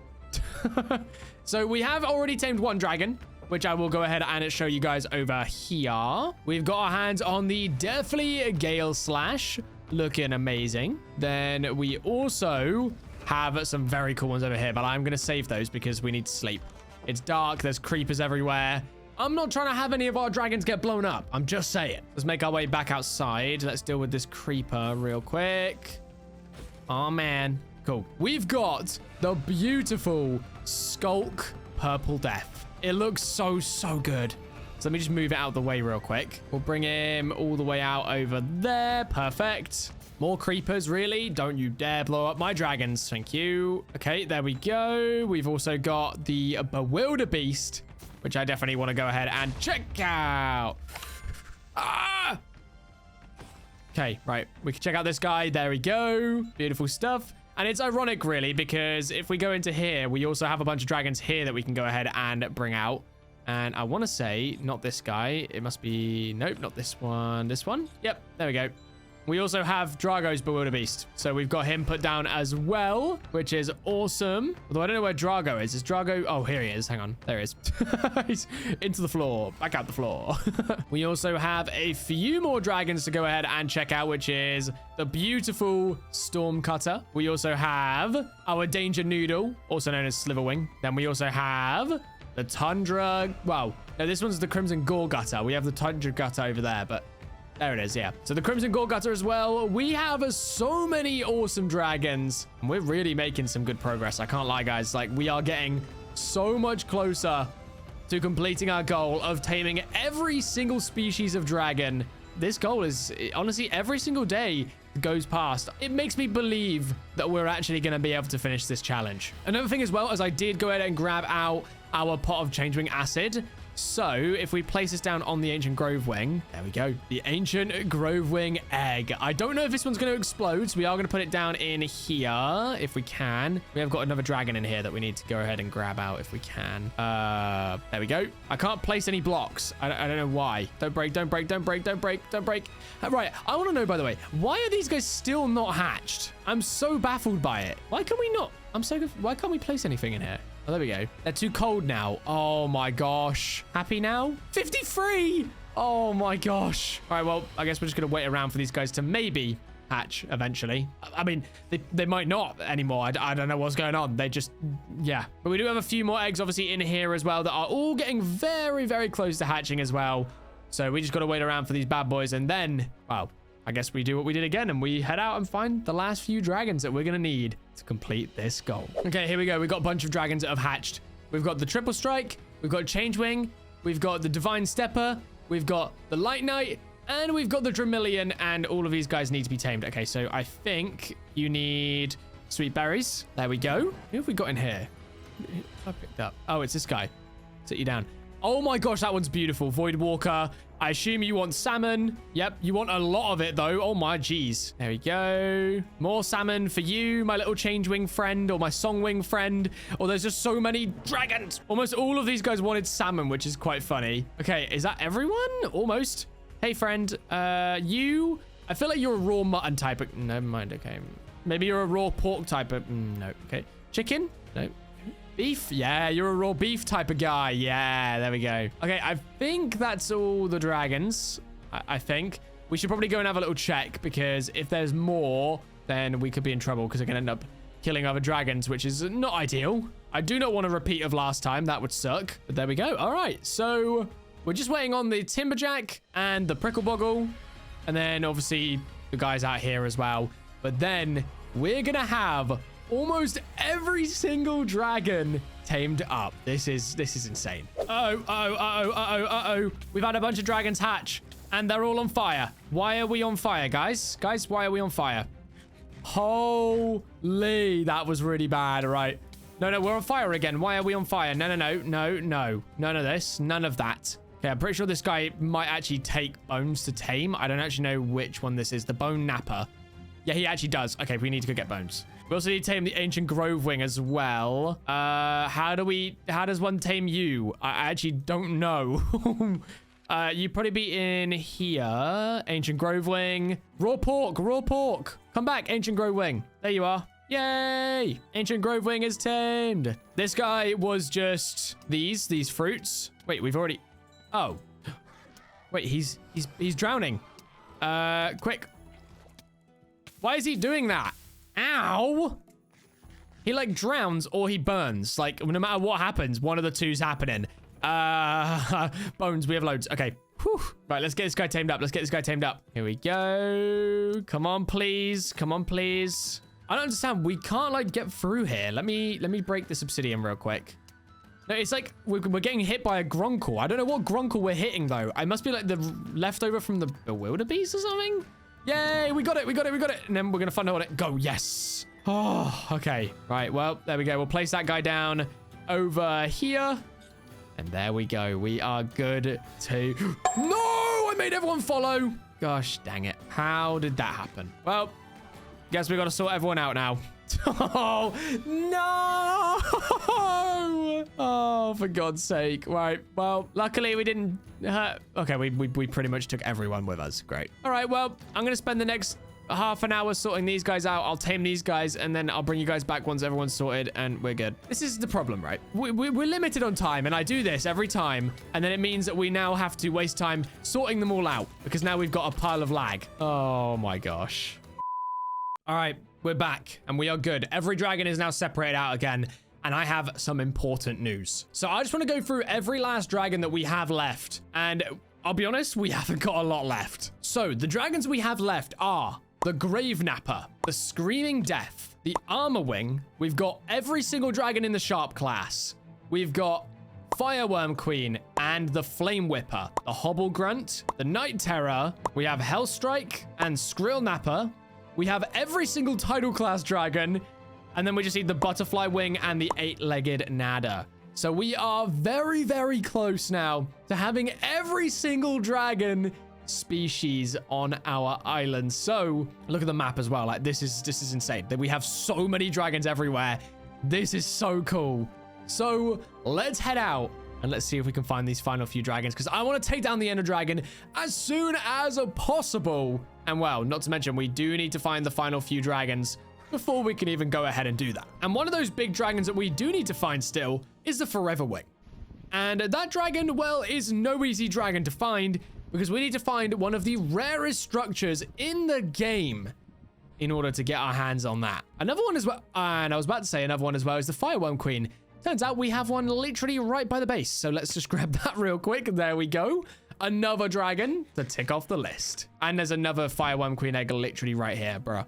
So we have already tamed one dragon, which I will go ahead and show you guys over here. We've got our hands on the Deathly Gale Slash, looking amazing. Then we also have some very cool ones over here, but I'm going to save those because we need to sleep. It's dark. There's creepers everywhere. I'm not trying to have any of our dragons get blown up. I'm just saying. Let's make our way back outside. Let's deal with this creeper real quick. Oh, man. Cool. We've got the beautiful Skulk Purple Death. It looks so, so good. So let me just move it out of the way real quick. We'll bring him all the way out over there. Perfect. More creepers, really? Don't you dare blow up my dragons. Thank you. Okay, there we go. We've also got the Bewilder Beast, which I definitely want to go ahead and check out. Ah! Okay, right. We can check out this guy. There we go. Beautiful stuff. And it's ironic, really, because if we go into here, we also have a bunch of dragons here that we can go ahead and bring out. And I want to say, not this guy. It must be... Nope, not this one. This one? Yep, there we go. We also have Drago's Bewilder Beast. So we've got him put down as well, which is awesome. Although I don't know where Drago is. Is Drago... Oh, here he is. Hang on. There he is. He's into the floor. Back out the floor. We also have a few more dragons to go ahead and check out, which is the beautiful Stormcutter. We also have our Danger Noodle, also known as Sliverwing. Then we also have the Tundra... Well, no, this one's the Crimson Gore Gutter. We have the Tundra Gutter over there, but... There it is, yeah. So the Crimson Gore Gutter as well. We have so many awesome dragons. And we're really making some good progress. I can't lie, guys. Like, we are getting so much closer to completing our goal of taming every single species of dragon. This goal is, honestly, every single day goes past. It makes me believe that we're actually going to be able to finish this challenge. Another thing as well, as I did go ahead and grab out our pot of Changewing Acid. So, if we place this down on the Ancient Grovewing, there we go. The Ancient Grovewing Egg. I don't know if this one's going to explode, so we are going to put it down in here, if we can. We have got another dragon in here that we need to go ahead and grab out if we can. There we go. I can't place any blocks. I don't know why. Don't break, don't break, don't break, don't break, don't break. Right, I want to know, by the way, why are these guys still not hatched? I'm so baffled by it. Why can we not? Why can't we place anything in here? Oh, there we go. They're too cold now. Oh, my gosh. Happy now? 53! Oh, my gosh. All right, well, I guess we're just going to wait around for these guys to maybe hatch eventually. I mean, they might not anymore. I don't know what's going on. They just, yeah. But we do have a few more eggs, obviously, in here as well that are all getting very, very close to hatching as well. So we just got to wait around for these bad boys. And then, well, I guess we do what we did again and we head out and find the last few dragons that we're going to need to complete this goal. Okay, here we go. We've got a bunch of dragons that have hatched. We've got the Triple Strike. We've got Changewing. We've got the Divine Stepper. We've got the Light Knight. And we've got the Dramillion. And all of these guys need to be tamed. Okay, so I think you need Sweet Berries. There we go. Who have we got in here? Who have I picked up? Oh, it's this guy. Sit you down. Oh my gosh, that one's beautiful. Void Walker. I assume you want salmon. Yep, you want a lot of it though. Oh my geez. There we go. More salmon for you, my little Changewing friend or my Songwing friend. Oh, there's just so many dragons. Almost all of these guys wanted salmon, which is quite funny. Okay, is that everyone? Almost. Hey, friend. You... I feel like you're a raw mutton type of... Never mind, okay. Maybe you're a raw pork type of... No, okay. Chicken? No. Beef? Yeah, you're a raw beef type of guy. Yeah, there we go. Okay, I think that's all the dragons. I think. We should probably go and have a little check because if there's more, then we could be in trouble because they're going to end up killing other dragons, which is not ideal. I do not want a repeat of last time. That would suck. But there we go. All right, so we're just waiting on the Timberjack and the Prickleboggle. And then obviously the guys out here as well. But then we're going to have... almost every single dragon tamed up. This is insane. Uh-oh. We've had a bunch of dragons hatch and they're all on fire. Why are we on fire, guys? Guys, why are we on fire? Holy, that was really bad. All right. No, we're on fire again. Why are we on fire? No. None of this. None of that. Okay, I'm pretty sure this guy might actually take bones to tame. I don't actually know which one this is. The Bone Napper. Yeah, he actually does. Okay, we need to go get bones. We also need to tame the Ancient Grovewing as well. How does one tame you? I actually don't know. You'd probably be in here. Ancient Grovewing. Raw pork. Come back, Ancient Grovewing. There you are. Yay! Ancient Grove Wing is tamed. This guy was just these fruits. Wait, we've already... Oh. Wait, he's drowning. Quick. Why is he doing that? Ow! He like drowns or he burns. Like no matter what happens, one of the two's happening. Bones, we have loads. Okay. Whew. Right, let's get this guy tamed up. Let's get this guy tamed up. Here we go. Come on, please. Come on, please. I don't understand. We can't like get through here. Let me break this obsidian real quick. No, it's like we're getting hit by a Grunkle. I don't know what Grunkle we're hitting though. I must be like the leftover from the wildebeest or something. Yay, we got it. We got it. We got it. And then we're going to find out what it... Go. Yes. Oh, okay. Right. Well, there we go. We'll place that guy down over here. And there we go. We are good to... No! I made everyone follow. Gosh, dang it. How did that happen? Well, guess we got to sort everyone out now. Oh, no! Oh, for God's sake. Right. Well, luckily we didn't hurt. Okay, we pretty much took everyone with us. Great. All right. Well, I'm going to spend the next half an hour sorting these guys out. I'll tame these guys and then I'll bring you guys back once everyone's sorted and we're good. This is the problem, right? We're limited on time and I do this every time. And then it means that we now have to waste time sorting them all out because now we've got a pile of lag. Oh my gosh. All right, we're back and we are good. Every dragon is now separated out again. And I have some important news. So I just want to go through every last dragon that we have left. And I'll be honest, we haven't got a lot left. So the dragons we have left are the Grave Napper, the Screaming Death, the Armor Wing. We've got every single dragon in the Sharp class. We've got Fireworm Queen and the Flame Whipper, the Hobble Grunt, the Night Terror. We have Hellstrike and Skrill Napper. We have every single title class dragon. And then we just need the Butterfly Wing and the 8-legged Nada. So we are very, very close now to having every single dragon species on our island. So look at the map as well. Like this is insane that we have so many dragons everywhere. This is so cool. So let's head out and let's see if we can find these final few dragons because I want to take down the Ender Dragon as soon as possible. And well, not to mention we do need to find the final few dragons before we can even go ahead and do that. And one of those big dragons that we do need to find still is the Forever Wing. And that dragon, well, is no easy dragon to find because we need to find one of the rarest structures in the game in order to get our hands on that. Another one as well, and I was about to say another one as well, is the Fireworm Queen. Turns out we have one literally right by the base. So let's just grab that real quick. There we go. Another dragon to tick off the list. And there's another Fireworm Queen egg literally right here, bruh.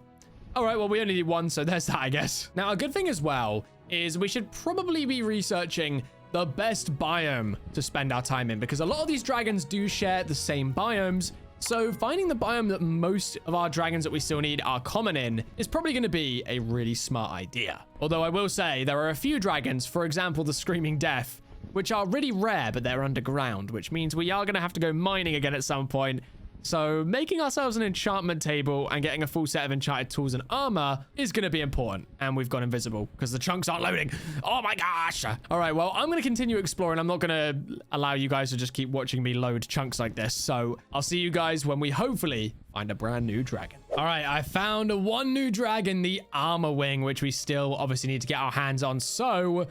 All right, well, we only need one, so there's that, I guess. Now, a good thing as well is we should probably be researching the best biome to spend our time in because a lot of these dragons do share the same biomes. So finding the biome that most of our dragons that we still need are common in is probably going to be a really smart idea. Although I will say there are a few dragons, for example, the Screaming Death, which are really rare, but they're underground, which means we are going to have to go mining again at some point. So making ourselves an enchantment table and getting a full set of enchanted tools and armor is going to be important. And we've gone invisible because the chunks aren't loading. Oh my gosh. All right, well, I'm going to continue exploring. I'm not going to allow you guys to just keep watching me load chunks like this. So I'll see you guys when we hopefully find a brand new dragon. All right, I found one new dragon, the Armor Wing, which we still obviously need to get our hands on. So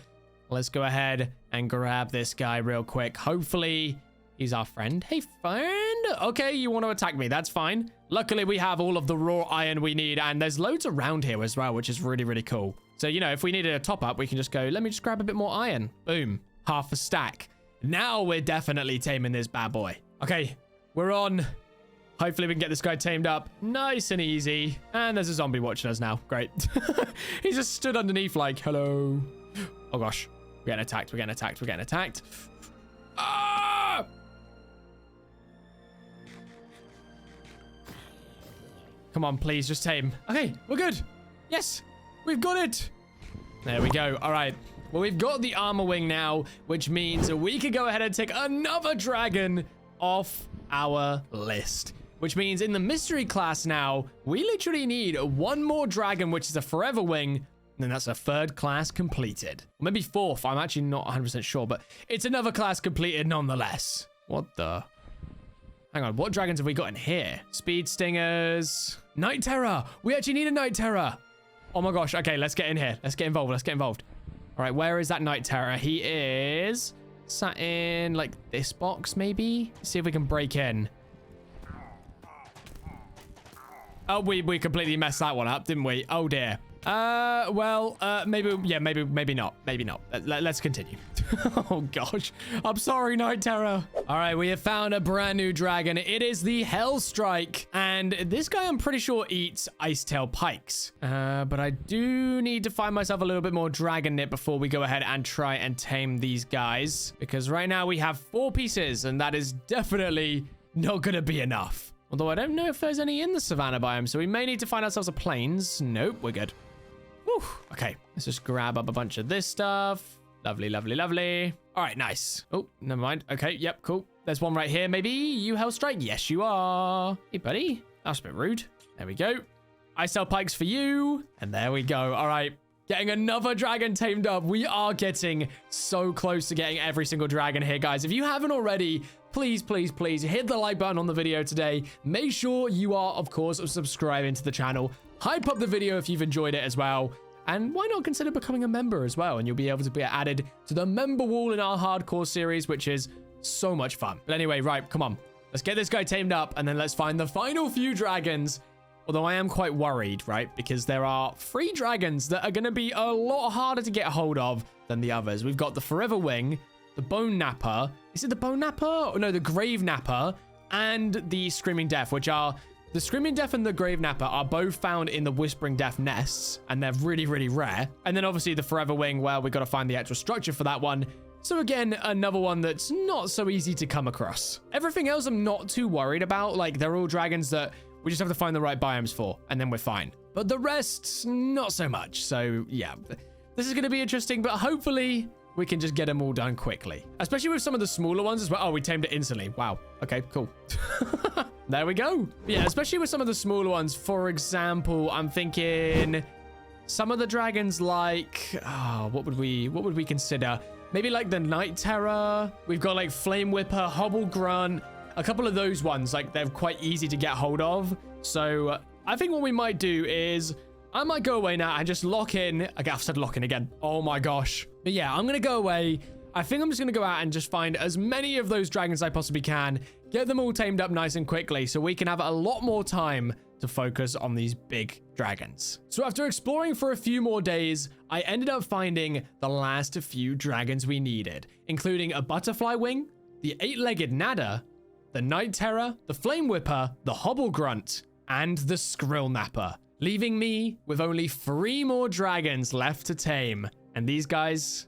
let's go ahead and grab this guy real quick. Hopefully he's our friend. Hey, friend. Okay, you want to attack me. That's fine. Luckily, we have all of the raw iron we need, and there's loads around here as well, which is really, really cool. So, you know, if we needed a top up, we can just go, let me just grab a bit more iron. Boom. Half a stack. Now we're definitely taming this bad boy. Okay, we're on. Hopefully, we can get this guy tamed up nice and easy. And there's a zombie watching us now. Great. He just stood underneath like, hello. Oh, gosh. We're getting attacked. We're getting attacked. We're getting attacked. Ah! Come on, please, just tame. Okay, we're good. Yes, we've got it. There we go. All right. Well, we've got the Armor Wing now, which means we can go ahead and take another dragon off our list. Which means in the mystery class now, we literally need one more dragon, which is a Forever Wing. And then that's a third class completed. Or maybe fourth. I'm actually not 100% sure, but it's another class completed nonetheless. What the... Hang on, what dragons have we got in here? Speed Stingers. Night Terror. We actually need a Night Terror. Oh my gosh. Okay, let's get in here. Let's get involved. Let's get involved. All right, where is that Night Terror? He is sat in like this box, maybe. Let's see if we can break in. Oh, we completely messed that one up, didn't we? Oh dear. Maybe not. Maybe not. Let's continue. Oh gosh. I'm sorry, Night Terror. All right, we have found a brand new dragon. It is the Hellstrike. And this guy, I'm pretty sure, eats icetail pikes. But I do need to find myself a little bit more dragon knit before we go ahead and try and tame these guys. Because right now we have 4 pieces, and that is definitely not going to be enough. Although I don't know if there's any in the savannah biome, so we may need to find ourselves a plains. Nope, we're good. Whew. Okay, let's just grab up a bunch of this stuff. Lovely, lovely, lovely. All right, nice. Oh, never mind. Okay, yep, cool. There's one right here, maybe. You Hellstrike? Yes, you are. Hey, buddy. That's a bit rude. There we go. I sell pikes for you. And there we go. All right. Getting another dragon tamed up. We are getting so close to getting every single dragon here, guys. If you haven't already, please, please, please hit the like button on the video today. Make sure you are, of course, subscribing to the channel. Hype up the video if you've enjoyed it as well. And why not consider becoming a member as well? And you'll be able to be added to the member wall in our hardcore series, which is so much fun. But anyway, right, come on. Let's get this guy tamed up, and then let's find the final few dragons. Although I am quite worried, right? Because there are 3 dragons that are going to be a lot harder to get a hold of than the others. We've got the Forever Wing, the Bone Napper. Is it the Bone Napper? Oh, no, the Grave Napper and the Screaming Death, which are... The Screaming Death and the Grave Napper are both found in the Whispering Death nests, and they're really, really rare. And then obviously the Forever Wing, well, we got to find the actual structure for that one. So again, another one that's not so easy to come across. Everything else I'm not too worried about. Like, they're all dragons that we just have to find the right biomes for, and then we're fine. But the rest, not so much. So yeah, this is going to be interesting, but hopefully we can just get them all done quickly. Especially with some of the smaller ones as well. Oh, we tamed it instantly. Wow. Okay, cool. There we go. Yeah, especially with some of the smaller ones. For example, I'm thinking some of the dragons like, what would we consider? Maybe like the Night Terror. We've got like Flame Whipper, Hobble Grunt, a couple of those ones. Like, they're quite easy to get hold of. So I think what we might do is I might go away now and just lock in. Okay, I've said lock in again. Oh my gosh. But yeah, I'm going to go away. I think I'm just going to go out and just find as many of those dragons I possibly can, get them all tamed up nice and quickly so we can have a lot more time to focus on these big dragons. So after exploring for a few more days, I ended up finding the last few dragons we needed, including a Butterfly Wing, the 8-legged Nadder, the Night Terror, the Flame Whipper, the Hobble Grunt, and the Skrill Napper, leaving me with only 3 more dragons left to tame. And these guys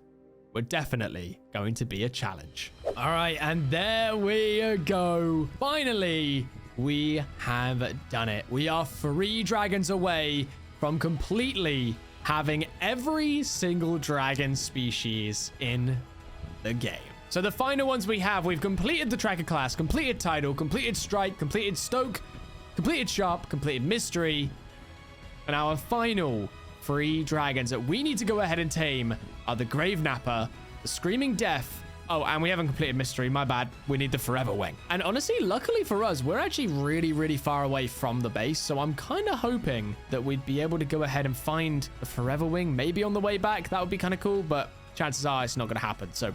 were definitely going to be a challenge. All right, and there we go. Finally, we have done it. We are 3 dragons away from completely having every single dragon species in the game. So the final ones we have, we've completed the Tracker class, completed Tidal, completed Strike, completed Stoke, completed Sharp, completed Mystery, and our final 3 dragons that we need to go ahead and tame are the Grave Napper, the Screaming Death. Oh, and we haven't completed Mystery. My bad. We need the Forever Wing. And honestly, luckily for us, we're actually really, really far away from the base. So I'm kind of hoping that we'd be able to go ahead and find the Forever Wing, maybe on the way back. That would be kind of cool, but chances are it's not going to happen. So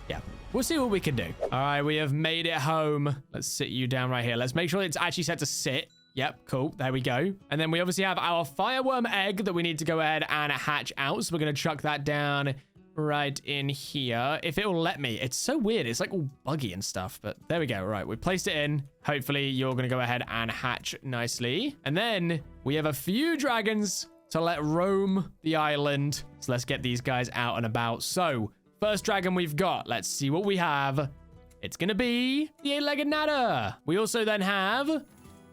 yeah, we'll see what we can do. All right, we have made it home. Let's sit you down right here. Let's make sure it's actually set to sit. Yep, cool. There we go. And then we obviously have our fireworm egg that we need to go ahead and hatch out. So we're going to chuck that down right in here. If it will let me. It's so weird. It's like all buggy and stuff. But there we go. All right, we placed it in. Hopefully you're going to go ahead and hatch nicely. And then we have a few dragons to let roam the island. So let's get these guys out and about. So first dragon we've got. Let's see what we have. It's going to be the 8-legged Nadder. We also then have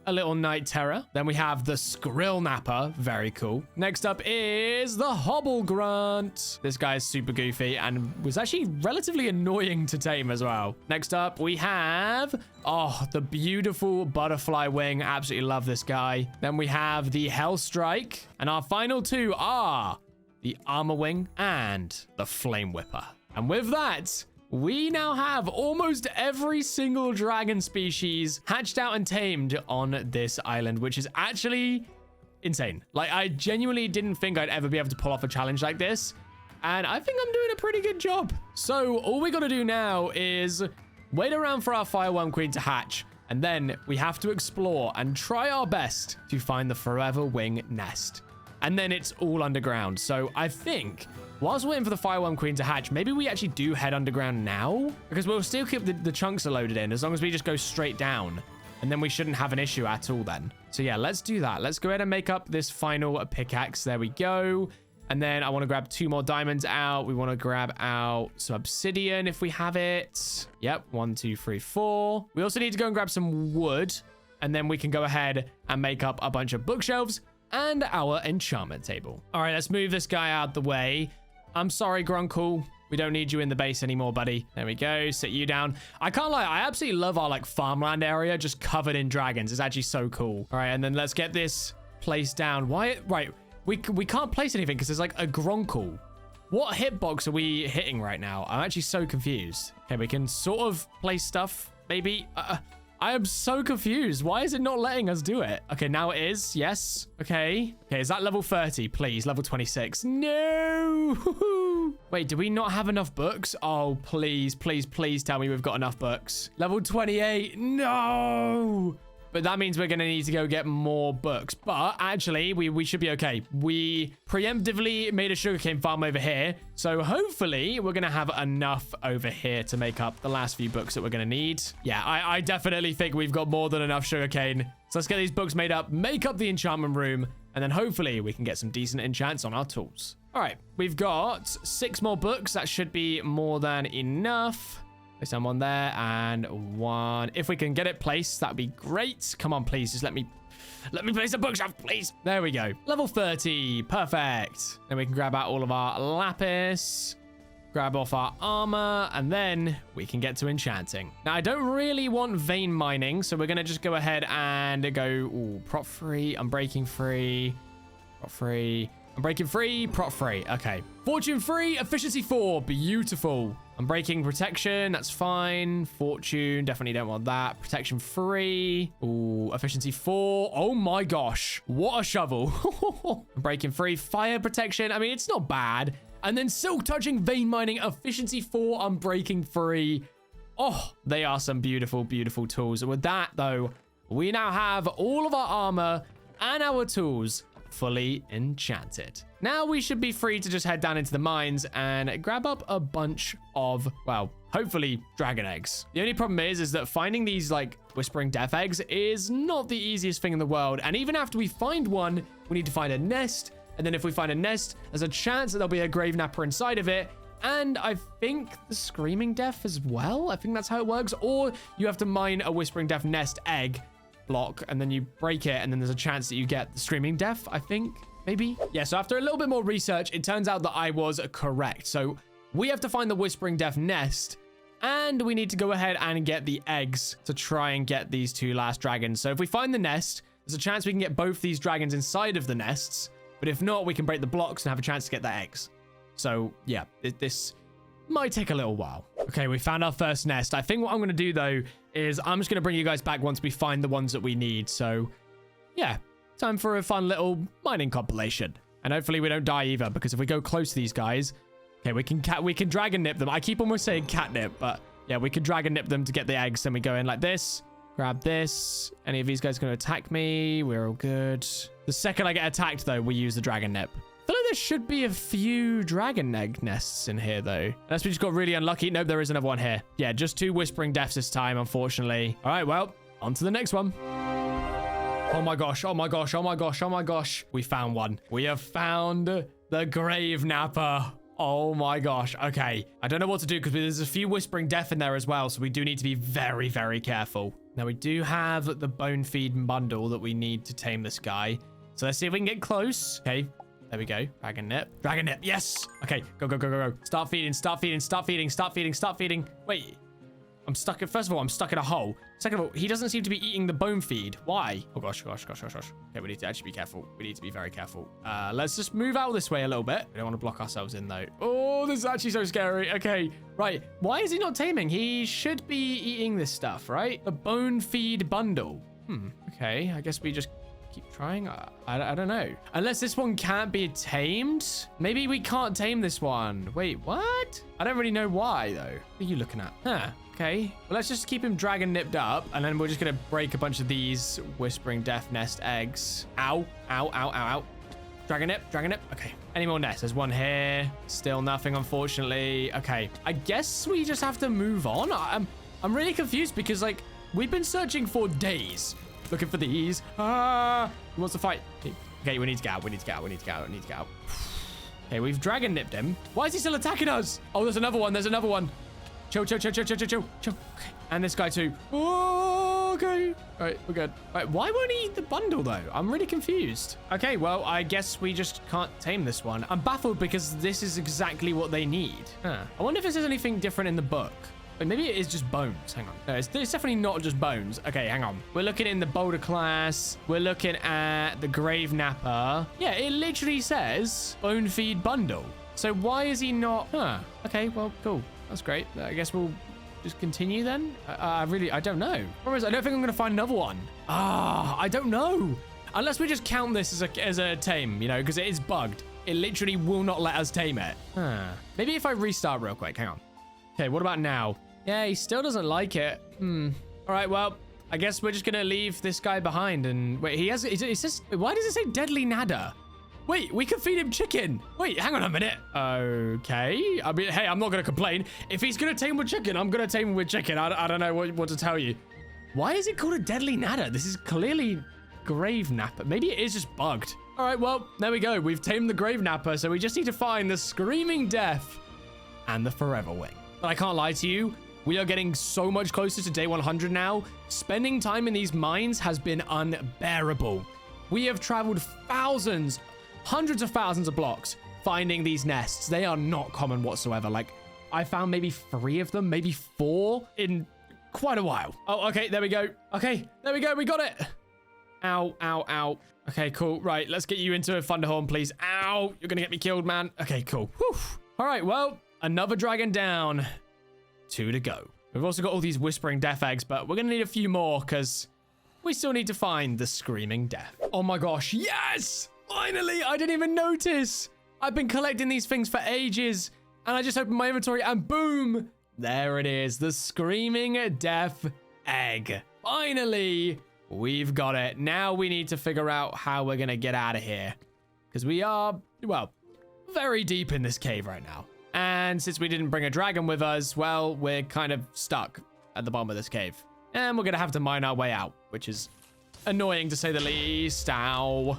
a little Night Terror. Then we have the Skrill Napper. Very cool. Next up is the Hobble Grunt. This guy is super goofy and was actually relatively annoying to tame as well. Next up, we have, the beautiful Butterfly Wing. Absolutely love this guy. Then we have the Hellstrike. And our final 2 are the Armor Wing and the Flame Whipper. And with that, we now have almost every single dragon species hatched out and tamed on this island, which is actually insane. Like, I genuinely didn't think I'd ever be able to pull off a challenge like this. And I think I'm doing a pretty good job. So all we got to do now is wait around for our fireworm queen to hatch. And then we have to explore and try our best to find the forever wing nest. And then it's all underground. So I think whilst waiting for the fireworm queen to hatch, maybe we actually do head underground now, because we'll still keep the chunks are loaded in as long as we just go straight down. And then we shouldn't have an issue at all then. So yeah, let's do that. Let's go ahead and make up this final pickaxe. There we go. And then I want to grab 2 more diamonds out. We want to grab out some obsidian if we have it. Yep, 1, 2, 3, 4. We also need to go and grab some wood. And then we can go ahead and make up a bunch of bookshelves and our enchantment table. All right, let's move this guy out the way. I'm sorry, Grunkle. We don't need you in the base anymore, buddy. There we go. Sit you down. I can't lie. I absolutely love our like farmland area just covered in dragons. It's actually so cool. All right, and then let's get this placed down. Why? Right. We can't place anything because there's like a Grunkle. What hitbox are we hitting right now? I'm actually so confused. Okay, we can sort of place stuff, maybe. I am so confused. Why is it not letting us do it? Okay, now it is. Yes. Okay. Okay, is that level 30? Please, level 26. No. Wait, do we not have enough books? Oh, please, please, please tell me we've got enough books. Level 28. No. But that means we're going to need to go get more books. But actually, we should be okay. We preemptively made a sugarcane farm over here. So hopefully, we're going to have enough over here to make up the last few books that we're going to need. Yeah, I definitely think we've got more than enough sugarcane. So let's get these books made up, make up the enchantment room, and then hopefully we can get some decent enchants on our tools. All right, we've got 6 more books. That should be more than enough. Place down 1 there and 1. If we can get it placed, that'd be great. Come on, please. Just let me place a bookshelf, please. There we go. Level 30. Perfect. Then we can grab out all of our lapis, grab off our armor, and then we can get to enchanting. Now, I don't really want vein mining, so we're going to just go ahead and go, ooh, prop free, unbreaking free, prop free, unbreaking free, prop free. Okay. Fortune free, efficiency 4. Beautiful. Unbreaking protection, that's fine. Fortune, definitely don't want that. Protection 3. Ooh, efficiency 4. Oh my gosh. What a shovel. Unbreaking 3. Fire protection. I mean, it's not bad. And then silk touching, vein mining, efficiency 4, unbreaking 3. Oh, they are some beautiful, beautiful tools. And with that, though, we now have all of our armor and our tools fully enchanted. Now we should be free to just head down into the mines and grab up a bunch of, well, hopefully dragon eggs. The only problem is that finding these like whispering death eggs is not the easiest thing in the world. And even after we find one, we need to find a nest. And then if we find a nest, there's a chance that there'll be a grave napper inside of it. And I think the screaming death as well. I think that's how it works. Or you have to mine a whispering death nest egg block and then you break it and then there's a chance that you get the screaming death, I think, maybe. Yeah, so after a little bit more research, it turns out that I was correct. So we have to find the whispering death nest and we need to go ahead and get the eggs to try and get these 2 last dragons. So if we find the nest, there's a chance we can get both these dragons inside of the nests, but if not, we can break the blocks and have a chance to get the eggs. So yeah, this might take a little while. Okay, we found our first nest. I think what I'm going to do, though, is I'm just going to bring you guys back once we find the ones that we need. So, yeah, time for a fun little mining compilation. And hopefully we don't die either, because if we go close to these guys, okay, we can dragon nip them. I keep almost saying catnip, but yeah, we can dragon nip them to get the eggs. Then we go in like this, grab this. Any of these guys going to attack me? We're all good. The second I get attacked, though, we use the dragon nip. I feel like there should be a few dragon egg nests in here, though. Unless we just got really unlucky. Nope, there is another one here. Yeah, just 2 whispering deaths this time, unfortunately. All right, well, on to the next one. Oh my gosh, oh my gosh, oh my gosh, oh my gosh. We found one. We have found the grave napper. Oh my gosh. Okay, I don't know what to do because there's a few whispering death in there as well, so we do need to be very, very careful. Now, we do have the bone feed bundle that we need to tame this guy. So let's see if we can get close. Okay. There we go. Dragon nip. Dragon nip. Yes. Okay. Go, go, go, go, go. Start feeding. Start feeding. Start feeding. Start feeding. Start feeding. Wait. I'm stuck. First of all, I'm stuck in a hole. Second of all, he doesn't seem to be eating the bone feed. Why? Oh, gosh, gosh, gosh, gosh, gosh. Okay, we need to actually be careful. We need to be very careful. Let's just move out this way a little bit. We don't want to block ourselves in, though. Oh, this is actually so scary. Okay. Right. Why is he not taming? He should be eating this stuff, right? The bone feed bundle. Okay. I guess we just keep trying? I don't know. Unless this one can't be tamed. Maybe we can't tame this one. Wait, what? I don't really know why, though. What are you looking at? Huh. Okay. Well, let's just keep him dragon nipped up, and then we're just going to break a bunch of these Whispering Death Nest eggs. Ow. Ow, ow, ow, ow. Dragon nip, dragon nip. Okay. Any more nests? There's one here. Still nothing, unfortunately. Okay. I guess we just have to move on. I'm really confused because, like, we've been searching for days looking for these. Who wants to fight? Okay, we need to get out. We need to get out. We need to get out. We need to get out. Okay, we've dragon nipped him. Why is he still attacking us? Oh, there's another one. There's another one. Chill, chill, chill, chill, chill, chill, chill. Okay. And this guy too. Oh, okay. All right, we're good. All right, why won't he eat the bundle though? I'm really confused. Okay, well, I guess we just can't tame this one. I'm baffled because this is exactly what they need. Huh. I wonder if there's anything different in the book. Wait, maybe it is just bones. Hang on. No, it's definitely not just bones. Okay, hang on. We're looking in the boulder class. We're looking at the grave napper. Yeah, it literally says bone feed bundle. So why is he not? Huh. Okay, well, cool. That's great. I guess we'll just continue then. I don't know. Or is I don't think I'm going to find another one. I don't know. Unless we just count this as a tame, you know, because it is bugged. It literally will not let us tame it. Huh. Maybe if I restart real quick. Hang on. Okay, what about now? Yeah, he still doesn't like it. All right, well, I guess we're just going to leave this guy behind. And wait, it says, why does it say deadly nada? Wait, we can feed him chicken. Wait, hang on a minute. Okay. I mean, hey, I'm not going to complain. If he's going to tame with chicken, I'm going to tame him with chicken. I don't know what to tell you. Why is it called a deadly nada? This is clearly grave napper. Maybe it is just bugged. All right, well, there we go. We've tamed the grave napper. So we just need to find the screaming death and the forever wing. But I can't lie to you. We are getting so much closer to day 100 now. Spending time in these mines has been unbearable. We have traveled thousands, hundreds of thousands of blocks finding these nests. They are not common whatsoever. Like, I found maybe 3 of them, maybe 4 in quite a while. Oh, okay, there we go. Okay, there we go. We got it. Ow, ow, ow. Okay, cool. Right, let's get you into a thunderhorn, please. Ow, you're gonna get me killed, man. Okay, cool. Whew. All right, well, another dragon down. 2 to go. We've also got all these Whispering Death eggs, but we're gonna need a few more because we still need to find the Screaming Death. Oh my gosh, yes! Finally, I didn't even notice. I've been collecting these things for ages, and I just opened my inventory and boom, there it is, the Screaming Death egg. Finally, we've got it. Now we need to figure out how we're gonna get out of here because we are, well, very deep in this cave right now. And since we didn't bring a dragon with us, well, we're kind of stuck at the bottom of this cave. And we're going to have to mine our way out, which is annoying to say the least. Ow.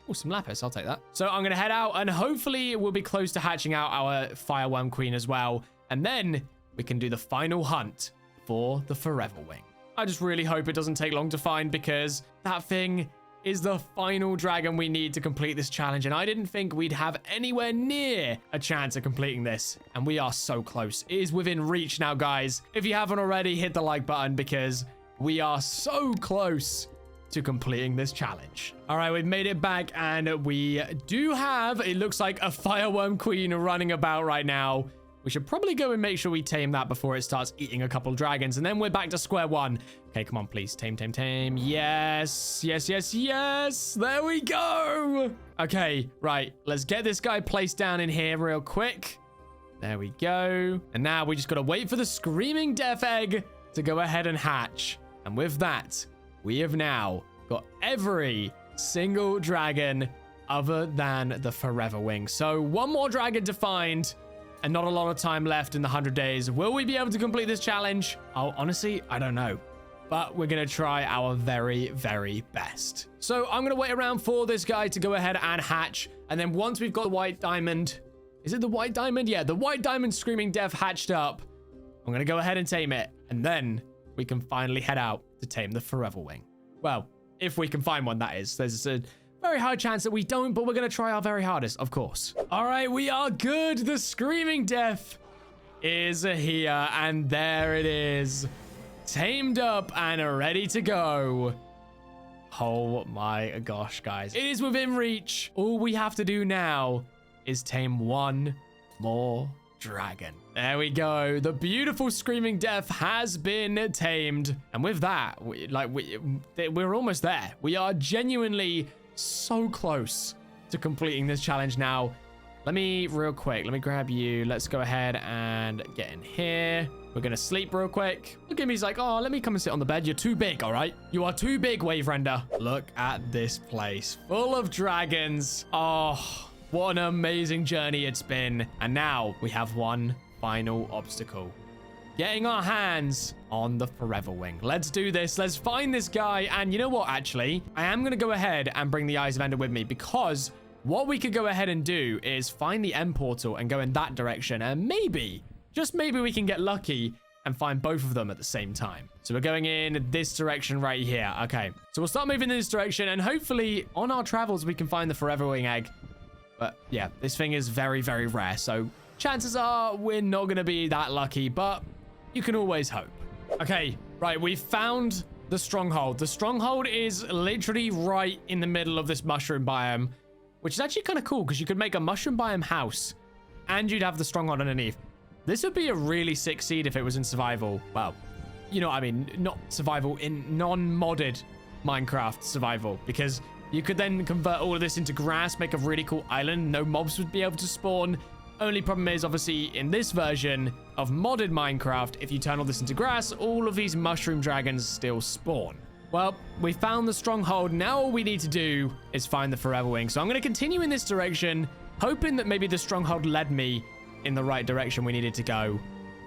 Oh, some lapis. I'll take that. So I'm going to head out and hopefully we'll be close to hatching out our fireworm queen as well. And then we can do the final hunt for the forever wing. I just really hope it doesn't take long to find because that thing is the final dragon we need to complete this challenge. And I didn't think we'd have anywhere near a chance of completing this. And we are so close. It is within reach now, guys. If you haven't already, hit the like button because we are so close to completing this challenge. All right, we've made it back and we do have, it looks like, a fireworm queen running about right now. We should probably go and make sure we tame that before it starts eating a couple dragons. And then we're back to square one. Okay, come on, please. Tame, tame, tame. Yes, yes, yes, yes. There we go. Okay, right. Let's get this guy placed down in here real quick. There we go. And now we just got to wait for the Screaming Death egg to go ahead and hatch. And with that, we have now got every single dragon other than the forever wing. So one more dragon to find. And not a lot of time left in the 100 days. Will we be able to complete this challenge? Oh, honestly, I don't know. But we're going to try our very, very best. So I'm going to wait around for this guy to go ahead and hatch. And then once we've got the white diamond... Is it the white diamond? Yeah, the white diamond Screaming Death hatched up. I'm going to go ahead and tame it. And then we can finally head out to tame the forever wing. Well, if we can find one, that is. There's a very high chance that we don't, but we're going to try our very hardest, of course. All right, we are good. The Screaming Death is here, and there it is. Tamed up and ready to go. Oh my gosh, guys. It is within reach. All we have to do now is tame one more dragon. There we go. The beautiful Screaming Death has been tamed. And with that, we're almost there. We are genuinely so close to completing this challenge now. Let me grab you. Let's go ahead and get in here. We're going to sleep real quick. Look at me. He's like, oh, let me come and sit on the bed. You're too big, all right? You are too big, Wave Render. Look at this place full of dragons. Oh, what an amazing journey it's been. And now we have one final obstacle. Getting our hands on the Forever Wing. Let's do this. Let's find this guy. And you know what, actually? I am going to go ahead and bring the Eyes of Ender with me because what we could go ahead and do is find the end portal and go in that direction. And maybe, just maybe we can get lucky and find both of them at the same time. So we're going in this direction right here. Okay, so we'll start moving in this direction and hopefully on our travels, we can find the Forever Wing egg. But yeah, this thing is very, very rare. So chances are we're not going to be that lucky, but you can always hope. Okay, right. We found the stronghold. The stronghold is literally right in the middle of this mushroom biome, which is actually kind of cool because you could make a mushroom biome house and you'd have the stronghold underneath. This would be a really sick seed if it was in survival. Well, you know what I mean? Not survival, in non-modded Minecraft survival, because you could then convert all of this into grass, make a really cool island. No mobs would be able to spawn. Only problem is, obviously, in this version of modded Minecraft, if you turn all this into grass, all of these mushroom dragons still spawn. Well, we found the stronghold. Now all we need to do is find the Forever Wing. So I'm going to continue in this direction, hoping that maybe the stronghold led me in the right direction we needed to go.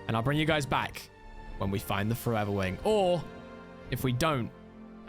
And I'll bring you guys back when we find the Forever Wing. Or if we don't.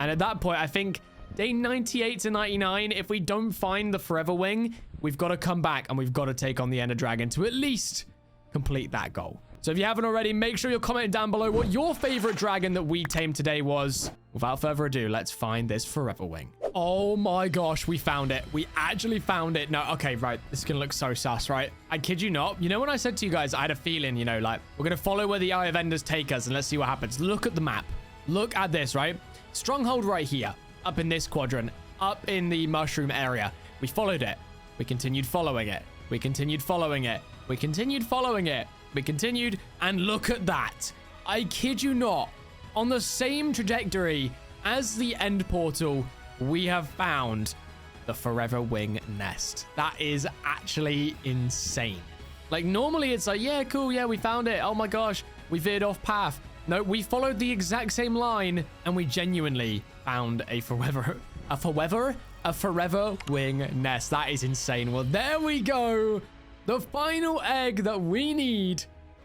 And at that point, I think day 98 to 99, if we don't find the Forever Wing, we've got to come back and we've got to take on the Ender Dragon to at least complete that goal. So if you haven't already, make sure you're commenting down below what your favorite dragon that we tamed today was. Without further ado, let's find this Forever Wing. Oh my gosh, we found it. We actually found it. No, okay, right. This is going to look so sus, right? I kid you not. You know, when I said to you guys, I had a feeling, you know, like, we're going to follow where the Eye of Enders take us and let's see what happens. Look at the map. Look at this, right? Stronghold right here, up in this quadrant, up in the mushroom area. We followed it. We continued following it. We continued following it. We continued following it. We continued, and look at that. I kid you not. On the same trajectory as the end portal, we have found the Forever Wing nest. That is actually insane. Like, normally it's like, yeah, cool, yeah, we found it. Oh my gosh, we veered off path. No, we followed the exact same line, and we genuinely found a Forever Wing nest. That is insane. Well, there we go. The final egg that we need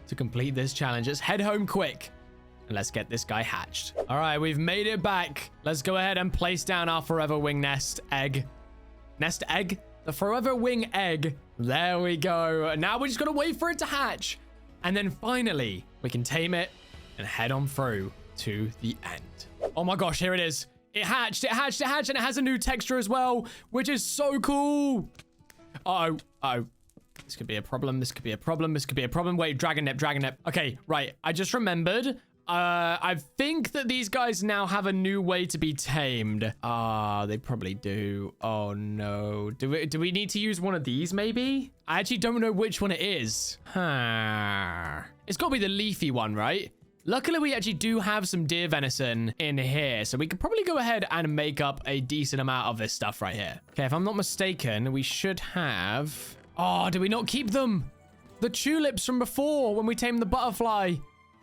to complete this challenge. Let's head home quick and let's get this guy hatched. All right, we've made it back. Let's go ahead and place down our Forever Wing nest egg. Nest egg? The Forever Wing egg. There we go. Now we're just going to wait for it to hatch. And then finally, we can tame it and head on through to the end. Oh my gosh, here it is. It hatched, and it has a new texture as well, which is so cool. Uh-oh. This could be a problem. This could be a problem. This could be a problem. Wait, dragon nip. Okay, right. I just remembered. I think that these guys now have a new way to be tamed. They probably do. Oh, no. Do we need to use one of these, maybe? I actually don't know which one it is. It's got to be the leafy one, right? Luckily, we actually do have some deer venison in here, so we could probably go ahead and make up a decent amount of this stuff right here. Okay, if I'm not mistaken, we should have... Oh, did we not keep them? The tulips from before when we tamed the butterfly.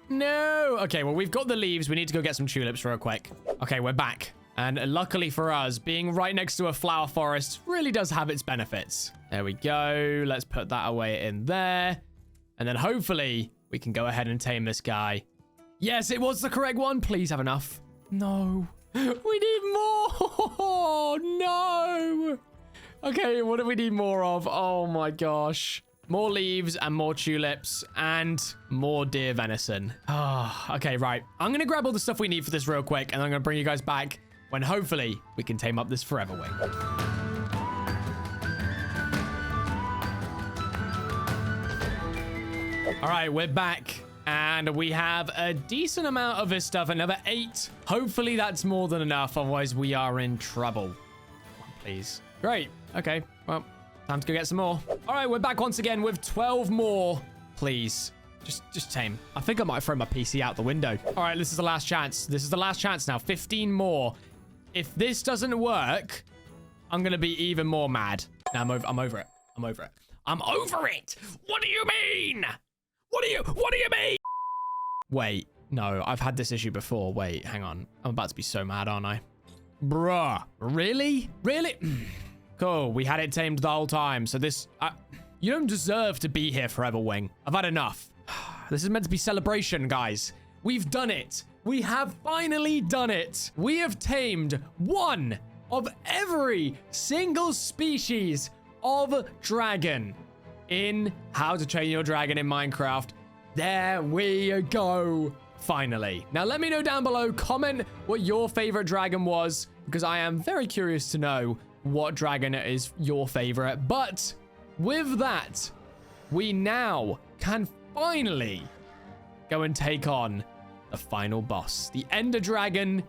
No. Okay, well, we've got the leaves. We need to go get some tulips real quick. Okay, we're back. And luckily for us, being right next to a flower forest really does have its benefits. There we go. Let's put that away in there. And then hopefully we can go ahead and tame this guy. Yes, it was the correct one. Please have enough. No. We need more. No. Okay, what do we need more of? Oh my gosh. More leaves and more tulips and more deer venison. Okay, right. I'm going to grab all the stuff we need for this real quick, and I'm going to bring you guys back when hopefully we can tame up this Forever Wing. All right, we're back. And we have a decent amount of this stuff. Another 8. Hopefully that's more than enough. Otherwise, we are in trouble. Come on, please. Great. Okay. Well, time to go get some more. All right, we're back once again with 12 more Please. Just tame. I think I might throw my PC out the window. All right, this is the last chance. This is the last chance now. 15 more. If this doesn't work, I'm going to be even more mad. Now I'm over it. I'm over it. I'm over it. What do you mean? What do you mean? Wait, no, I've had this issue before. Wait, hang on. I'm about to be so mad, aren't I? Bruh, really? Really? Cool, we had it tamed the whole time. So this, you don't deserve to be here forever, Wing. I've had enough. This is meant to be celebration, guys. We've done it. We have finally done it. We have tamed one of every single species of dragon in How to Train Your Dragon in Minecraft. There we go. Finally. Now, let me know down below. Comment what your favorite dragon was, because I am very curious to know what dragon is your favorite. But with that, we now can finally go and take on the final boss, the Ender Dragon.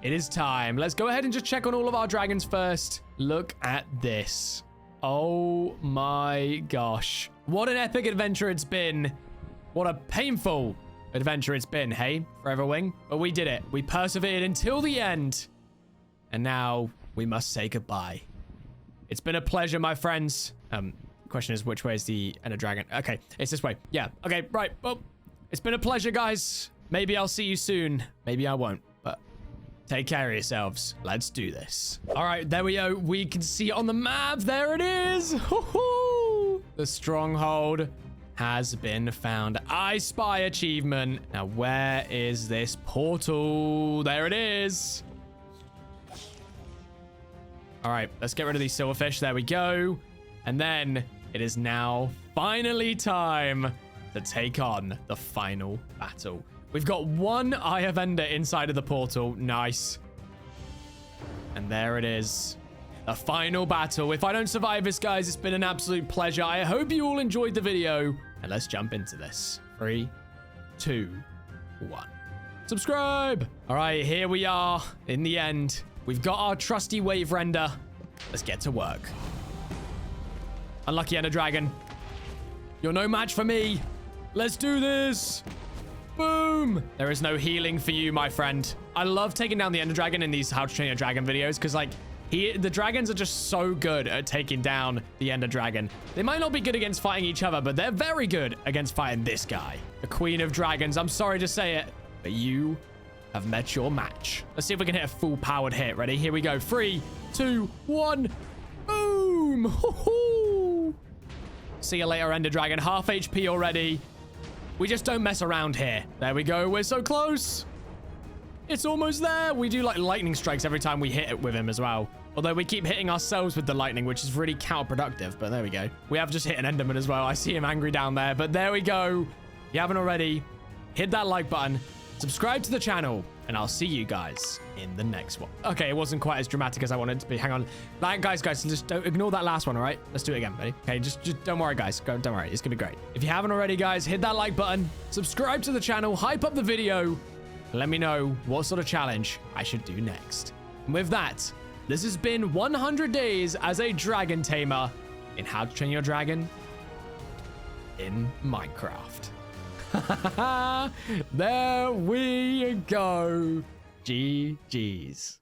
It is time. Let's go ahead and just check on all of our dragons first. Look at this. Oh my gosh. What an epic adventure it's been. What a painful adventure it's been, hey, Forever Wing? But we did it. We persevered until the end. And now we must say goodbye. It's been a pleasure, my friends. Question is, which way is the Ender Dragon? Okay, it's this way. Yeah, okay, right. Well, it's been a pleasure, guys. Maybe I'll see you soon. Maybe I won't, but take care of yourselves. Let's do this. All right, there we go. We can see it on the map. There it is. The stronghold has been found. I Spy achievement. Now, where is this portal? There it is. All right, let's get rid of these silverfish. There we go. And then it is now finally time to take on the final battle. We've got one Eye of Ender inside of the portal. Nice. And there it is. The final battle. If I don't survive this, guys, it's been an absolute pleasure. I hope you all enjoyed the video. And let's jump into this. 3, 2, 1. Subscribe. All right, here we are in the end. We've got our trusty wave render. Let's get to work. Unlucky Ender Dragon. You're no match for me. Let's do this. Boom. There is no healing for you, my friend. I love taking down the Ender Dragon in these How to Train Your Dragon videos because, like, the dragons are just so good at taking down the Ender Dragon. They might not be good against fighting each other, but they're very good against fighting this guy. The Queen of Dragons. I'm sorry to say it, but you have met your match. Let's see if we can hit a full-powered hit. Ready? Here we go. 3, 2, 1. Boom. Hoo-hoo. See you later, Ender Dragon. Half HP already. We just don't mess around here. There we go. We're so close. It's almost there. We do like lightning strikes every time we hit it with him as well. Although we keep hitting ourselves with the lightning, which is really counterproductive. But there we go. We have just hit an Enderman as well. I see him angry down there. But there we go. If you haven't already, hit that like button. Subscribe to the channel. And I'll see you guys in the next one. Okay, it wasn't quite as dramatic as I wanted it to be. Hang on. Like, guys, just don't ignore that last one, all right? Let's do it again. Ready? Okay, just don't worry, guys. Don't worry. It's going to be great. If you haven't already, guys, hit that like button. Subscribe to the channel. Hype up the video. Let me know what sort of challenge I should do next. And with that, this has been 100 days as a Dragon Tamer in How to Train Your Dragon in Minecraft. There we go. GG's.